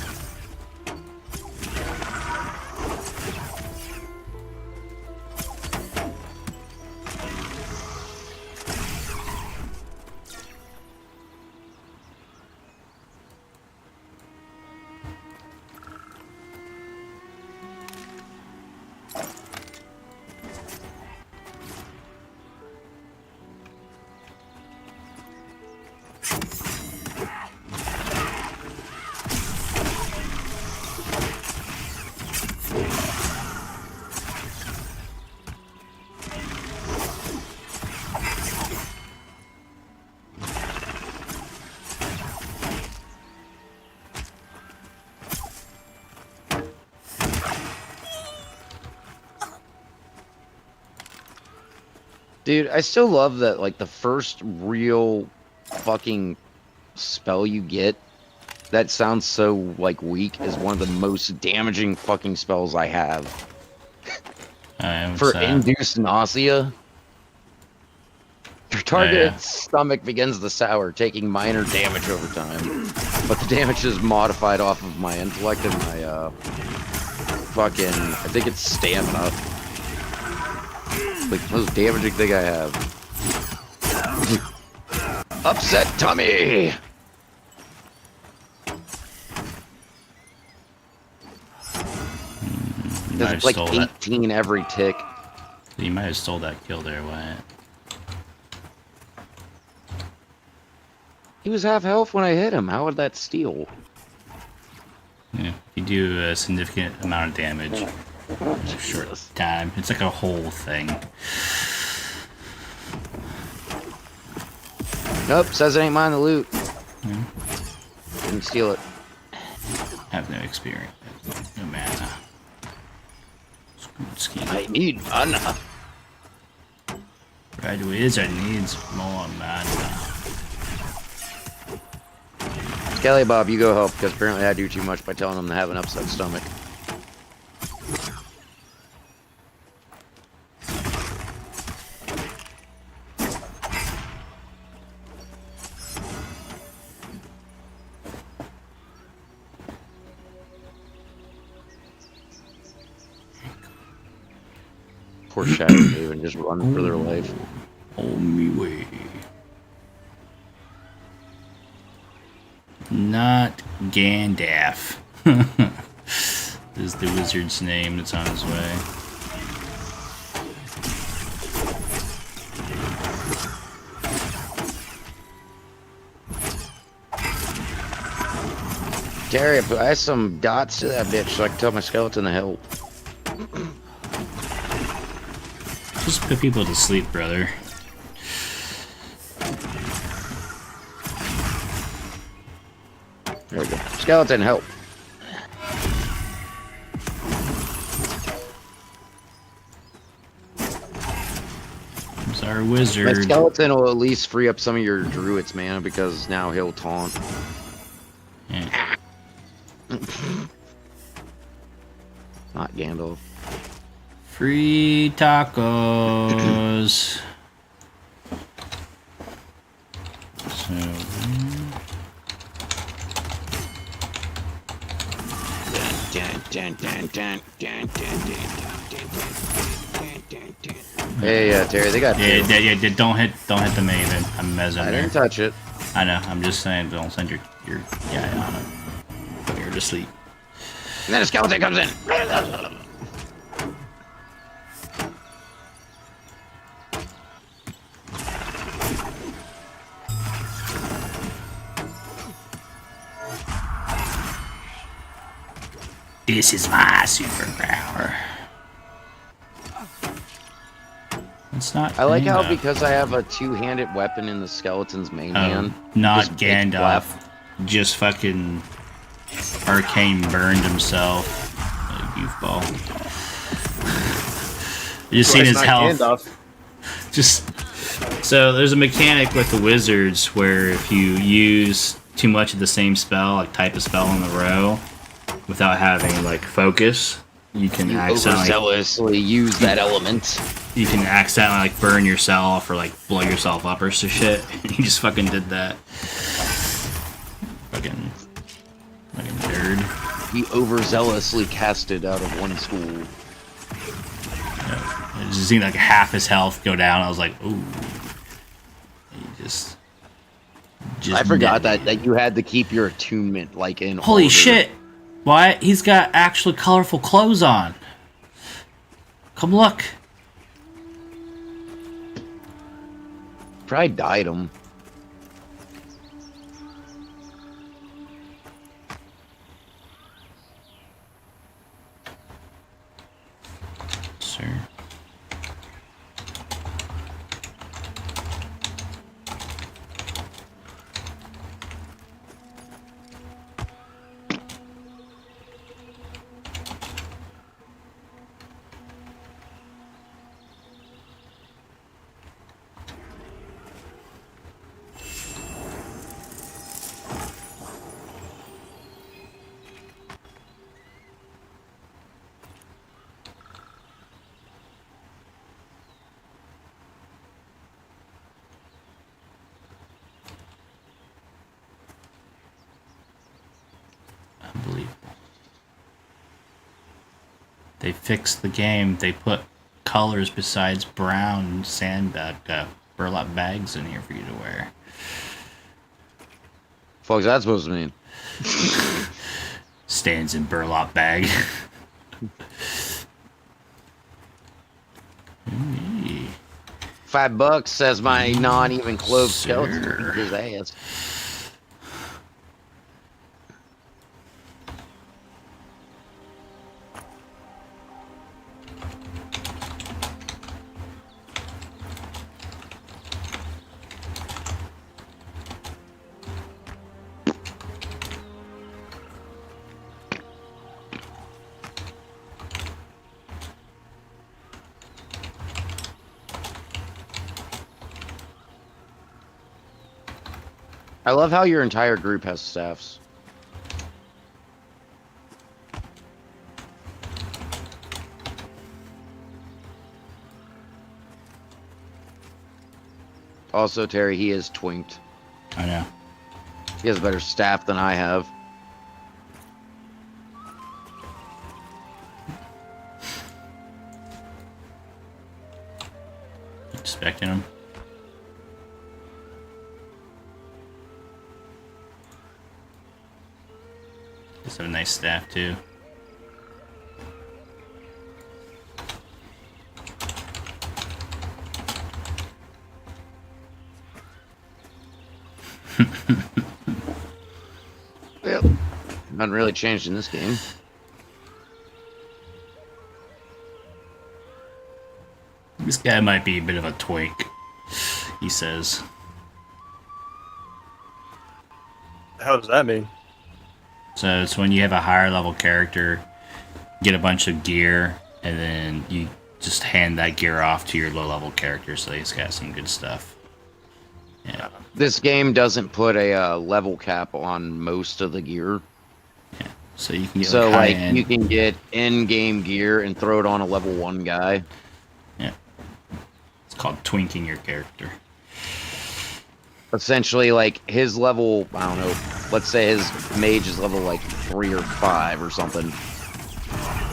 Dude, I still love that, like, the first real fucking spell you get that sounds so, like, weak is one of the most damaging fucking spells I have. For induced nausea. Your target's stomach begins to sour, taking minor damage over time. But the damage is modified off of my intellect and my, fucking, I think it's stamina. Like the most damaging thing I have. Upset tummy! There's like 18 every tick. You might have stole that kill there, Wyatt. He was half health when I hit him. How would that steal? Yeah, you do a significant amount of damage in a short time. It's like a whole thing. Nope, says it ain't mine to loot. Yeah. Didn't steal it. Have no experience. No mana. I need mana. Right, wizard needs more mana. Kelly Bob, you go help, because apparently I do too much by telling them to have an upset stomach. Poor Shadow Haven just running for their life. On me way. Not Gandalf. Is the wizard's name that's on his way. Terry, add some dots to that bitch so I can tell my skeleton to help. Just put people to sleep, brother. There we go. Skeleton, help. It's our My wizard. skeleton will at least free up some of your druid's mana because now he'll taunt. Yeah. Not Gandalf. Free tacos. So, Hey, Terry, they got two. yeah, don't hit the maven. I'm mezzing I there. didn't touch it. I know. I'm just saying, don't send your guy on it. Put her to sleep. And then a skeleton comes in. This is my superpower. It's not. I like how Gandalf. because I have a two-handed weapon in the skeleton's main hand. Not this big Gandalf. flap- Just fucking Arcane burned himself. What a goofball. You just seen It's his not health. Gandalf. Just so there's a mechanic with the wizards where if you use too much of the same spell, like type of spell in a row, without having like focus, you can accidentally Overzealously use that element. like burn yourself or like blow yourself up or some shit. He just fucking did that. Fucking nerd. He overzealously casted out of one school. I just seen like half his health go down. I was like, ooh. He just I forgot dead. that you had to keep your attunement like in Holy order. shit! Why? He's got actually colorful clothes on. Come look. Probably dyed him. Sir. Unbelievable. They fixed the game. They put colors besides brown burlap bags in here for you to wear. Fuck's that supposed to mean? Stands in burlap bag. Hey. $5 says my non-even clothed skeleton Sir. beat his ass. I love how your entire group has staffs. Also, Terry, he is twinked. I know. He has a better staff than I have. Expecting him. Just have a nice staff too. Yep. Nothing really changed in this game. This guy might be a bit of a twink, he says. How does that mean? So it's when you have a higher level character, get a bunch of gear, and then you just hand that gear off to your low level character, so he's got some good stuff. Yeah. This game doesn't put a level cap on most of the gear. Yeah. So you can get So, like, like, you can get in-game gear and throw it on a level 1 guy. Yeah. It's called twinking your character. Essentially, like, his level, I don't know, let's say his mage is level, like, 3 or 5 or something.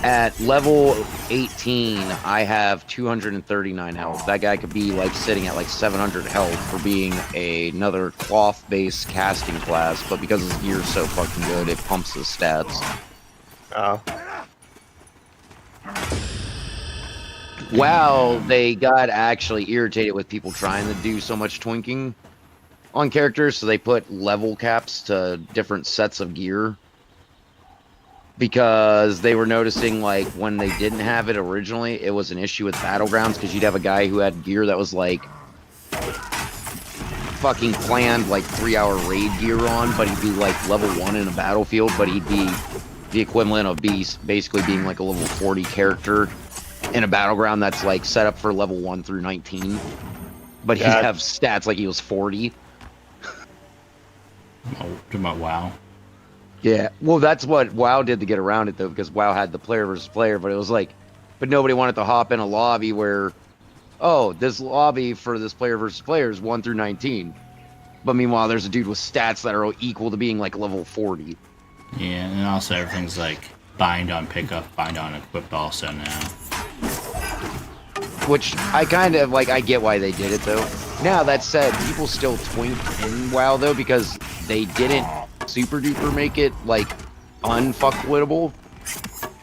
At level 18, I have 239 health. That guy could be, like, sitting at, like, 700 health for being another cloth-based casting class, but because his gear's so fucking good, it pumps his stats. Oh. Wow, they got actually irritated with people trying to do so much twinking on characters, so they put level caps to different sets of gear. Because they were noticing, like, when they didn't have it originally, it was an issue with Battlegrounds, because you'd have a guy who had gear that was, like, fucking planned, like, 3-hour raid gear on, but he'd be, like, level 1 in a battlefield, but he'd be the equivalent of basically being, like, a level 40 character in a Battleground that's, like, set up for level 1 through 19. But he'd have stats like he was 40. Oh, talking about WoW. Yeah, well, that's what WoW did to get around it, though, because WoW had the player versus player, but it was like, but nobody wanted to hop in a lobby where, oh, this lobby for this player versus player is 1 through 19. But meanwhile, there's a dude with stats that are equal to being like level 40. Yeah, and also everything's like bind on pickup, bind on equipped also now. Which I kind of, like, I get why they did it, though. Now, that said, people still twink in WoW, though, because they didn't super duper make it, like, unfuckwittable.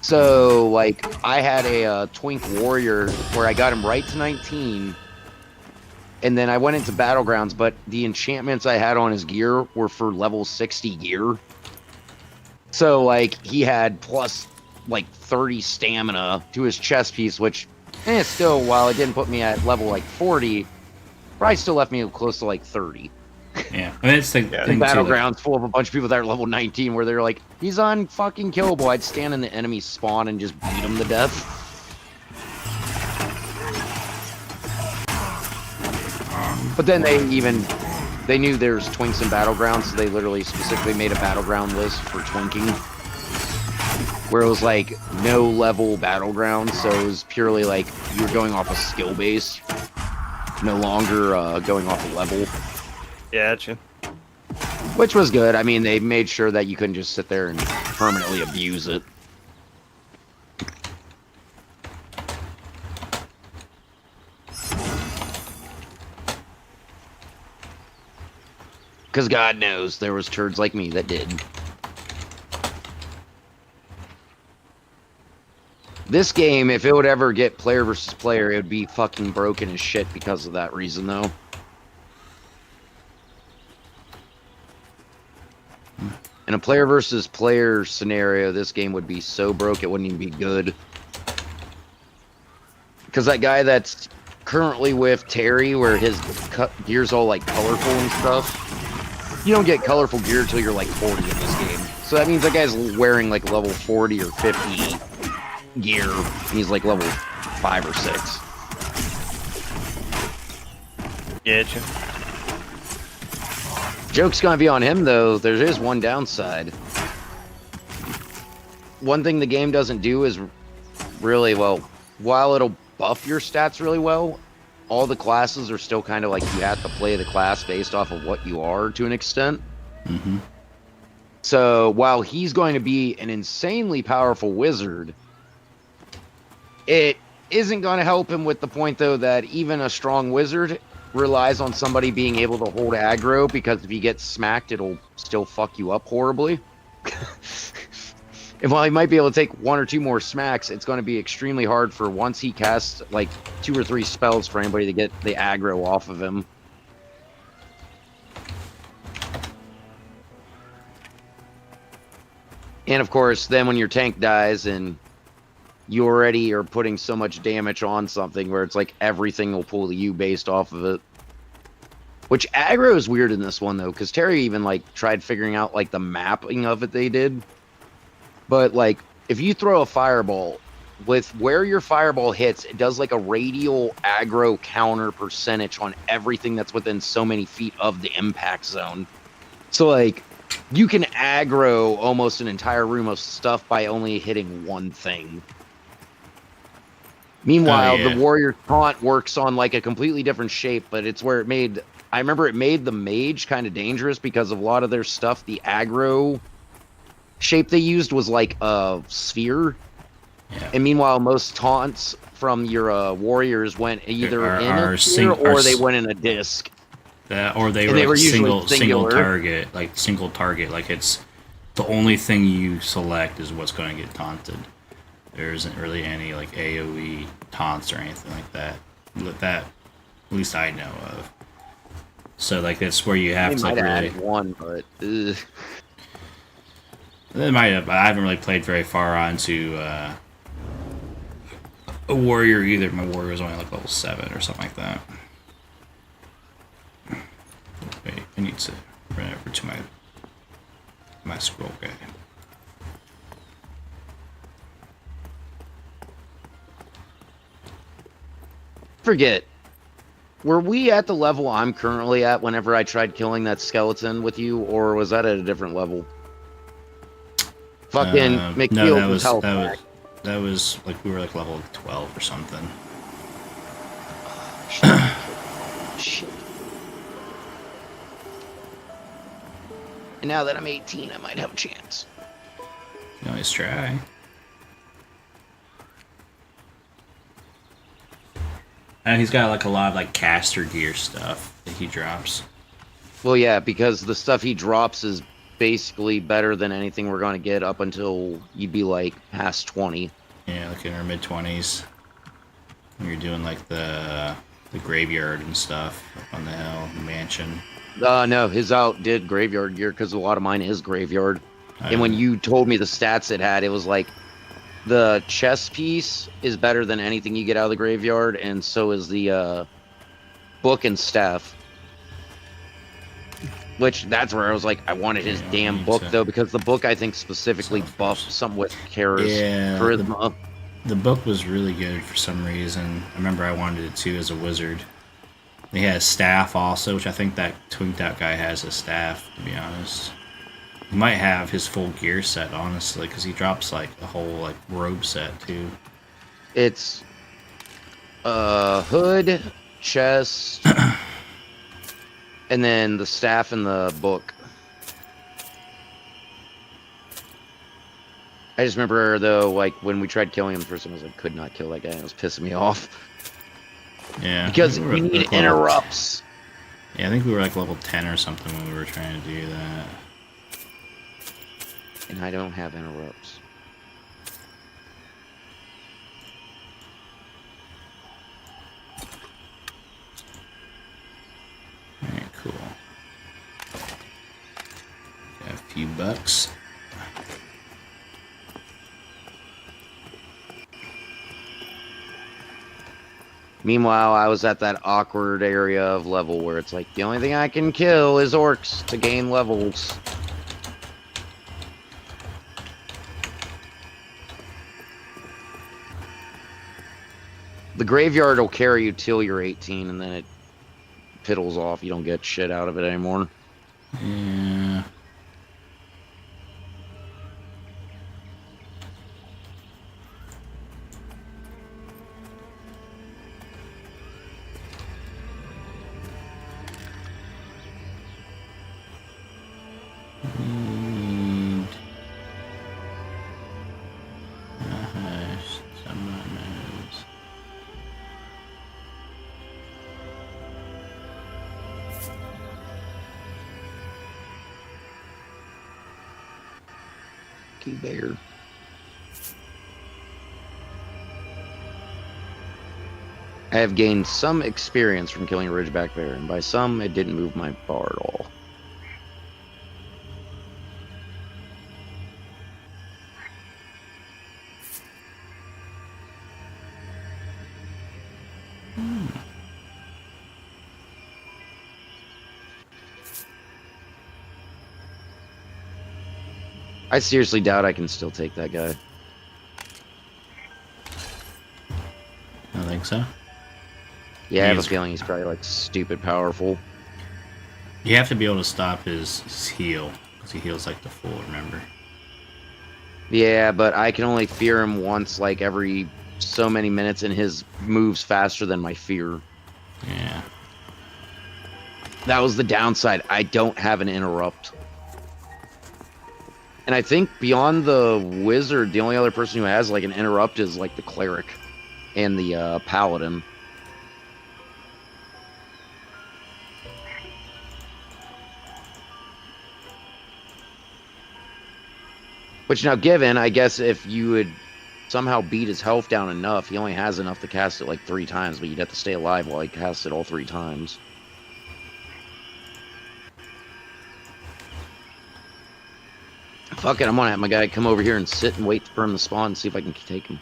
So, like, I had a twink warrior where I got him right to 19, and then I went into Battlegrounds, but the enchantments I had on his gear were for level 60 gear. So, like, he had plus, like, 30 stamina to his chest piece, which, still, while it didn't put me at level, like, 40, probably still left me close to, like, 30. Yeah, I mean, it's the thing too, Battlegrounds full of a bunch of people that are level 19 where they're like, he's on fucking killable. I'd stand in the enemy spawn and just beat him to death. But then they knew there's twinks in Battlegrounds, so they literally specifically made a Battleground list for twinking. Where it was like no level Battleground, so it was purely like you're going off a skill base, no longer going off a level. Yeah, gotcha. Which was good. I mean, they made sure that you couldn't just sit there and permanently abuse it. Because God knows there was turds like me that did. This game, if it would ever get player versus player, it would be fucking broken as shit because of that reason, though. In a player versus player scenario, this game would be so broke it wouldn't even be good. Because that guy that's currently with Terry, where his gear's all like colorful and stuff, you don't get colorful gear until you're like 40 in this game. So that means that guy's wearing like level 40 or 50 gear, and he's like level 5 or 6. Gotcha. Joke's gonna be on him, though. There is one downside. One thing the game doesn't do is really, well, while it'll buff your stats really well, all the classes are still kind of like you have to play the class based off of what you are to an extent. Mm-hmm. So while he's going to be an insanely powerful wizard, it isn't going to help him with the point, though, that even a strong wizard relies on somebody being able to hold aggro, because if you get smacked, it'll still fuck you up horribly. And while he might be able to take 1 or 2 more smacks, it's going to be extremely hard for once he casts like 2 or 3 spells for anybody to get the aggro off of him. And of course, then when your tank dies and you already are putting so much damage on something where it's like everything will pull to you based off of it. Which aggro is weird in this one though, because Terry even like tried figuring out like the mapping of it they did. But like if you throw a fireball, with where your fireball hits, it does like a radial aggro counter percentage on everything that's within so many feet of the impact zone. So like you can aggro almost an entire room of stuff by only hitting one thing. Meanwhile, the warrior taunt works on like a completely different shape, but it's where it made, I remember it made the mage kind of dangerous because of a lot of their stuff. The aggro shape they used was like a sphere. Yeah. And meanwhile, most taunts from your warriors went either in a sphere or they went in a disc. Or they were single target, like it's the only thing you select is what's going to get taunted. There isn't really any like AoE taunts or anything like that. That, at least I know of. So like that's where you have to like really. One, but they might have. I haven't really played very far onto a warrior either. My warrior was only like level 7 or something like that. Wait, I need to run over to my scroll guy. Forget. Were we at the level I'm currently at whenever I tried killing that skeleton with you, or was that at a different level? Fucking McField no, was health. That was like we were like level 12 or something. Shit. And now that I'm 18, I might have a chance. You always try. And he's got like a lot of like caster gear stuff that he drops. Well, yeah, because the stuff he drops is basically better than anything we're going to get up until you'd be like past 20. Yeah, like in our mid-20s. When you're doing like the graveyard and stuff up on the hill, the mansion. No, his outdid graveyard gear because a lot of mine is graveyard. And when you told me the stats it had, it was like the chess piece is better than anything you get out of the graveyard, and so is the book and staff. Which, that's where I was like, I wanted his damn book, though, because the book, I think, specifically buffed something with charisma. The book was really good for some reason. I remember I wanted it, too, as a wizard. He has staff also, which I think that twinked out guy has a staff, to be honest. He might have his full gear set, honestly, because he drops like a whole like robe set too. It's hood, chest, and then the staff and the book. I just remember though, like when we tried killing him the first time, I was like, could not kill that guy. It was pissing me off. Yeah, because we need interrupts. Yeah, I think we were like level 10 or something when we were trying to do that. And I don't have interrupts. Alright, cool. Got a few bucks. Meanwhile, I was at that awkward area of level where it's like, the only thing I can kill is orcs to gain levels. The graveyard will carry you till you're 18, and then it piddles off. You don't get shit out of it anymore. Yeah. Lucky bear. I have gained some experience from killing a Ridgeback bear, and by some, it didn't move my bar at all. I seriously doubt I can still take that guy. I think so. Yeah, I have a He's- feeling he's probably like stupid powerful. You have to be able to stop his heal, because he heals like the fool, remember? Yeah, but I can only fear him once, like every so many minutes, and his moves faster than my fear. Yeah. That was the downside. I don't have an interrupt. And I think beyond the wizard, the only other person who has like an interrupt is like the cleric and the paladin. Which now given, I guess if you would somehow beat his health down enough, he only has enough to cast it like 3 times, but you'd have to stay alive while he casts it all 3 times. Fuck it, I'm gonna have my guy come over here and sit and wait for him to spawn and see if I can take him.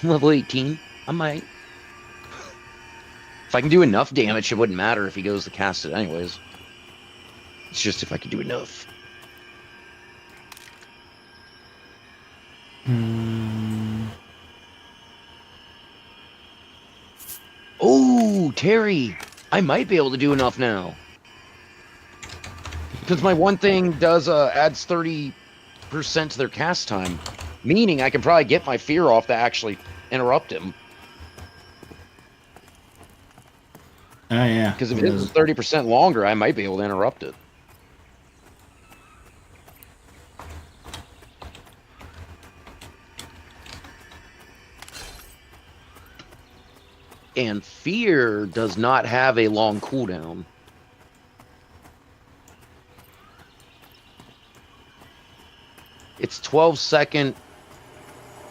Level 18, I might. If I can do enough damage, it wouldn't matter if he goes to cast it anyways. It's just if I can do enough. Oh, Terry! I might be able to do enough now. Because my one thing does adds 30% to their cast time. Meaning I can probably get my fear off to actually interrupt him. Oh, yeah. Because if it is 30% longer, I might be able to interrupt it. And fear does not have a long cooldown. It's 12-second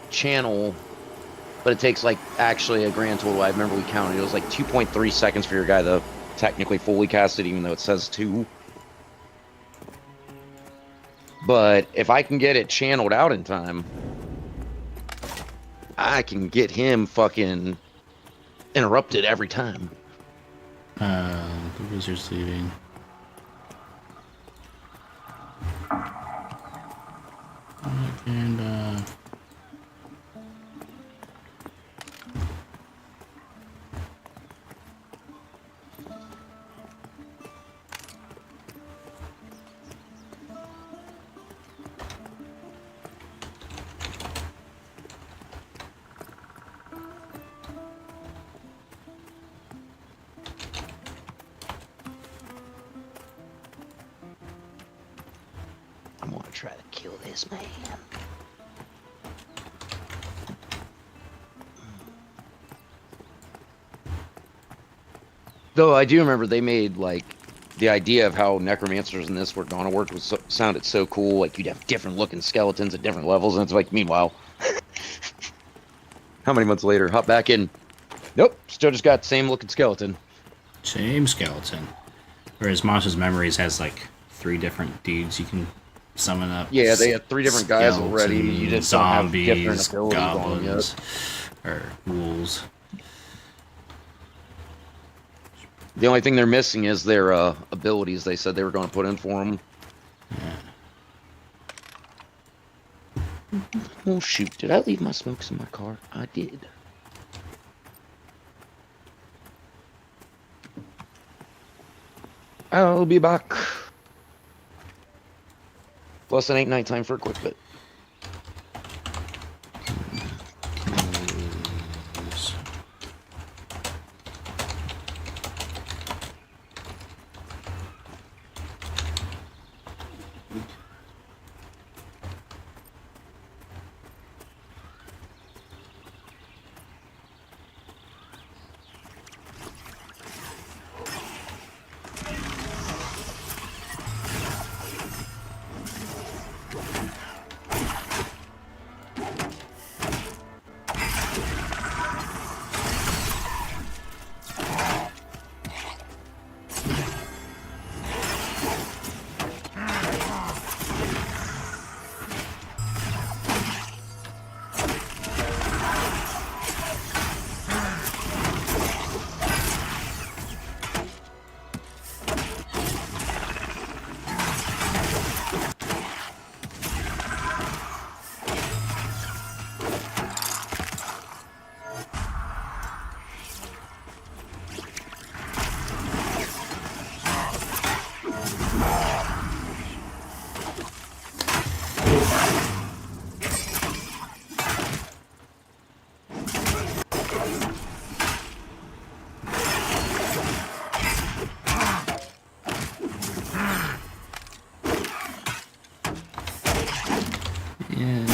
channel, but it takes like actually a grand total. I remember we counted. It was like 2.3 seconds for your guy to technically fully cast it, even though it says 2. But if I can get it channeled out in time, I can get him fucking interrupted every time. The wizard's leaving. And, I'm gonna try to kill this man. Though I do remember they made like the idea of how necromancers in this were gonna work was sounded so cool. Like you'd have different looking skeletons at different levels, and it's like, meanwhile, how many months later, hop back in. Nope, still just got the same looking skeleton. same skeleton. Whereas Monster's Memories has like 3 different dudes you can summon up. Yeah, they had 3 different guys already. You Skeletons, just don't have different zombies, abilities on them yet. goblins, or ghouls. The only thing they're missing is their abilities. They said they were going to put in for them. Yeah. Oh shoot! Did I leave my smokes in my car? I did. I'll be back. Plus, it ain't nighttime for a quick bit. Yeah.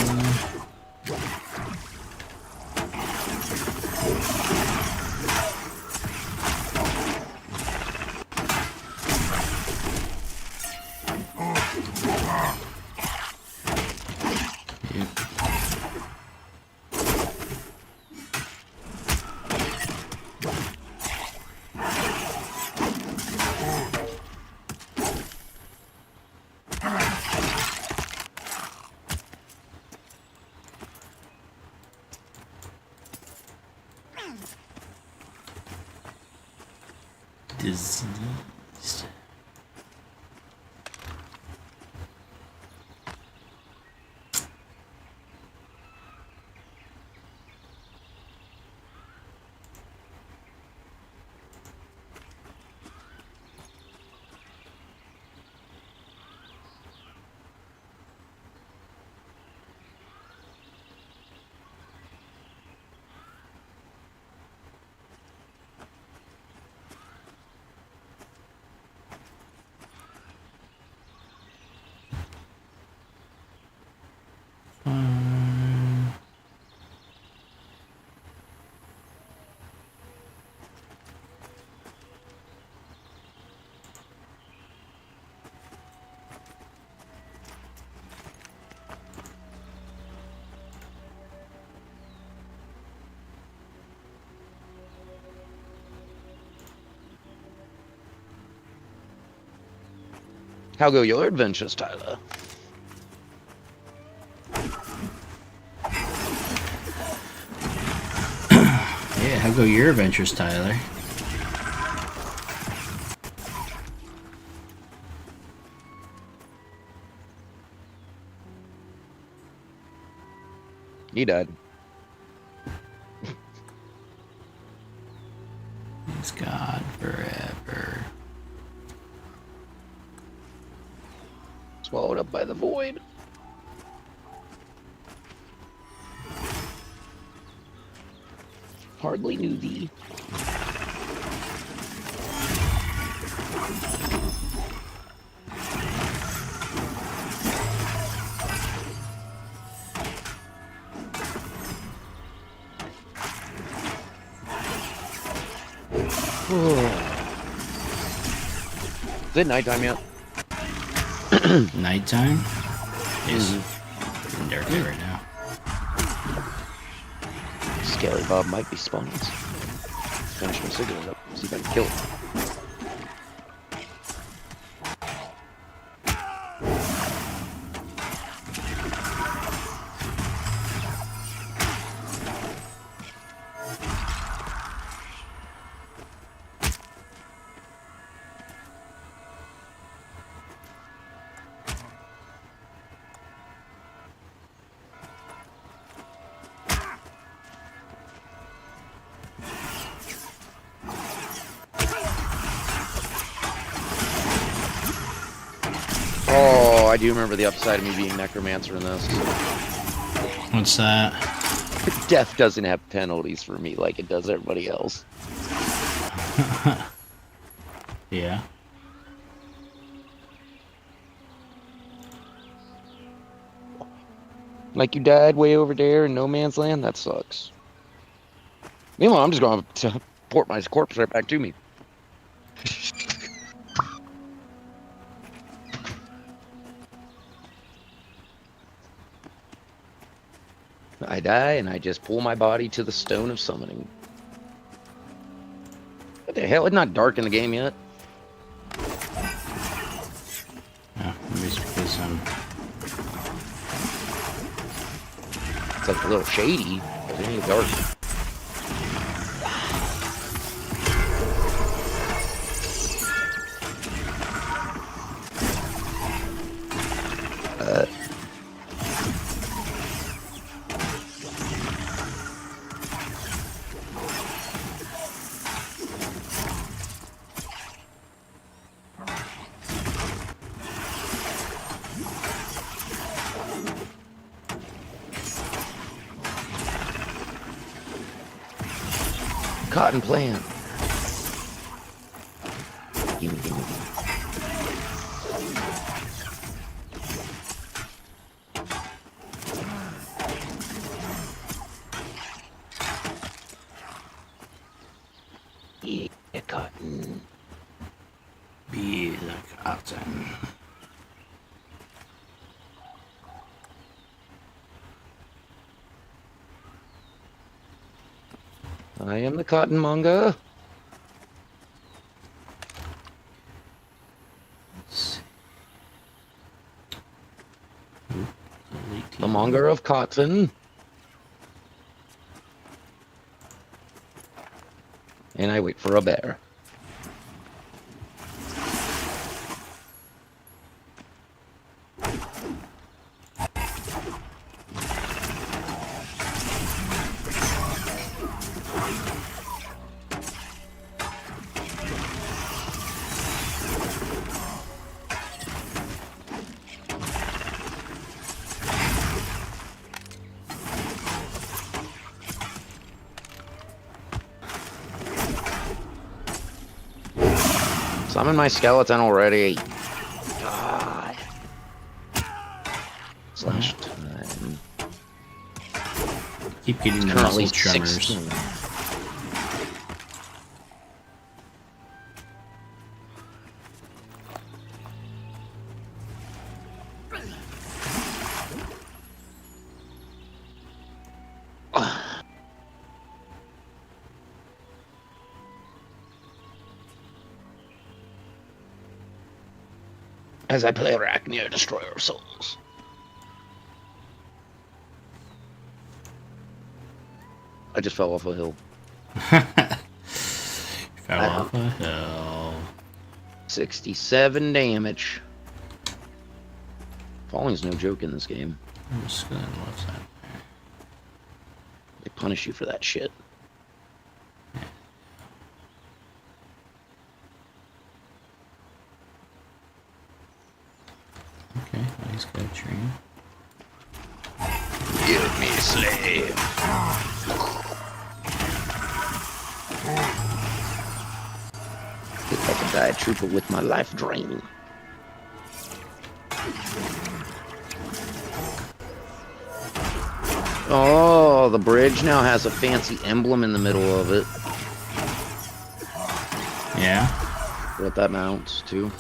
Diseased. How go your adventures, Tyler? Yeah, how go your adventures, Tyler? He died. He's God forever. Swallowed up by the void. Hardly knew thee. Is it nighttime yet? Nighttime? Yes. Getting darker right now. Skelly Bob might be spawning. Finish my cigarette up. See if I can kill it. Oh, I do remember the upside of me being Necromancer in this. What's that? Death doesn't have penalties for me like it does everybody else. Yeah. Like you died way over there in no man's land? That sucks. Meanwhile, I'm just going to port my corpse right back to me. I die and I just pull my body to the stone of summoning. What the hell? It's not dark in the game yet. Yeah, maybe it's because I'm... It's like a little shady, but it ain't dark. cotton plant. Gimme, gimme, gimme. Yeah, cotton. Be the cotton. I am the cotton monger. Let's see. Oop, delete The monger of cotton. And I wait for a bear. Summon my skeleton already. God. Slash time. Keep getting the Currently muscle tremors. 16. As I play Arachnia, Destroyer of Souls. I just fell off a hill. Fell off a hill. 67 damage. Falling's no joke in this game. I'm just gonna what's that? They punish you for that shit. Okay, well, he's got a train. Give me slave. If I could die a trooper with my life draining. Oh, the bridge now has a fancy emblem in the middle of it. Yeah. What that mounts to.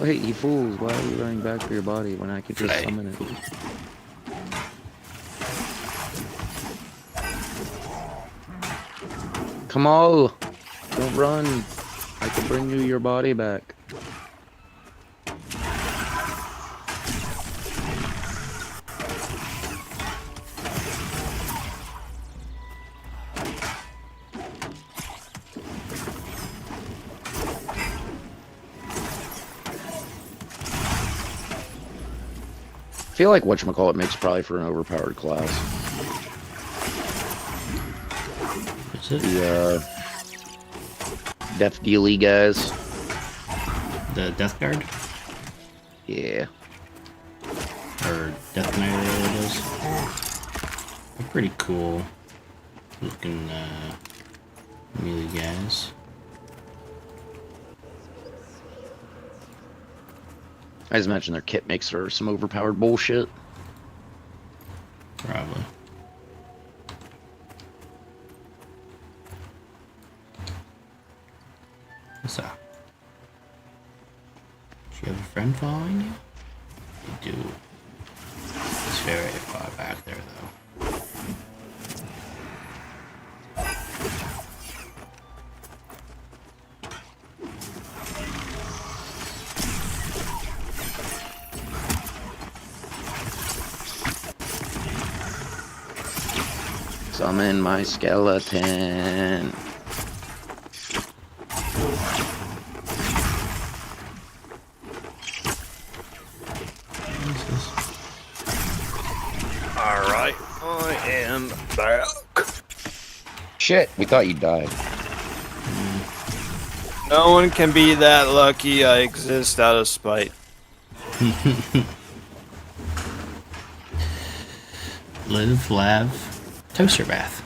Wait, you fools, why are you running back for your body when I could just Play. summon it? Come on! Don't run! I can bring you your body back. I feel like whatchamacallit makes probably for an overpowered class. What's it? The Death Dealy guys. The Death Guard? Yeah. Or Death Knight or whatever it is. They're pretty cool looking melee guys. I just imagine their kit makes for some overpowered bullshit. Probably. What's up? Do you have a friend following you? You do. It's very far back there, though. Summon my skeleton. What is this? Alright, I am back. Shit, we thought you died. No one can be that lucky. I exist out of spite. Live, laugh, toaster bath.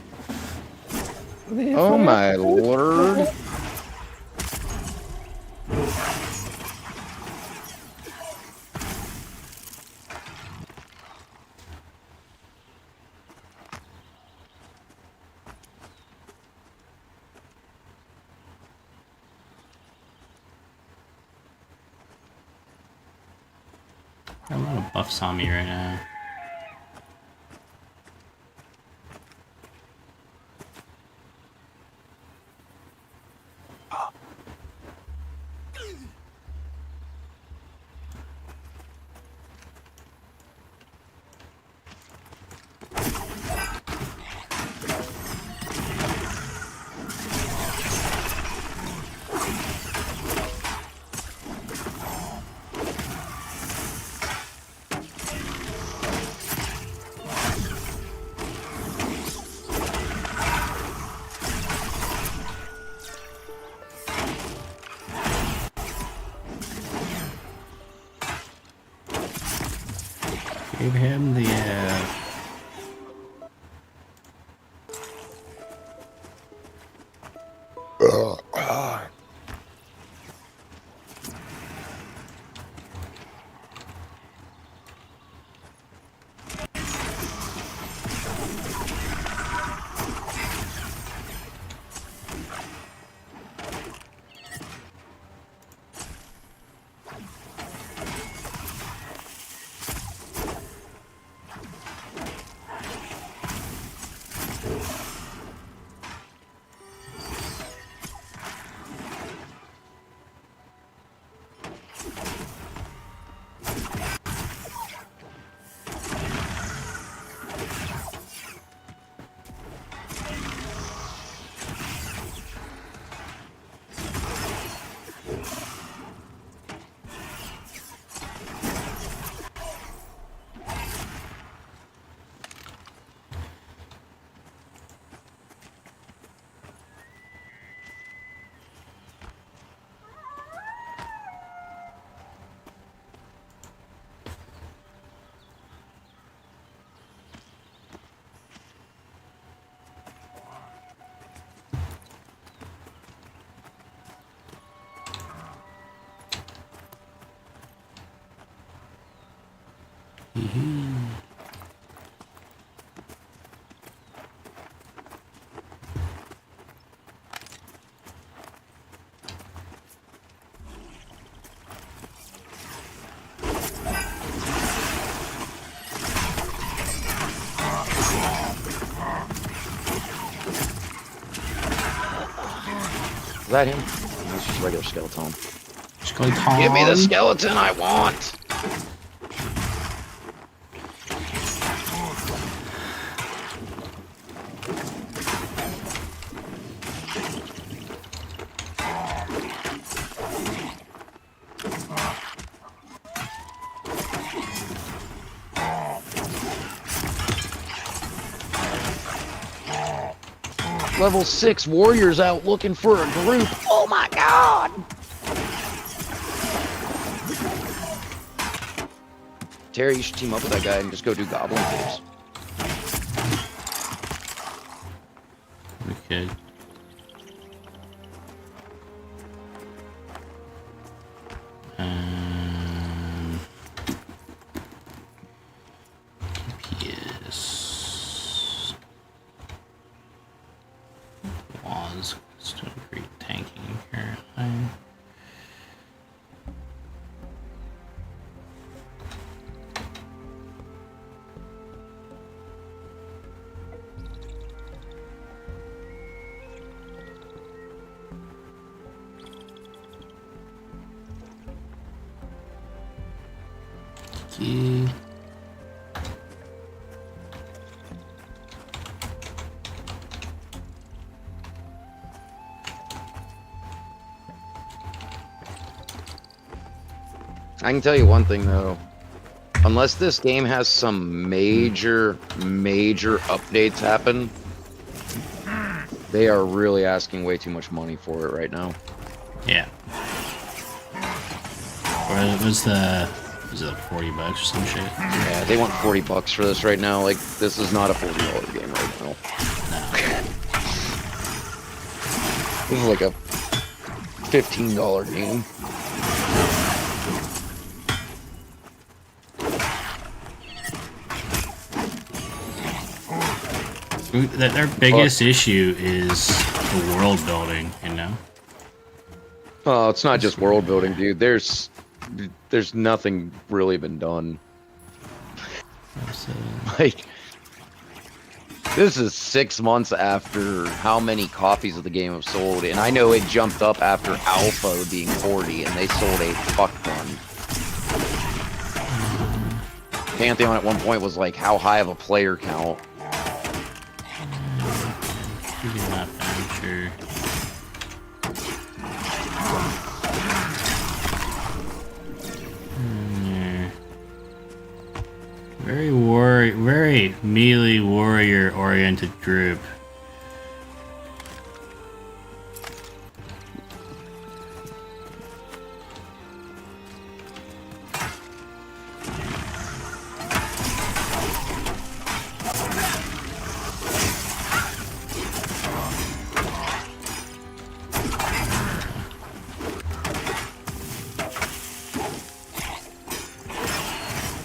Oh my lord. A lot of buffs on me right now. Give him the Is that him? That's just a regular skeleton. skeleton. Give me the skeleton I want! Level 6 warriors out looking for a group. Oh my god! Terry, you should team up with that guy and just go do goblin caves. We could. DPS was still great tanking currently. Key. I can tell you one thing though. Unless this game has some major updates happen, they are really asking way too much money for it right now. Yeah. Or was it like $40 or some shit? Yeah, they want $40 for this right now. Like, this is not a $40 game right now. No. This is like a $15 game. Their biggest issue is the world building, you know? Oh, it's not just world building, dude. There's nothing really been done. Like, this is 6 months after how many copies of the game have sold, and I know it jumped up after Alpha being 40, and they sold a fuck ton. Pantheon at one point was like, how high of a player count? Not found, sure. Very melee warrior oriented group.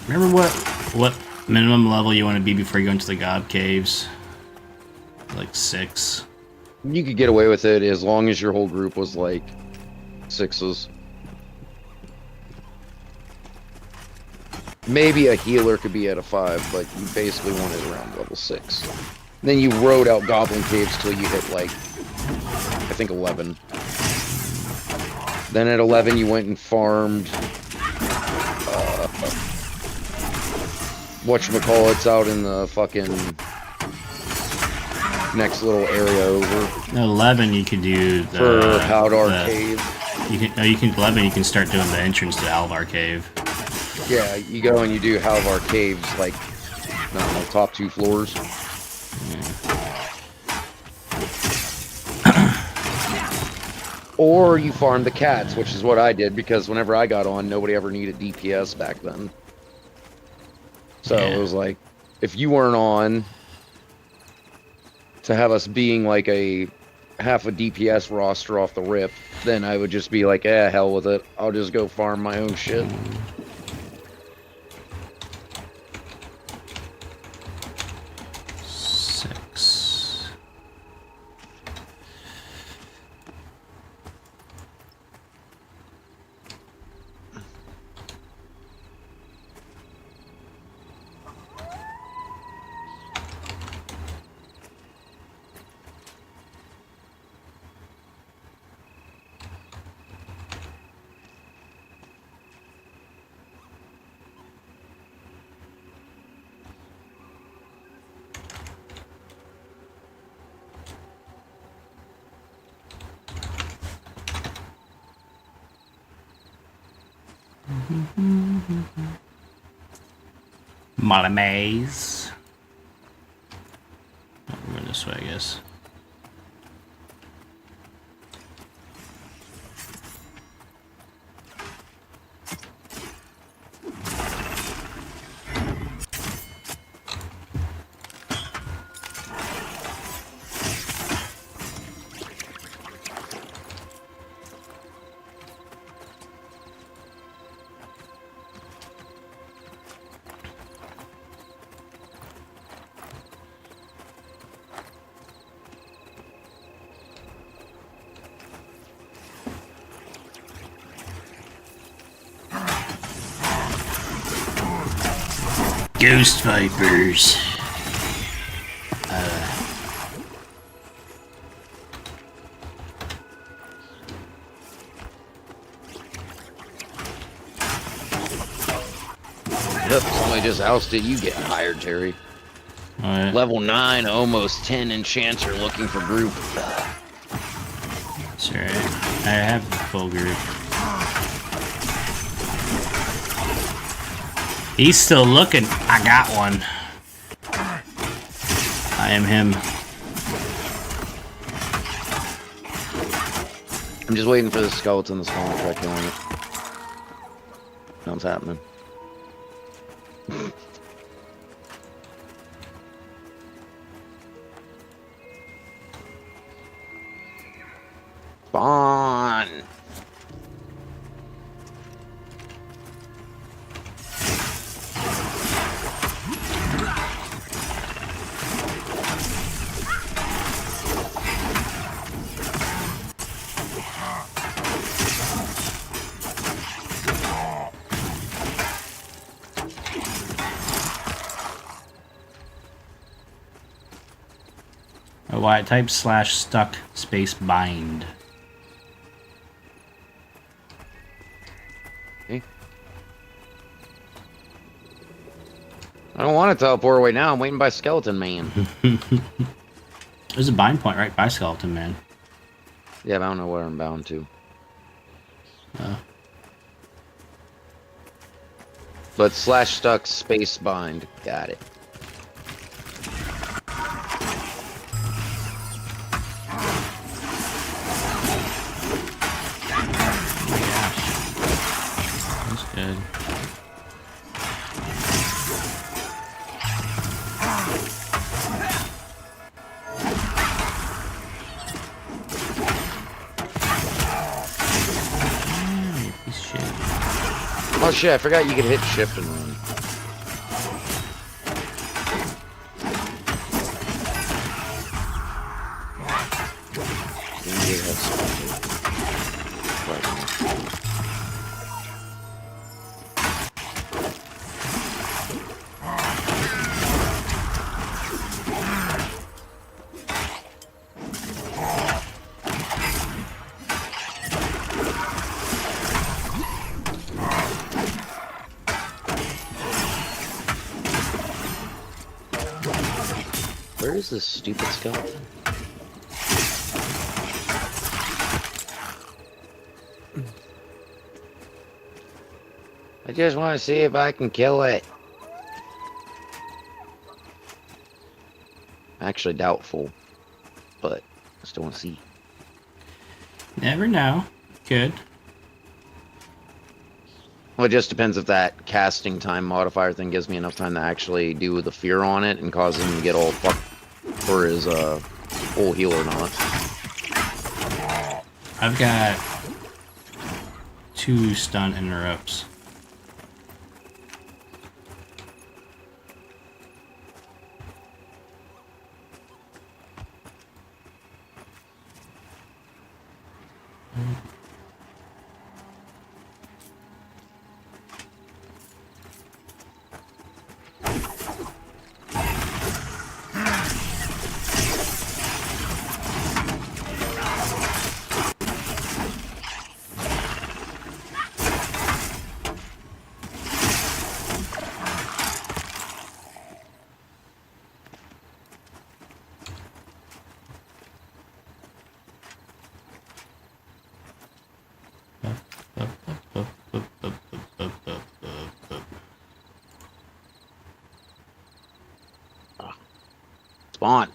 Remember what minimum level you want to be before you go into the God Caves? Like 6. You could get away with it as long as your whole group was like 6s. Maybe a healer could be at a 5, but you basically want it around level 6. Then you rode out Goblin Caves till you hit like, I think 11. Then at 11 you went and farmed whatchamacallits out in the fucking next little area over. At 11 you could do the For Haldar Cave. You can 11 you can start doing the entrance to Alvar Cave. Yeah, you go and you do Haldar Caves, like, I don't know, top 2 floors. Or you farm the cats, which is what I did, because whenever I got on, nobody ever needed DPS back then. So it was like, if you weren't on, to have us being like a half a DPS roster off the rip, then I would just be like, hell with it. I'll just go farm my own shit. Molly Maze. Oh, we're going this way, I guess. Ghost Vipers. Yep, somebody just ousted you getting hired, Terry. Right. Level 9, almost 10 Enchanter looking for group. That's right. I have the full group. He's still looking. I got one. I am him. I'm just waiting for the skeleton to spawn and try killing it. Know what's happening. Spawn! Oh, why? Type /stuck space bind. Okay. I don't want to teleport away now. I'm waiting by Skeleton Man. There's a bind point right by Skeleton Man. Yeah, but I don't know where I'm bound to. But /stuck space bind. Got it. That's good. Piece of shit. Oh shit, I forgot you could hit shift and run. Then you have Where is this stupid skeleton? I just want to see if I can kill it. Actually doubtful, but I still want to see. Never know. Good. Well, it just depends if that casting time modifier thing gives me enough time to actually do the fear on it and cause him to get all fucked for his full heal or not. I've got 2 stun interrupts. Spawn.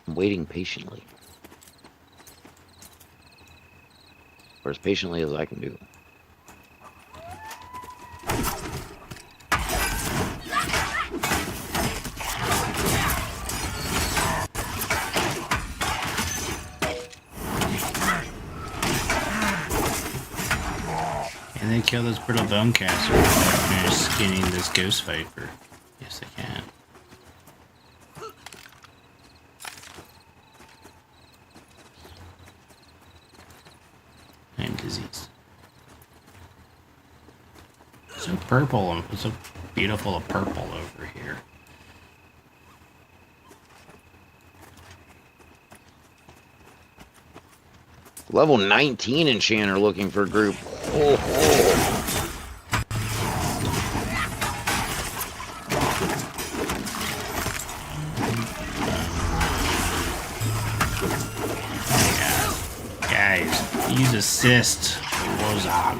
I'm waiting patiently. Or as patiently as I can do. And they kill this brittle bone caster after finish skinning this ghost viper. Yes, they can. I'm diseased. So purple and so beautiful of purple over here. Level 19 enchanter looking for a group. Oh, oh. Guys, use assist Wozog.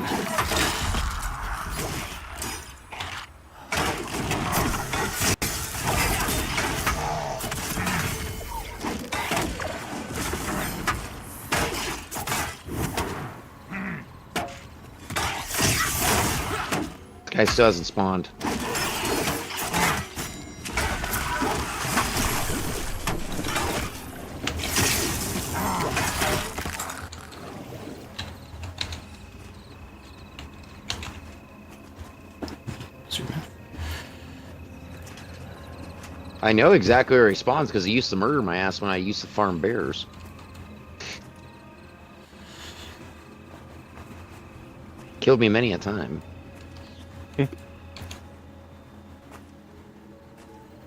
Guy still hasn't spawned. I know exactly where he spawns because he used to murder my ass when I used to farm bears. Killed me many a time.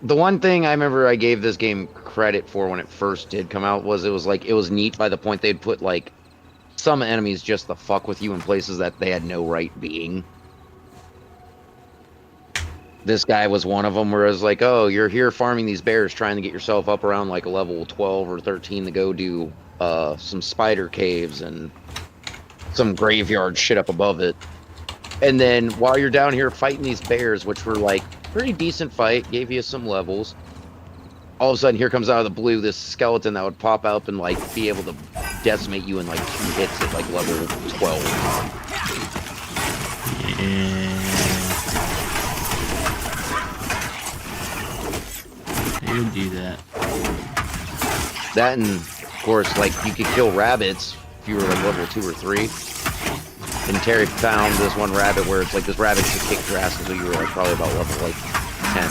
The one thing I remember I gave this game credit for when it first did come out was it was neat by the point they'd put like some enemies just to fuck with you in places that they had no right being. This guy was one of them where it was like, oh, you're here farming these bears trying to get yourself up around like a level 12 or 13 to go do some spider caves and some graveyard shit up above it. And then while you're down here fighting these bears, which were like pretty decent fight, gave you some levels, all of a sudden here comes out of the blue this skeleton that would pop up and like be able to decimate you in like 2 hits at like level 12. Yeah. They would do that. That and of course like you could kill rabbits if you were like level 2 or 3. And Terry found this one rabbit where it's like this rabbit could kick your ass until you were like probably about level like 10.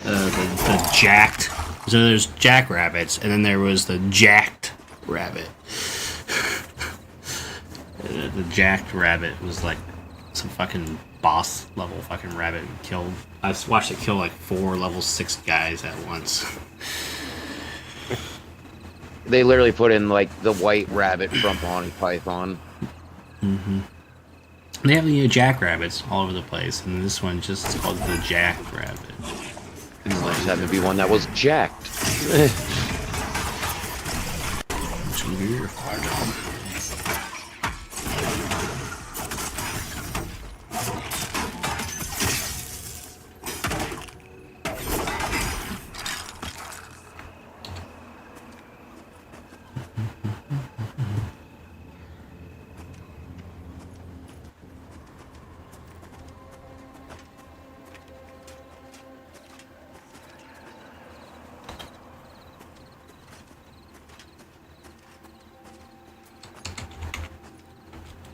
The jacked. So there's jackrabbits, and then there was the jacked rabbit. The jacked rabbit was like some fucking boss level fucking rabbit killed. I've watched it kill like 4 level 6 guys at once. They literally put in like the white rabbit from Monty Python. Mm-hmm. They have jackrabbits all over the place, and this one just is called the jacked rabbit. This just happened to be one that was jacked.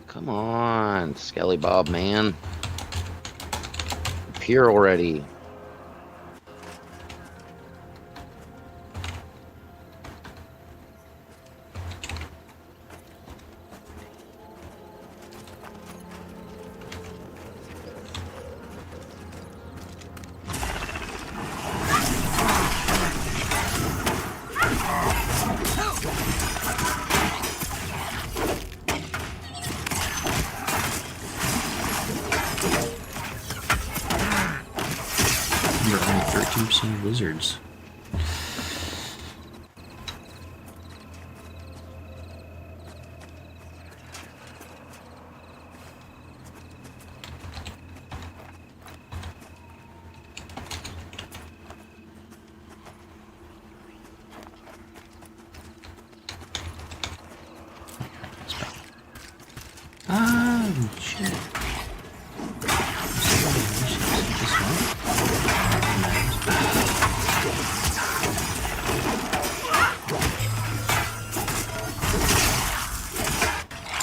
Come on, Skelly Bob, man. Appear already. You're only 13% wizards. Ah, shit.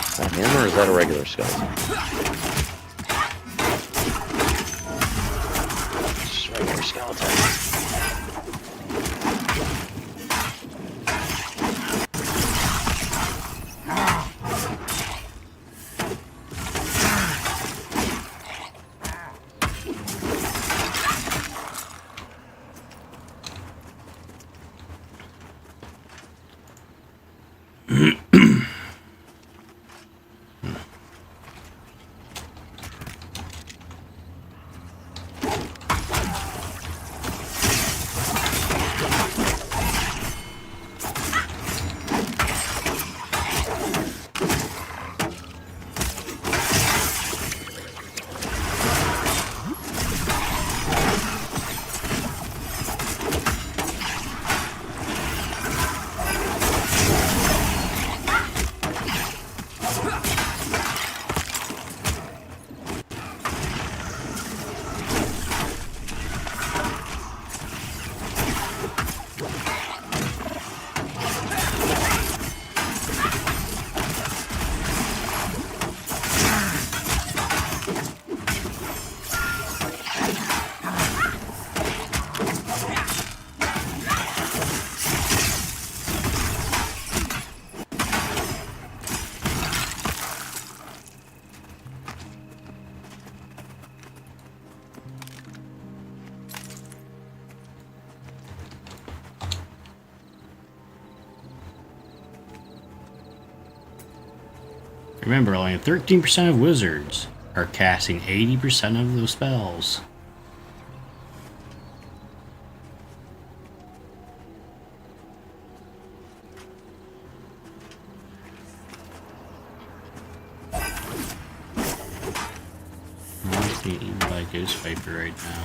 Is that him or is that a regular skeleton? Just a regular skeleton. Remember, only 13% of wizards are casting 80% of those spells. I'm eaten by a ghost viper right now.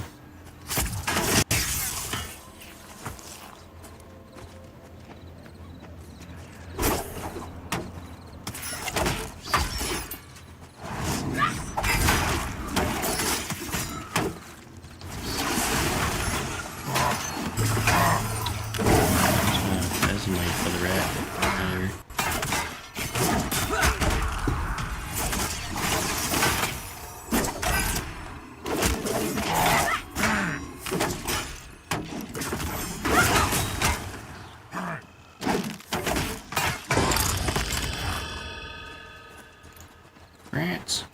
For the rat. There. Rats.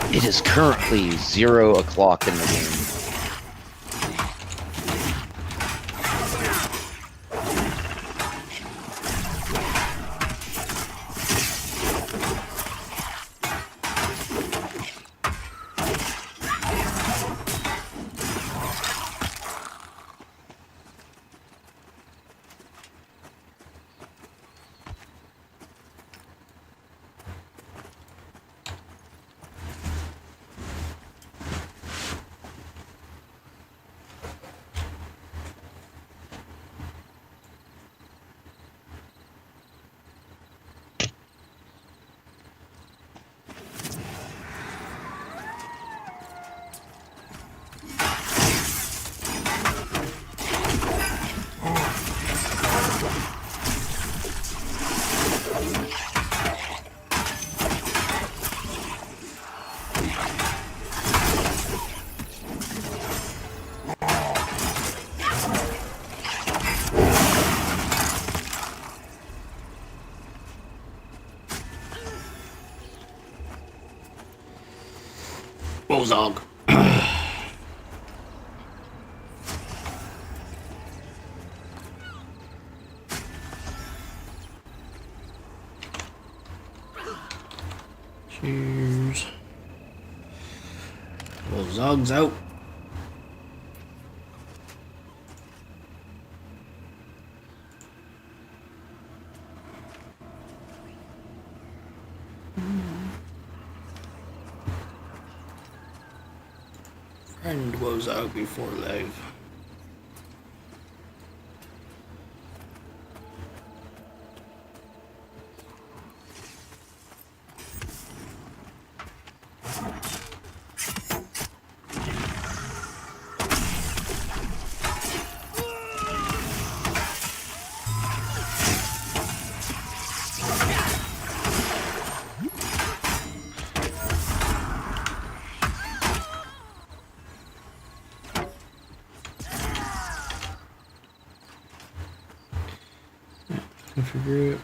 It is currently 0 o'clock in the game. Bullzog. Cheers. Bullzog's out. Friend was out before live. I figure it.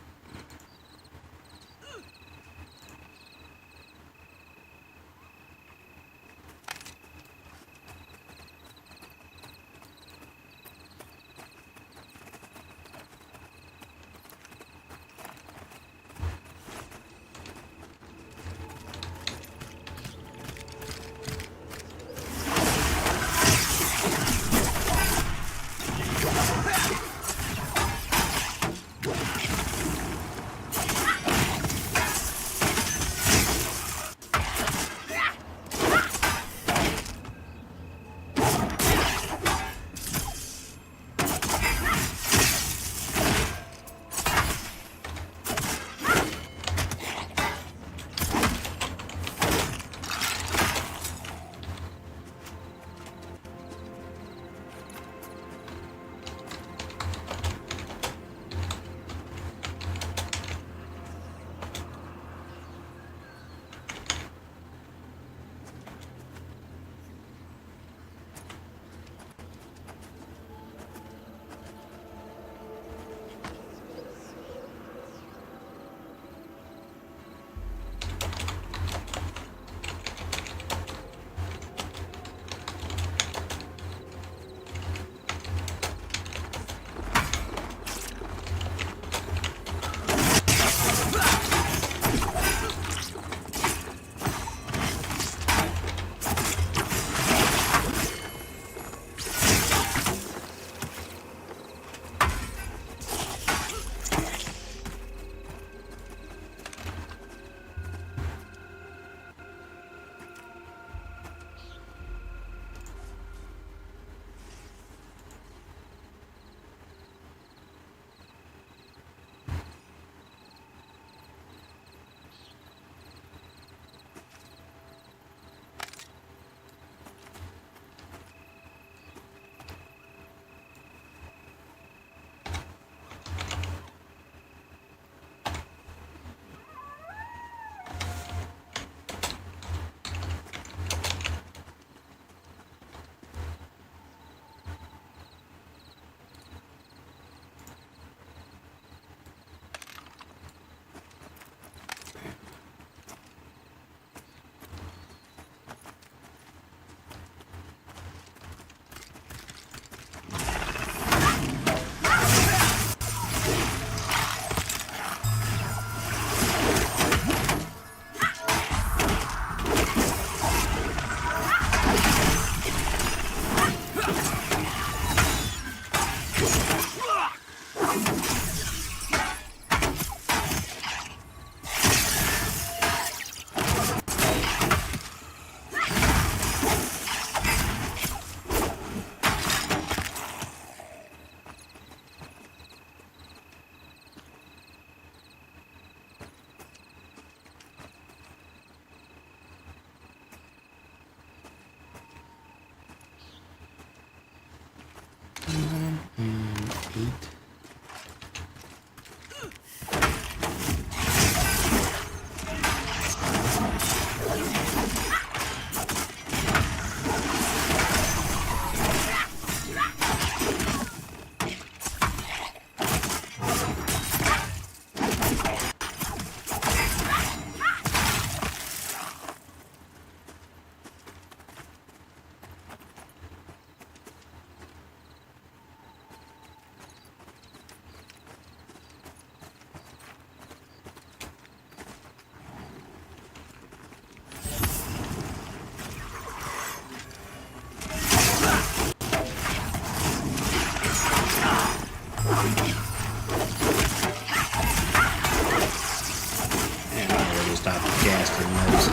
stop casting those.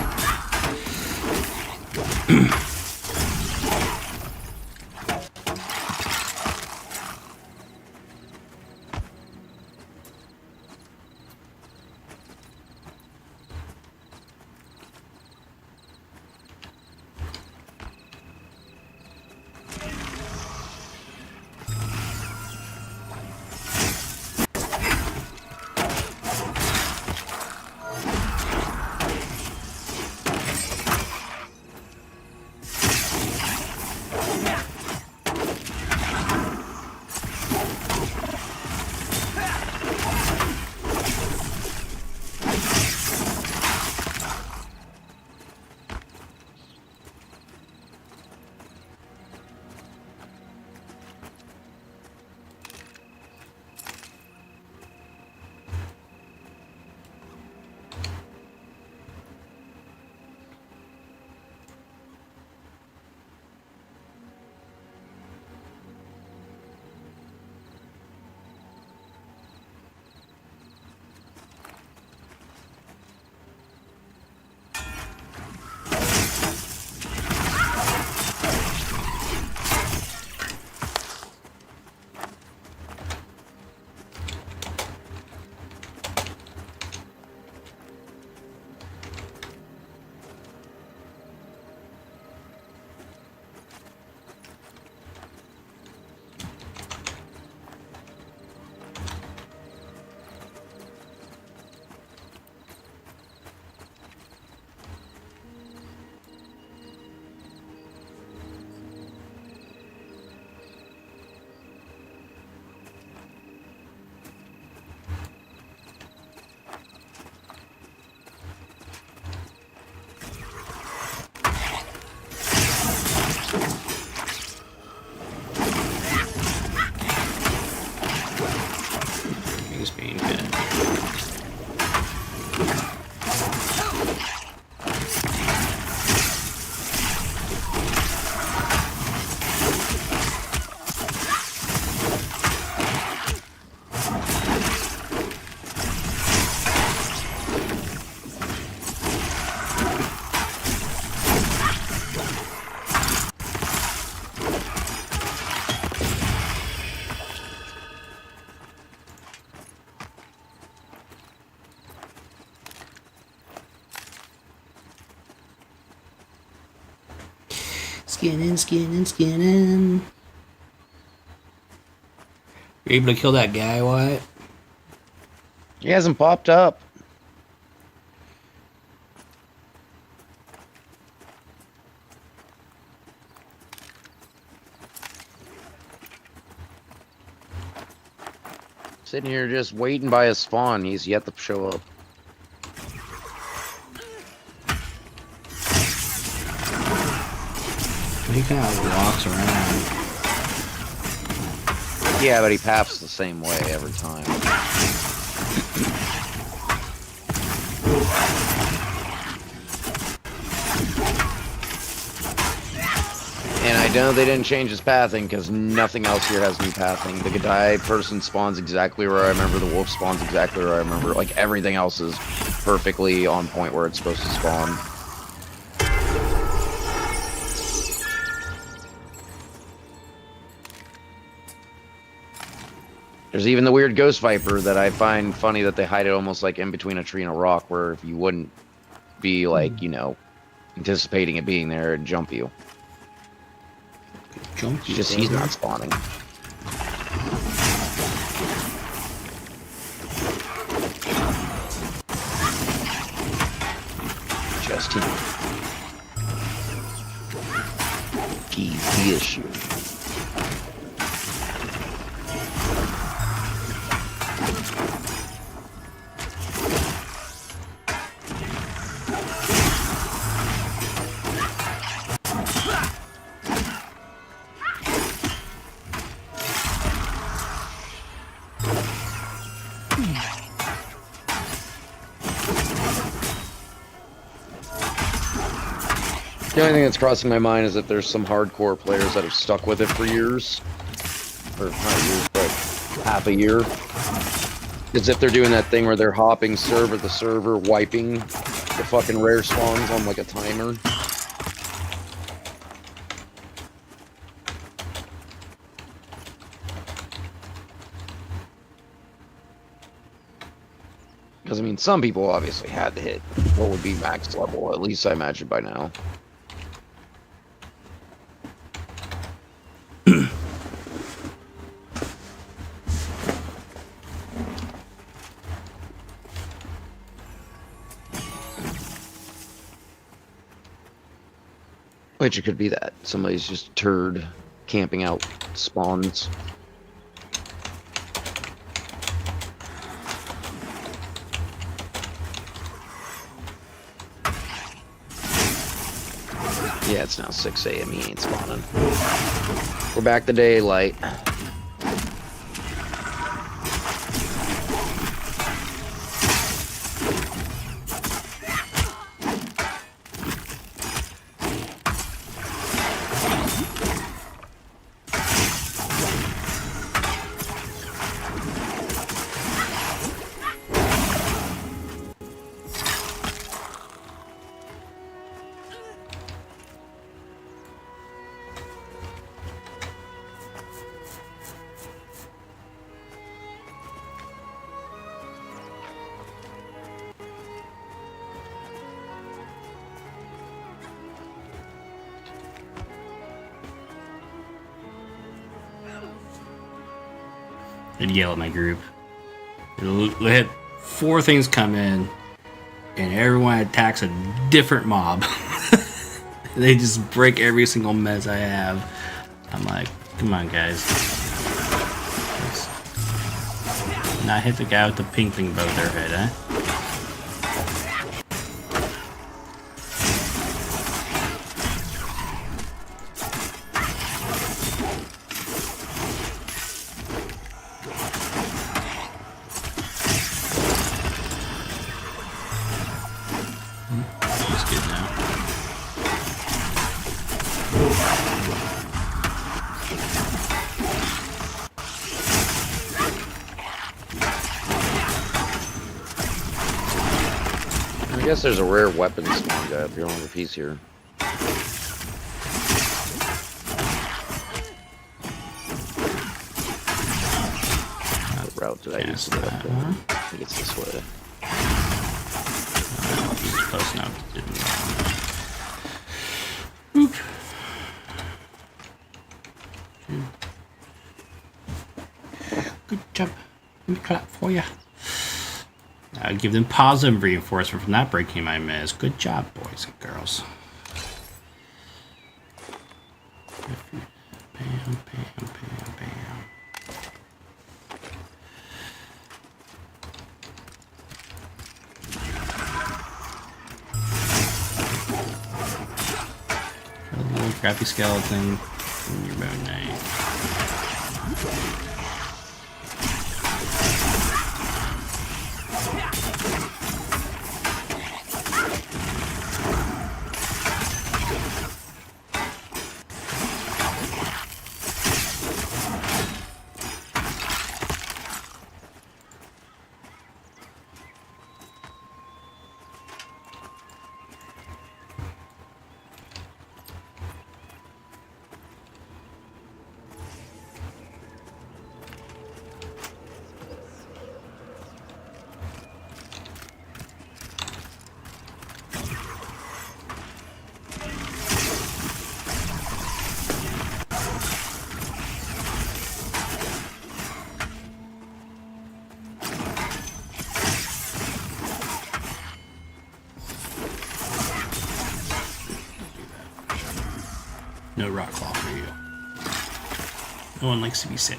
He's being good. Skinning. You're able to kill that guy, Wyatt? He hasn't popped up. Sitting here just waiting by his spawn. He's yet to show up. He kind of walks around. Yeah, but he paths the same way every time. And I know they didn't change his pathing because nothing else here has new pathing. The Gadai person spawns exactly where I remember. The wolf spawns exactly where I remember. Like everything else is perfectly on point where it's supposed to spawn. There's even the weird ghost viper that I find funny that they hide it almost like in between a tree and a rock, where if you wouldn't be like, you know, anticipating it being there, it'd jump you. Jump you, Just he's not spawning. Just he. He's the issue. The only thing that's crossing my mind is that there's some hardcore players that have stuck with it for years. Or not years, but half a year. As if they're doing that thing where they're hopping server to server, wiping the fucking rare spawns on like a timer. Because, I mean, some people obviously had to hit what would be max level, at least I imagine by now. Which it could be that. Somebody's just a turd camping out spawns. Yeah, it's now 6 a.m. He ain't spawning. We're back to daylight. I'd yell at my group. They had 4 things come in, and everyone attacks a different mob. They just break every single mez I have. I'm like, come on, guys. Let's not hit the guy with the pink thing above their head, huh? I guess there's a rare weapon spawn guy up here on the piece here. What route did I use to get up there? I think it's this way. Close enough. Oop. Good job. Let me clap for you. I'll give them positive reinforcement from not breaking my mez. Good job, boys and girls. Bam, bam, bam, bam. A little crappy skeleton in your Moon Knight. No rock claw for you. No one likes to be sick.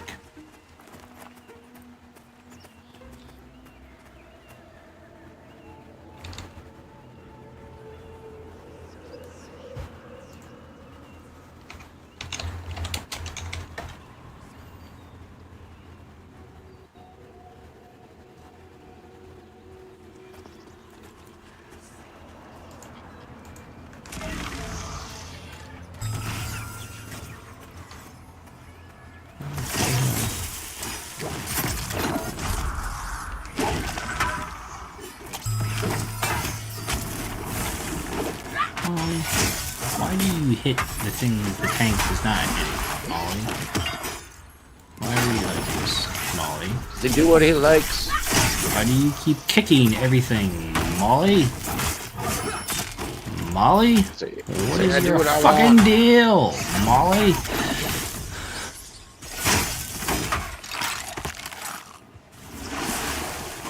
Why do you hit the thing the tank is not hitting, Molly? Why are you like this, Molly? Does he do what he likes? Why do you keep kicking everything, Molly? Molly? What is your fucking deal, Molly?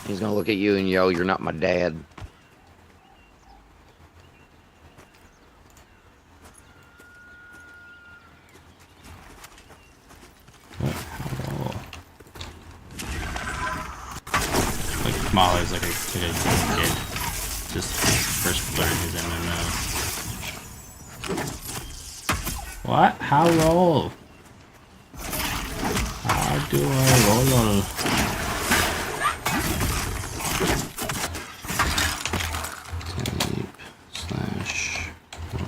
He's gonna look at you and yell, "You're not my dad." Like Molly's like a kid. Just first learn his MMO. What? How roll? How do I roll? Type slash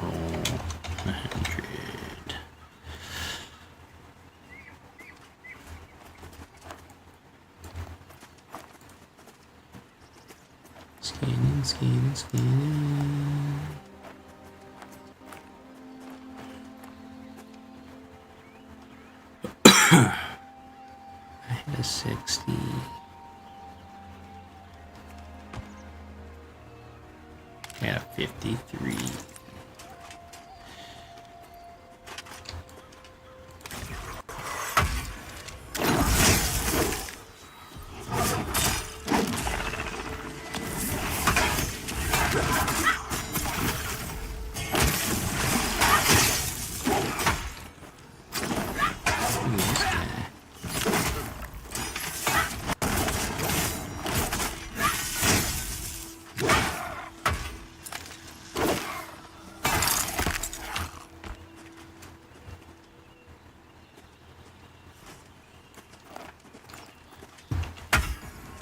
roll 100. Scanning. I hit a 60. I got a 53.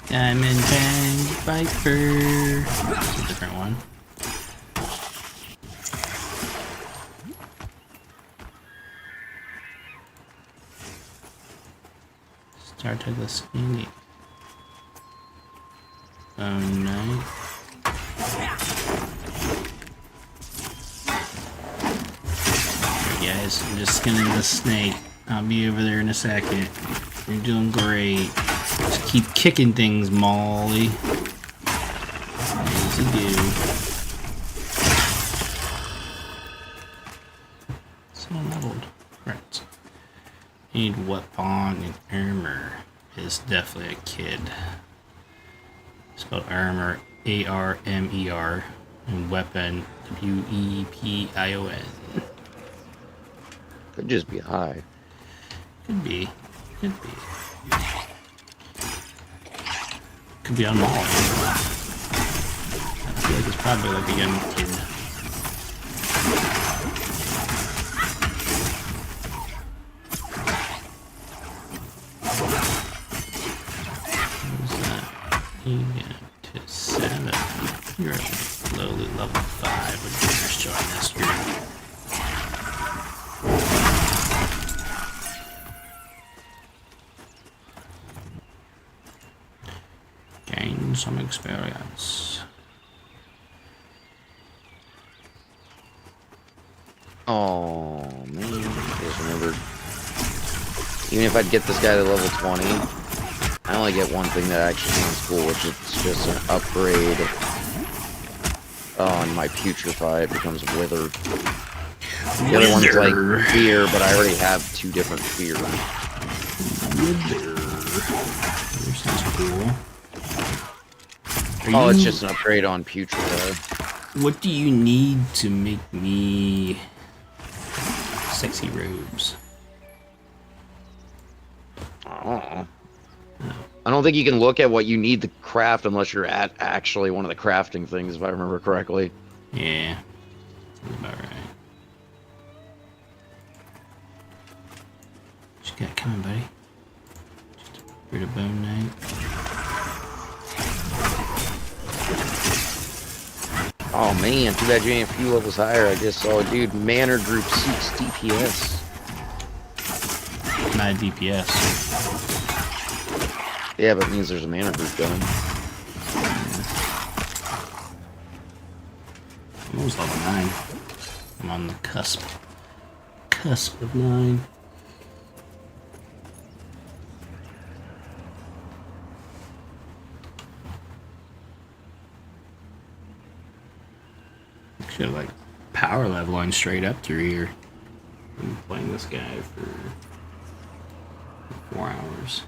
Diamond Bang Viper. That's a different one. Start to the skinny. Oh no. Alright guys, I'm just skinning the snake. I'll be over there in a second. You're doing great. Just keep kicking things, Molly. As you do. So leveled. Right. Need weapon and armor. Is definitely a kid. Spelled armor, A-R-M-E-R. And weapon, W-E-P-I-O-N. Could just be high. Could be. Could be. Could be on Molly. I feel like it's probably like a young kid. Who's that? You get to 7. You're lowly level 5 when you first join this group. Gain some experience. Oh man, I just remembered. Even if I'd get this guy to level 20, I only get one thing that actually sounds cool, which is just an upgrade. Oh, and my putrefy becomes withered. The other one's like fear, but I already have 2 different fear. Wither. Sounds cool. Oh, it's just an upgrade on putrefy. What do you need to make me sexy robes? Oh. I don't think you can look at what you need to craft unless you're at actually one of the crafting things, if I remember correctly. Yeah, sounds about right. What you got coming, buddy? Just a bit of bone knight. Oh man, too bad you ain't a few levels higher. I just saw a dude, Manor Group 6 DPS. Not a DPS. Yeah, but it means there's a Manor Group going. I'm almost level 9. I'm on the cusp of 9. Should like power leveling straight up through here. I'm playing this guy for 4 hours.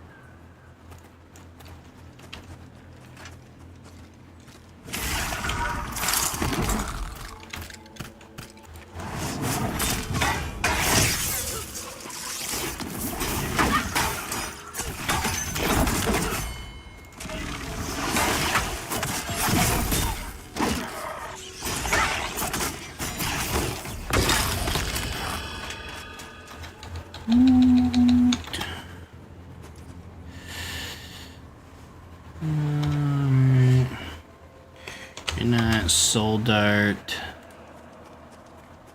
You're not soul dart.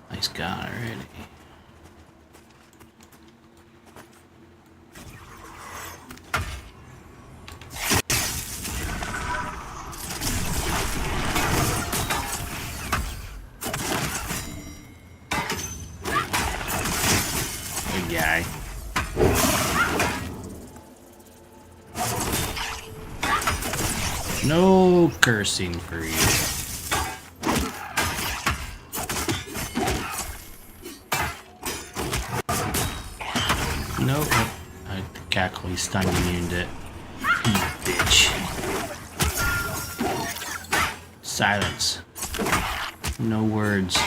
Nice god already. Good guy. No cursing for you. Nope. I cackle, he's stun immuned it. You bitch. Silence. No words.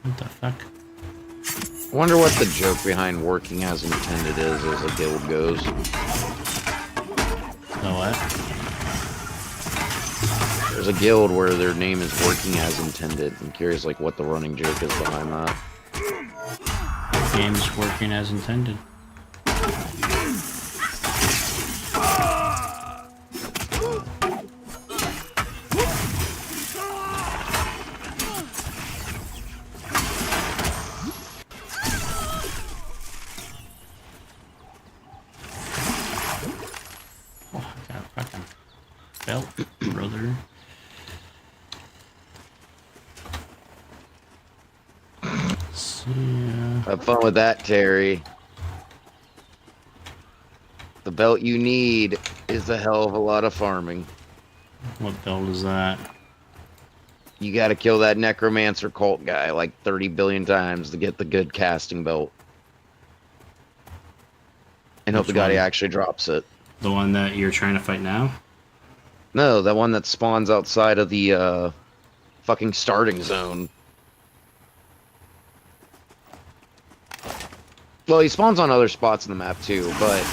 What the fuck? I wonder what the joke behind working as intended is as a guild goes. The what? There's a guild where their name is working as intended. I'm curious like what the running joke is behind that. Game's working as intended. Belt, brother. So, yeah. Have fun with that, Terry. The belt you need is a hell of a lot of farming. What belt is that? You gotta kill that necromancer cult guy like 30 billion times to get the good casting belt. And hope Which to God he one? actually drops it. The one that you're trying to fight now? No, that one that spawns outside of the fucking starting zone. Well, he spawns on other spots in the map too, but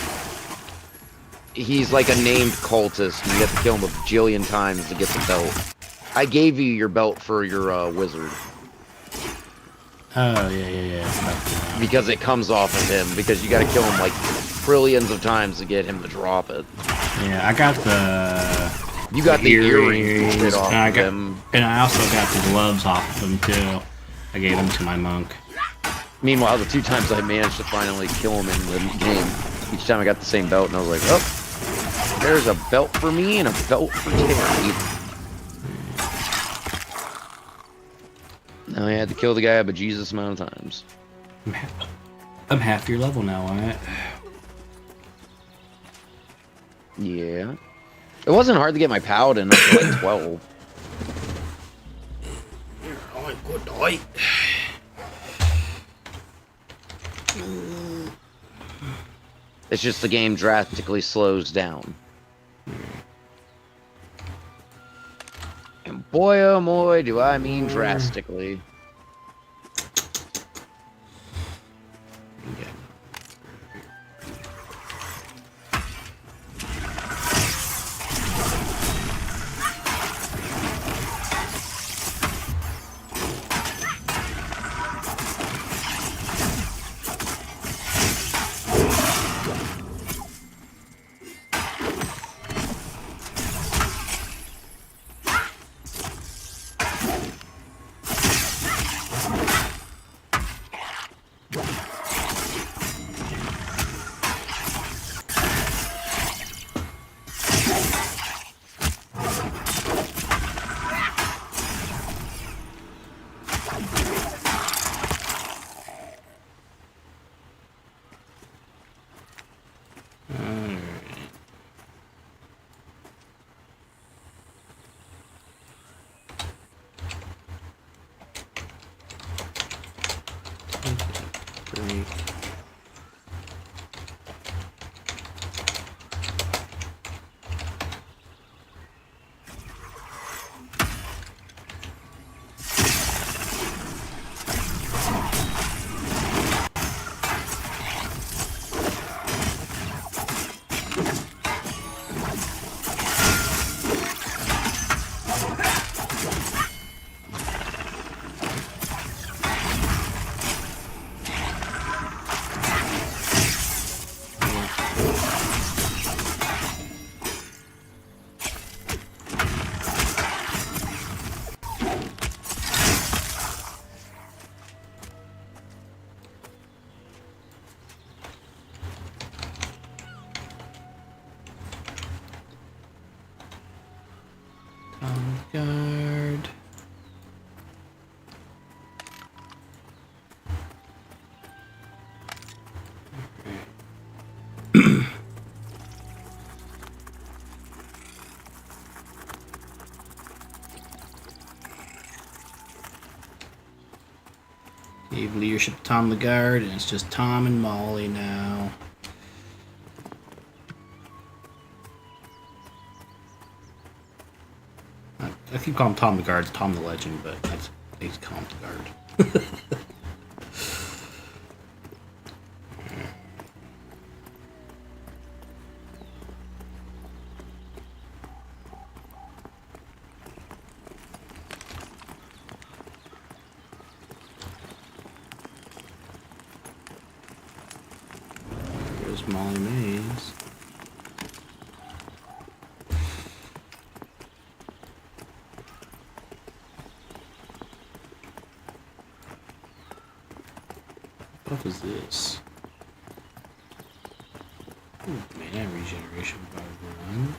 he's like a named cultist. And you have to kill him a bajillion times to get the belt. I gave you your belt for your wizard Oh, yeah. because it comes off of him. Because you got to kill him like trillions of times to get him to drop it. Yeah, I got the... You got the earrings and shit off and I of got, him. and I also got the gloves off of him too. I gave them to my monk. Meanwhile, the 2 times I managed to finally kill him in the game, each time I got the same belt, and I was like, oh, there's a belt for me and a belt for Terry. Now I had to kill the guy a bejesus amount of times. I'm half your level now, Wyatt. Yeah. It wasn't hard to get my paladin up to like 12. Oh, good night. It's just the game drastically slows down. And boy oh boy do I mean drastically. Great. Guard. Gave leadership to Tom the Guard, and it's just Tom and Molly now. I keep calling him Tom the Guard, it's Tom the Legend, but that's I just call him the Guard. There's Molly Mays. What is this? Ooh, mana regeneration by 1.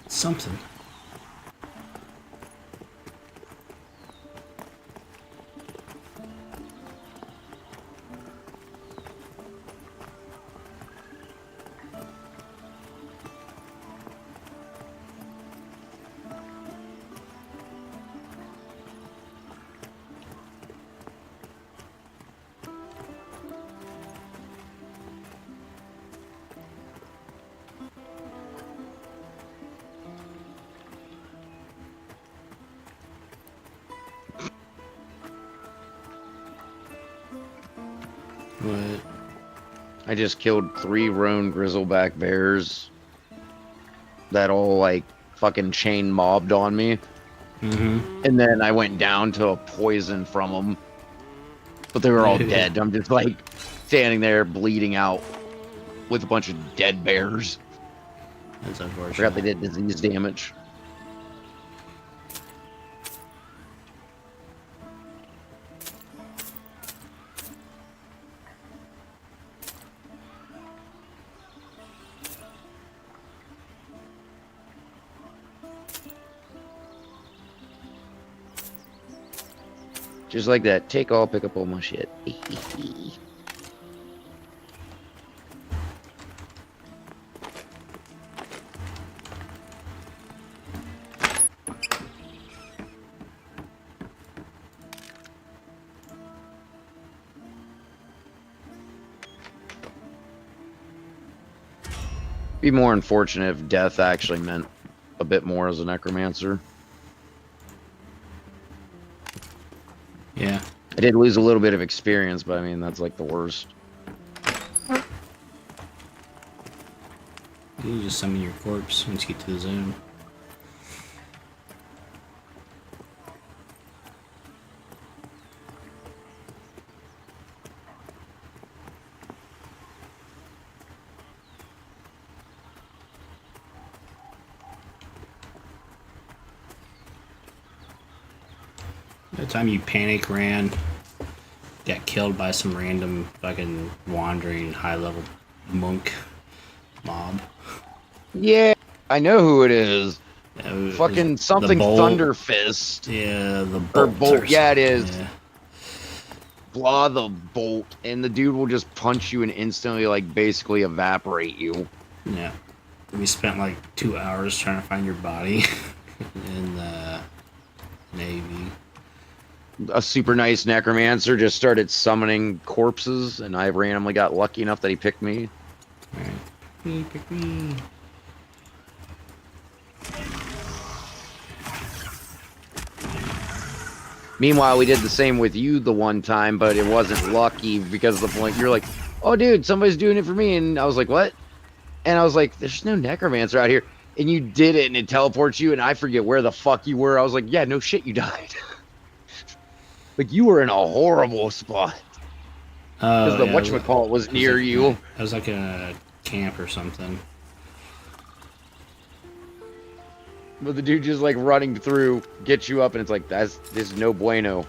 Something. What? I just killed 3 roan grizzleback bears that all like fucking chain mobbed on me. And then I went down to a poison from them, but they were all dead. I'm just like standing there bleeding out with a bunch of dead bears. That's I unfortunate. forgot they did disease damage. Just like that. Take all, pick up all my shit. Be more unfortunate if death actually meant a bit more as a necromancer. Yeah. I did lose a little bit of experience, but I mean, that's like the worst. You just summon your corpse once you get to the zone. By the time you panic ran, got killed by some random fucking wandering high-level monk mob. Yeah, I know who it is. It was Fucking the something bolt. Thunder Fist. Yeah, the Or bolt. Bolt. Yeah, it is. Yeah. Blah the Bolt. And the dude will just punch you and instantly, like, basically evaporate you. Yeah. We spent like 2 hours trying to find your body in the Navy. a super nice necromancer just started summoning corpses, and I randomly got lucky enough that he picked me. Alright. Me, pick me. Meanwhile, we did the same with you the one time, but it wasn't lucky because the point you're like, "Oh, dude, somebody's doing it for me," and I was like, "What?" And I was like, "There's no necromancer out here," and you did it, and it teleports you, and I forget where the fuck you were. I was like, "Yeah, no shit, you died." Like you were in a horrible spot because the whatchamacallit was near you. It was like a camp or something. But the dude just like running through, gets you up, and it's like, this is no bueno.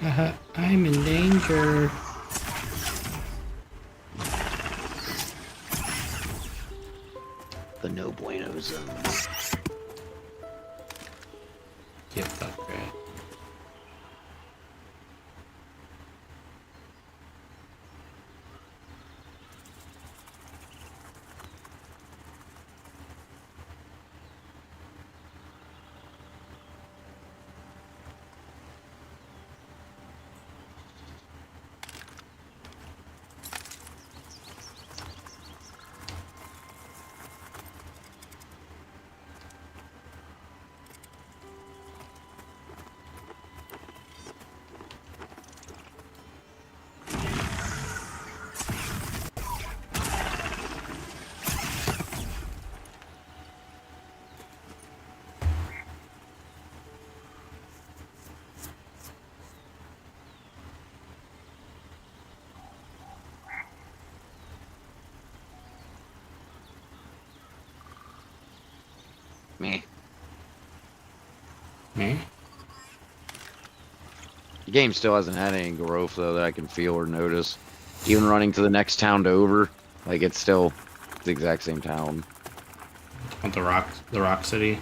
I'm in danger. The no bueno zone. Get fucked, right? Me. Me? The game still hasn't had any growth though that I can feel or notice. Even running to the next town over, like it's still the exact same town. Want the rock city?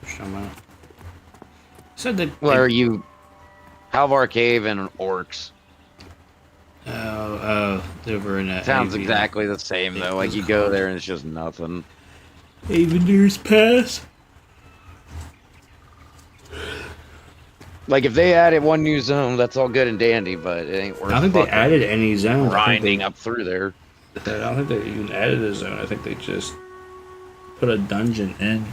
That's what you're talking about. Said that. Where are you? Halvar Cave and Orcs. Over in Sounds Avian. exactly the same though. Like you go there and it's just nothing. Avenir's Pass. Like if they added one new zone, that's all good and dandy, but it ain't worth. I don't think they fucking added any zone. grinding up through there. I don't think they even added a zone. I think they just put a dungeon in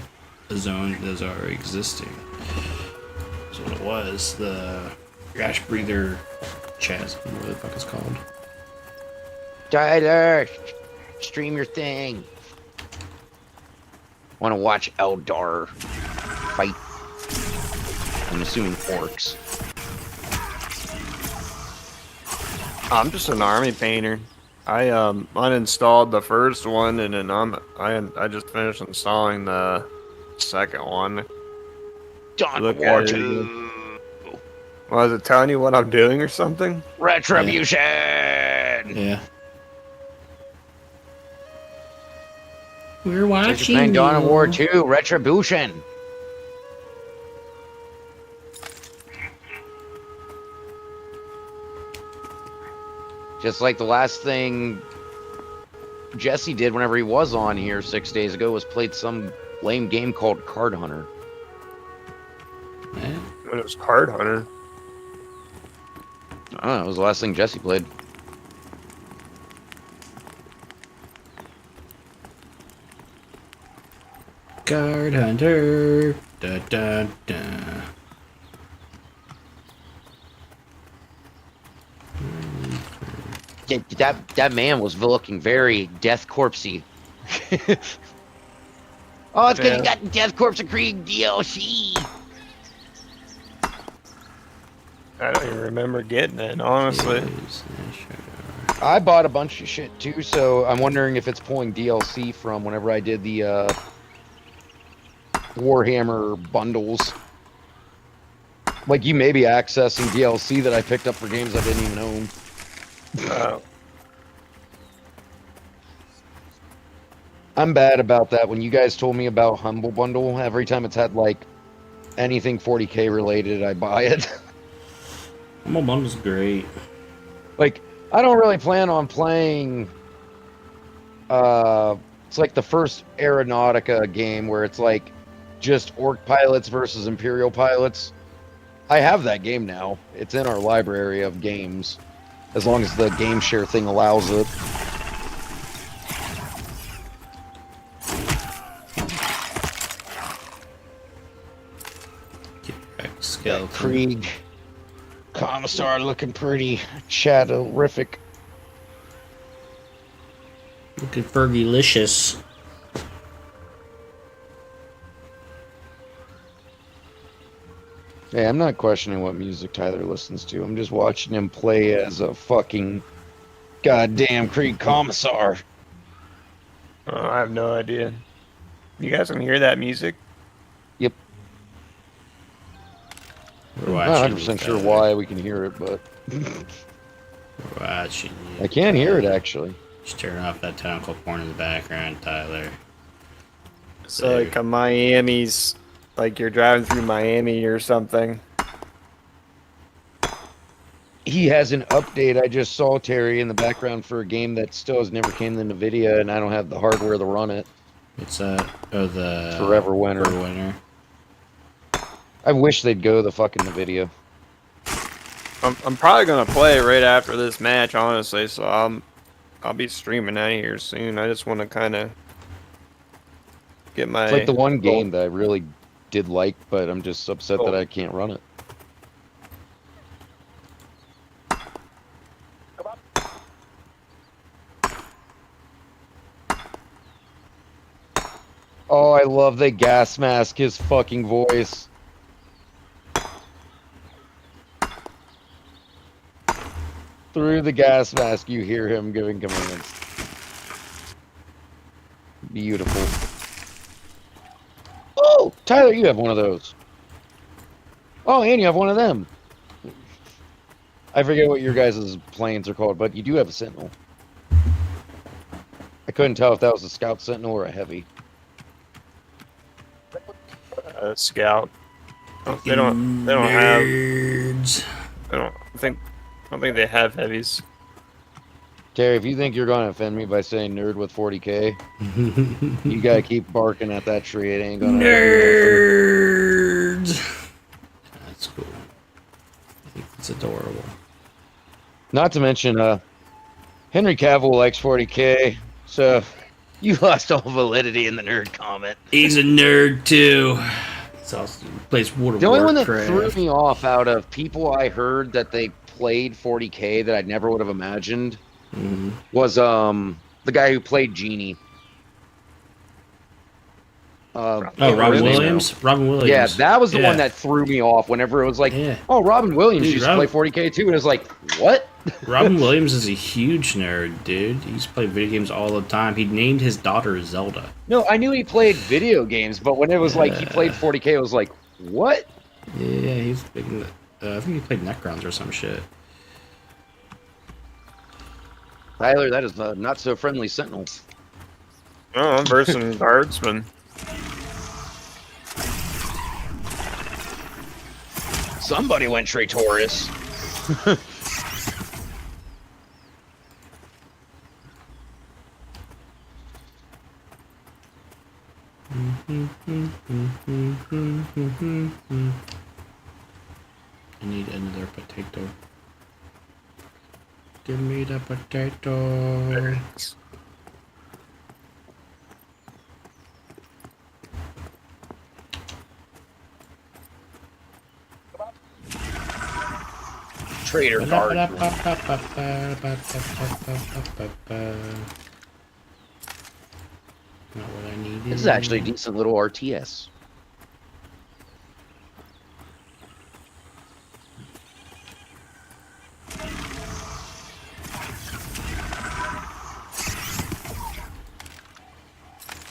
a zone that's already existing. That's what it was. The Ash Breather Chasm, what the fuck it's called. Tyler, stream your thing. Want to watch Eldar fight? I'm assuming orcs. I'm just an army painter. I uninstalled the first one and then I just finished installing the second one. Dawn Look War at it 2. Was it telling you what I'm doing or something? Retribution. Yeah. We're You're watching playing Dawn of you. War 2, Retribution. Just like the last thing Jesse did whenever he was on here 6 days ago was played some lame game called Card Hunter. Yeah. When it was Card Hunter. I don't know, it was the last thing Jesse played. Card Hunter. Da da da. That man was looking very Death Corpsey. Oh, it's because you got Death Corpse of Krieg DLC. I don't even remember getting it, honestly. I bought a bunch of shit too, so I'm wondering if it's pulling DLC from whenever I did the Warhammer bundles. Like you may be accessing DLC that I picked up for games I didn't even own. I'm bad about that. When you guys told me about Humble Bundle, every time it's had like anything 40k related, I buy it. Humble Bundle's great. Like, I don't really plan on playing. It's like the first Aeronautica game where it's like just Orc pilots versus Imperial pilots. I have that game now. It's in our library of games, as long as the game share thing allows it. Get back to skeleton. Krieg Commissar looking pretty chatterific. Looking Fergalicious. Hey, I'm not questioning what music Tyler listens to. I'm just watching him play as a fucking goddamn Krieg Commissar. Oh, I have no idea. You guys can hear that music? Yep. We're I'm watching not 100% you, sure Tyler. why we can hear it, but We're watching you. I can hear it actually. Just turn off that tentacle porn in the background, Tyler. So like a Miami's, like you're driving through Miami or something. He has an update. I just saw Terry in the background for a game that still has never came into Nvidia, and I don't have the hardware to run it. It's the Forever Winter. Forever Winter. I wish they'd go the fucking Nvidia. I'm probably gonna play it right after this match, honestly. So I'll be streaming out of here soon. I just want to kind of get my. It's like the one game that I really did like, but I'm just upset that I can't run it. Oh, I love the gas mask, his fucking voice. Through the gas mask, you hear him giving commands. Beautiful. Oh, Tyler, you have one of those. Oh, and you have one of them. I forget what your guys' planes are called, but you do have a Sentinel. I couldn't tell if that was a Scout Sentinel or a Heavy. Scout. They don't have. Nerds. I don't think they have heavies. Terry, if you think you're going to offend me by saying nerd with 40K, you got to keep barking at that tree. It ain't going to. Nerds. That's cool. I think it's adorable. Not to mention, Henry Cavill likes 40K, so you lost all validity in the nerd comment. He's a nerd too. He also plays World of The only one that Warcraft. threw me off out of people I heard that they played 40K that I never would have imagined was the guy who played Genie. Robin his name Williams. Robin Williams. Yeah, that was the Yeah. one that threw me off whenever it was like, Yeah. oh, Robin Williams Dude, used to play 40K too. And it was like, what? Robin Williams is a huge nerd, dude. He used to play video games all the time. He named his daughter Zelda. No, I knew he played video games, but when it was like he played 40K, it was like, what? Yeah, he's big. I think he played Necrons or some shit. Tyler, that is a not so friendly Sentinel. Oh, I'm versing guardsman. Somebody went Traitorous. I need another potato. Give me the potato. Traitor Guard. Not what I needed. This is actually a decent little RTS.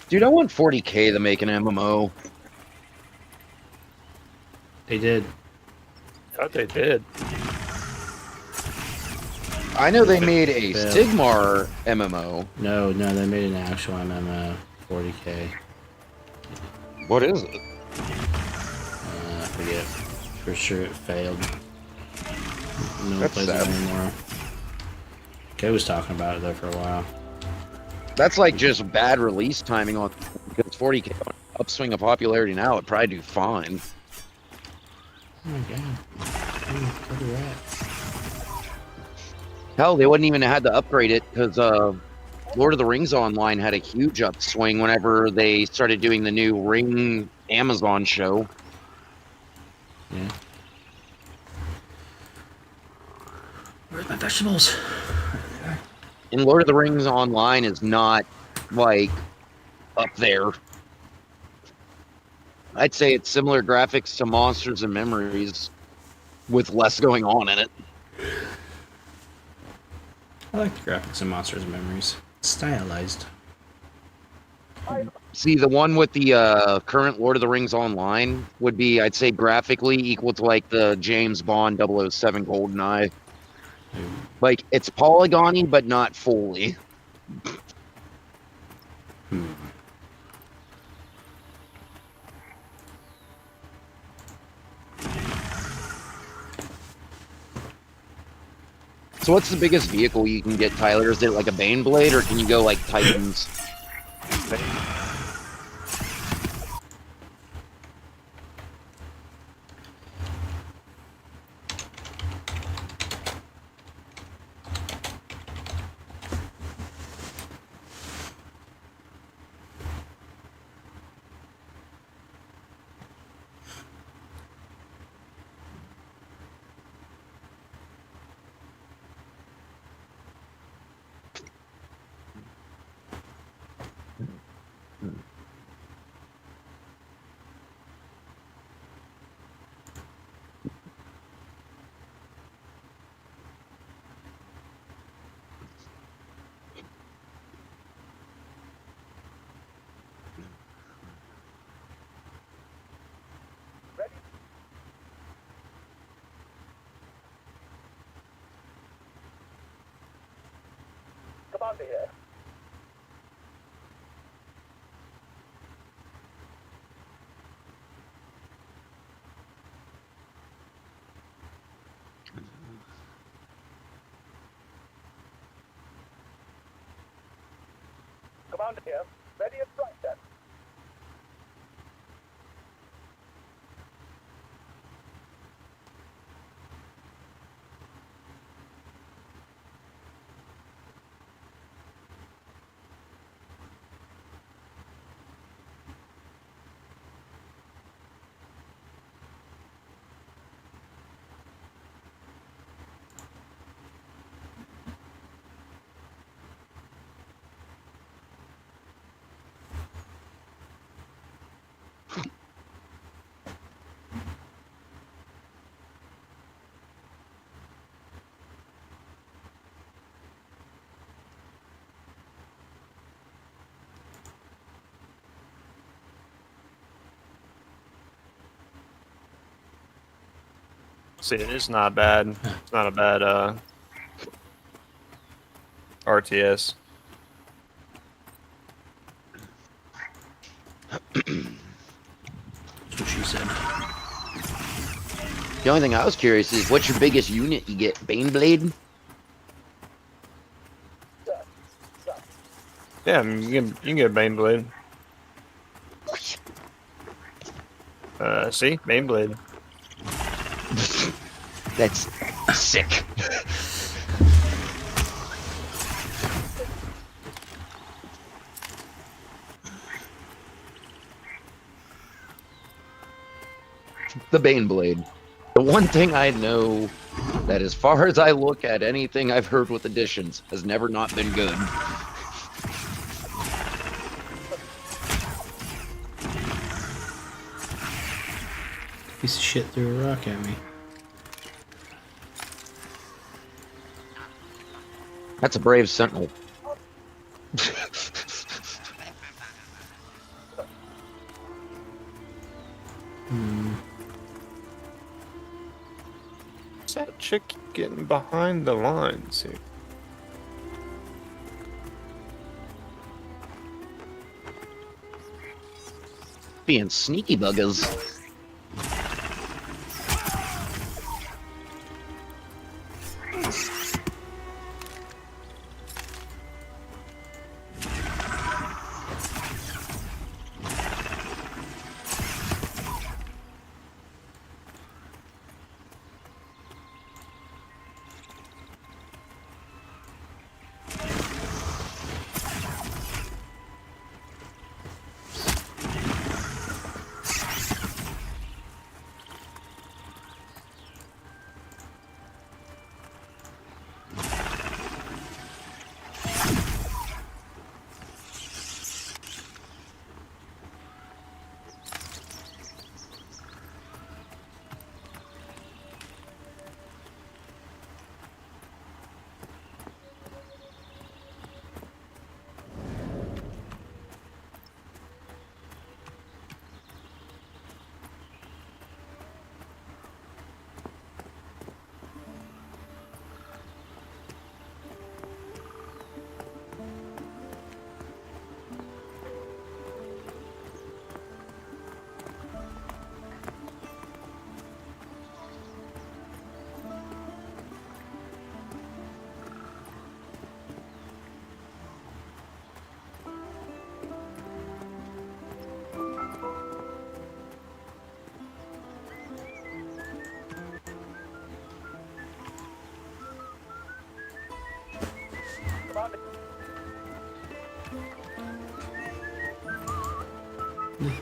Dude, I want 40K to make an MMO. They did. I thought they did. I know they made a Yeah. Sigmar MMO. No, they made an actual MMO 40K. What is it? I forget. For sure it failed. No one That's plays sad. it anymore. Kay was talking about it there for a while. That's like just bad release timing on because 40K upswing of popularity now, it'd probably do fine. Oh my god. Ooh, look at that. Hell, they wouldn't even have had to upgrade it because Lord of the Rings Online had a huge upswing whenever they started doing the new Ring Amazon show. Yeah. Where's my vegetables? And Lord of the Rings Online is not like up there. I'd say it's similar graphics to Monsters and Memories with less going on in it. I like the graphics in Monsters and Memories. It's stylized. See, the one with the current Lord of the Rings Online would be, I'd say, graphically equal to like the James Bond 007 GoldenEye. Like, it's polygony, but not fully. So what's the biggest vehicle you can get, Tyler? Is it like a Baneblade, or can you go like Titans? Commander here. Ready at strike then. See, it's not bad. It's not a bad RTS. That's what she said. The only thing I was curious is, what's your biggest unit you get? Baneblade? Yeah, I mean, you can get a Baneblade. See? Baneblade. That's sick. The Baneblade. The one thing I know that, as far as I look at anything I've heard with additions, has never not been good. Piece of shit threw a rock at me. That's a brave sentinel. What's that chick getting behind the lines here? Being sneaky buggers.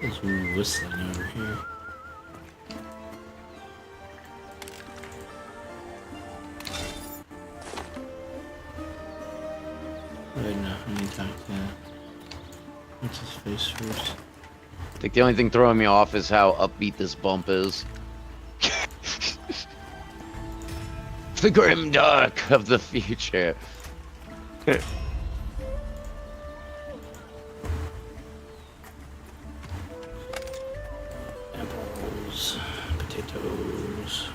Who's whistling over here? Right now, I need to talk to what's his face first. I think the only thing throwing me off is how upbeat this bump is. The grim dark of the future. Apples, potatoes.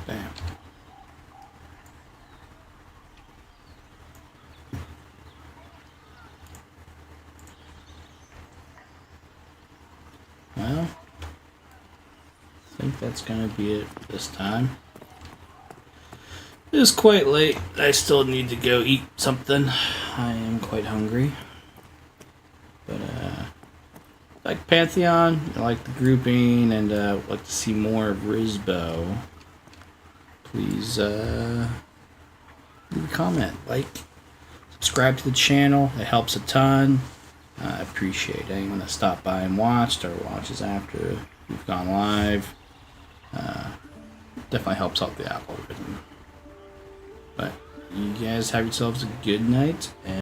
Damn. Well, I think that's gonna be it this time. It is quite late. I still need to go eat something. I am quite hungry. But, like Pantheon, I like the grouping, and would like to see more of Rizbo. Please leave a comment, like, subscribe to the channel. It helps a ton. I appreciate anyone that stopped by and watched or watches after we've gone live. Definitely helps out the algorithm. But you guys have yourselves a good night. And